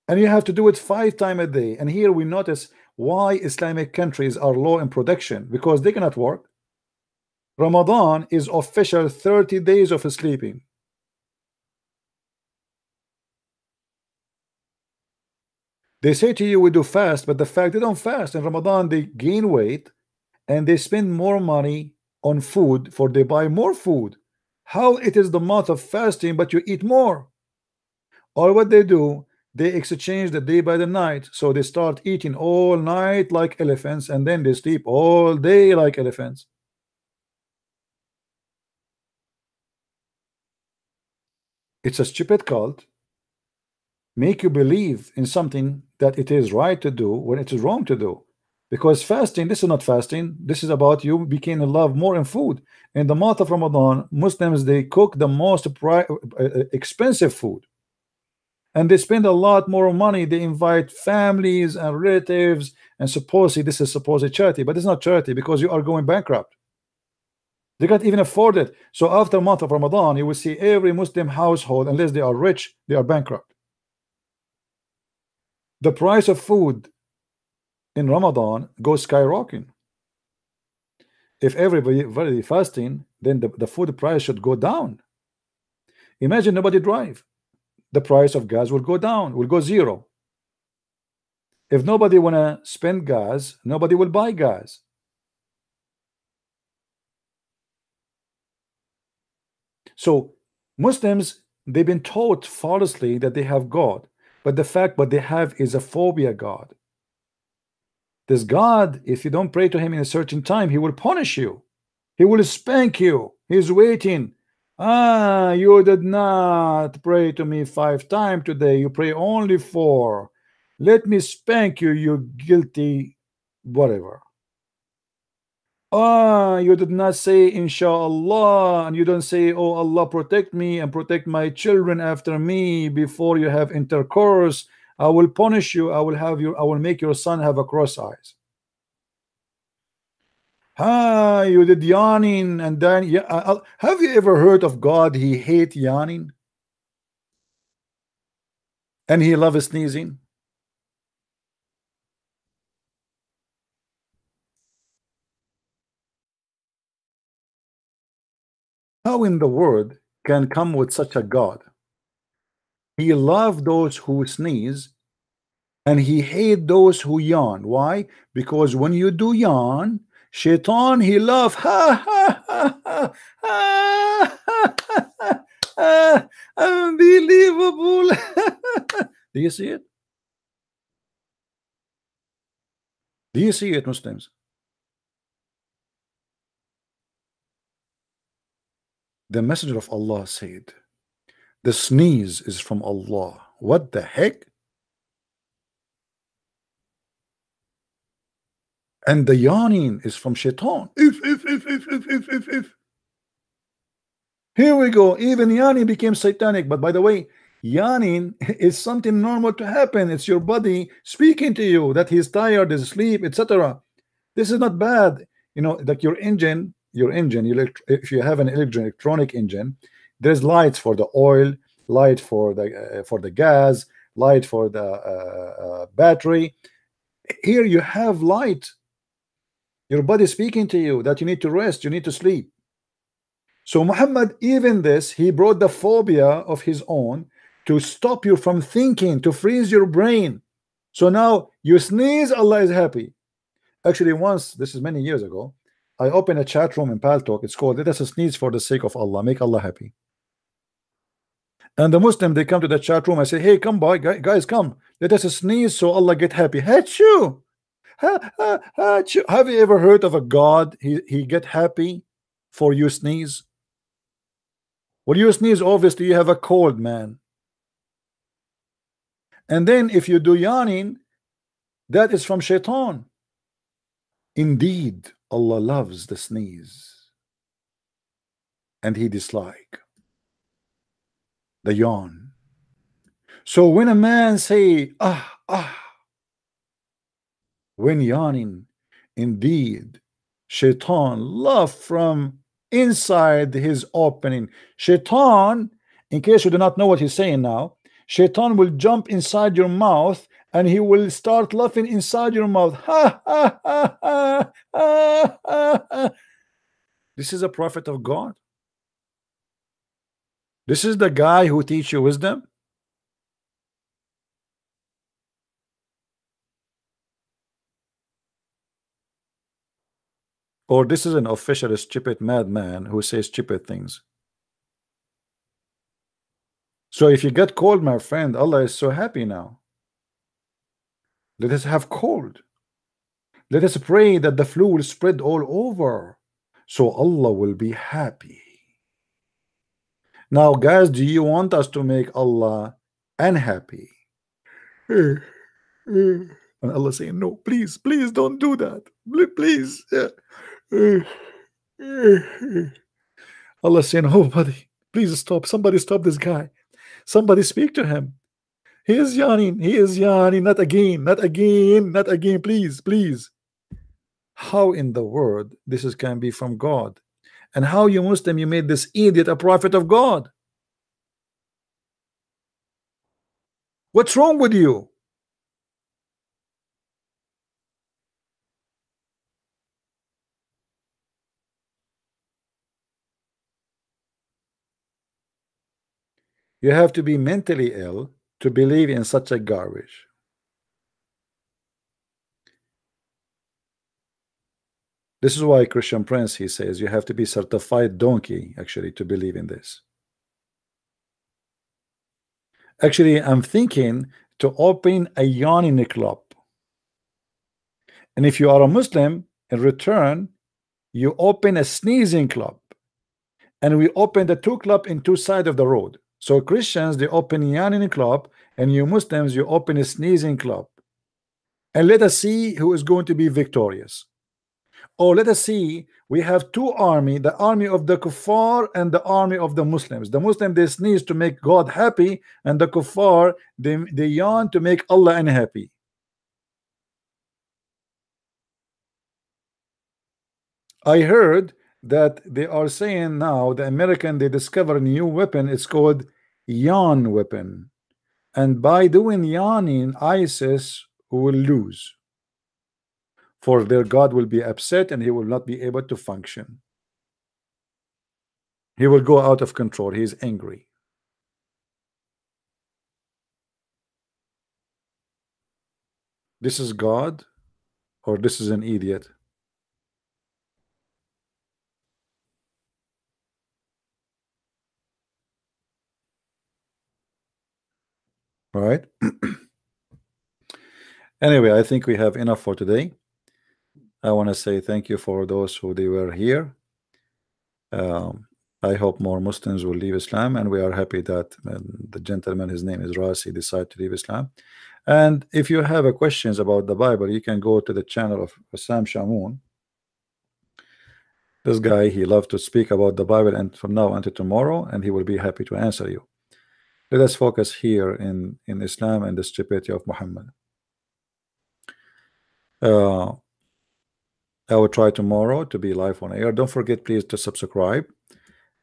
And you have to do it 5 times a day. And here we notice why Islamic countries are low in production, because they cannot work. Ramadan is official 30 days of sleeping. They say to you we do fast, but the fact they don't fast. In Ramadan they gain weight and they spend more money on food, for they buy more food. How it is the month of fasting but you eat more? Or what they do, they exchange the day by the night. So they start eating all night like elephants, and then they sleep all day like elephants. It's a stupid cult. Make you believe in something that it is right to do when it is wrong to do. Because fasting, this is not fasting. This is about you becoming in love more in food. In the month of Ramadan, Muslims, they cook the most expensive food. And they spend a lot more money. They invite families and relatives, and supposedly this is supposed charity, but it's not charity because you are going bankrupt. They can't even afford it. So after a month of Ramadan, you will see every Muslim household, unless they are rich, they are bankrupt. The price of food in Ramadan goes skyrocketing. If everybody fasting, then the food price should go down. Imagine nobody drive. The price of gas will go down, will go zero. If nobody wanna spend gas, nobody will buy gas. So Muslims, they've been taught falsely that they have God, but the fact what they have is a phobia God. This God, if you don't pray to him in a certain time, he will punish you. He will spank you. He's waiting. Ah, you did not pray to me 5 times today. You pray only 4. Let me spank you, you guilty whatever. Ah, you did not say inshallah, and you don't say, oh Allah, protect me and protect my children after me before you have intercourse. I will punish you. I will make your son have a cross eyes. Ah, you did yawning, and then have you ever heard of God? He hate yawning and he loves sneezing. How in the world can come with such a God? He loves those who sneeze and he hates those who yawn. Why? Because when you do yawn, Shaitan, he laugh. Ha ha ha ha ha ha. Unbelievable. Do you see it? Do you see it, Muslims? The Messenger of Allah said, the sneeze is from Allah. What the heck? And the yawning is from Shaitan. If. Here we go. Even yawning became satanic. But by the way, yawning is something normal to happen. It's your body speaking to you that he's tired, is asleep, etc. This is not bad. You know, like your engine, if you have an electronic engine, there's lights for the oil, light for the gas, light for the battery. Here you have light. Your body speaking to you that you need to rest, you need to sleep. So Muhammad, even this, he brought the phobia of his own, to stop you from thinking, to freeze your brain. So now you sneeze, Allah is happy. Actually, once, this is many years ago, I opened a chat room in Paltalk. It's called "Let us sneeze for the sake of Allah, make Allah happy." And the Muslim, they come to the chat room. I say, hey, come by, guys, come. Let us sneeze so Allah get happy. Achoo! Achoo! Have you ever heard of a God? He get happy for you sneeze? When you sneeze, obviously you have a cold, man. And then if you do yawning, that is from shaitan. Indeed, Allah loves the sneeze, and He dislike the yawn. So when a man say when yawning, indeed shaitan love from inside his opening. Shaitan, in case you do not know what he's saying now, shaitan will jump inside your mouth and he will start laughing inside your mouth. Ha, ha, ha, ha, ha, ha, ha. This is a prophet of God. This is the guy who teach you wisdom. Or this is an official stupid madman who says stupid things. So if you get cold, my friend, Allah is so happy now. Let us have cold. Let us pray that the flu will spread all over, so Allah will be happy. Now, guys, do you want us to make Allah unhappy? And Allah saying, no, please, please don't do that. Please. Allah saying, oh, buddy, please stop. Somebody stop this guy. Somebody speak to him. He is yawning. He is yawning. Not again. Not again. Not again. Please, please. How in the world this can be from God? And how, you Muslim, you made this idiot a prophet of God? What's wrong with you? You have to be mentally ill to believe in such a garbage. This is why Christian Prince, he says, you have to be certified donkey actually to believe in this. Actually, I'm thinking to open a yawning club. And if you are a Muslim, in return, you open a sneezing club. And we open the two club in two sides of the road. So Christians, they open a yawning club, and you Muslims, you open a sneezing club. And let us see who is going to be victorious. Or let us see, we have two armies, the army of the kuffar and the army of the Muslims. The Muslims, they sneeze to make God happy, and the kuffar, they yawn to make Allah unhappy. I heard that they are saying now, the American, they discover a new weapon. It's called yawn weapon. And by doing yawning, ISIS will lose. For their God will be upset and he will not be able to function. He will go out of control. He is angry. This is God, or this is an idiot? All right. Anyway, I think we have enough for today. I want to say thank you for those who they were here. I hope more Muslims will leave Islam, and we are happy that the gentleman, his name is Rasi, decided to leave Islam. And if you have questions about the Bible, you can go to the channel of Sam Shamoun. This guy, he loves to speak about the Bible, and from now until tomorrow, and he will be happy to answer you. Let us focus here in Islam and the stupidity of Muhammad. I will try tomorrow to be live on air. Don't forget, please, to subscribe,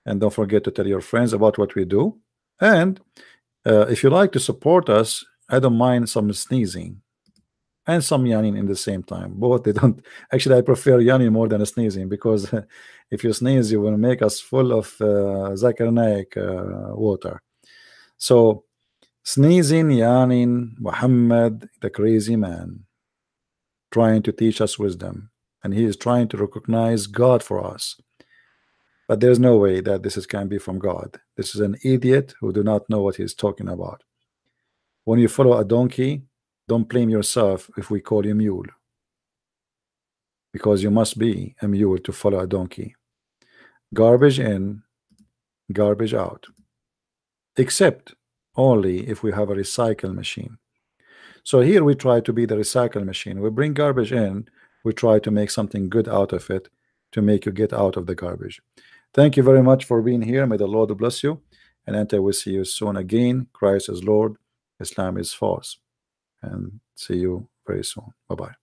and don't forget to tell your friends about what we do. And if you like to support us, I don't mind some sneezing and some yawning in the same time. Both, they don't actually. I prefer yawning more than sneezing, because if you sneeze, you will make us full of Zakir Naik water. So Sneezing, yawning, Muhammad, the crazy man, trying to teach us wisdom, and he is trying to recognize God for us. But there's no way that this can be from God. This is an idiot who do not know what he's talking about. When you follow a donkey, don't blame yourself if we call you mule, because you must be a mule to follow a donkey. Garbage in, garbage out, except only if we have a recycle machine. So here we try to be the recycle machine. We bring garbage in, we try to make something good out of it to make you get out of the garbage. Thank you very much for being here. May the Lord bless you, and until we see you soon again. Christ is Lord, Islam is false, and see you very soon. Bye-bye.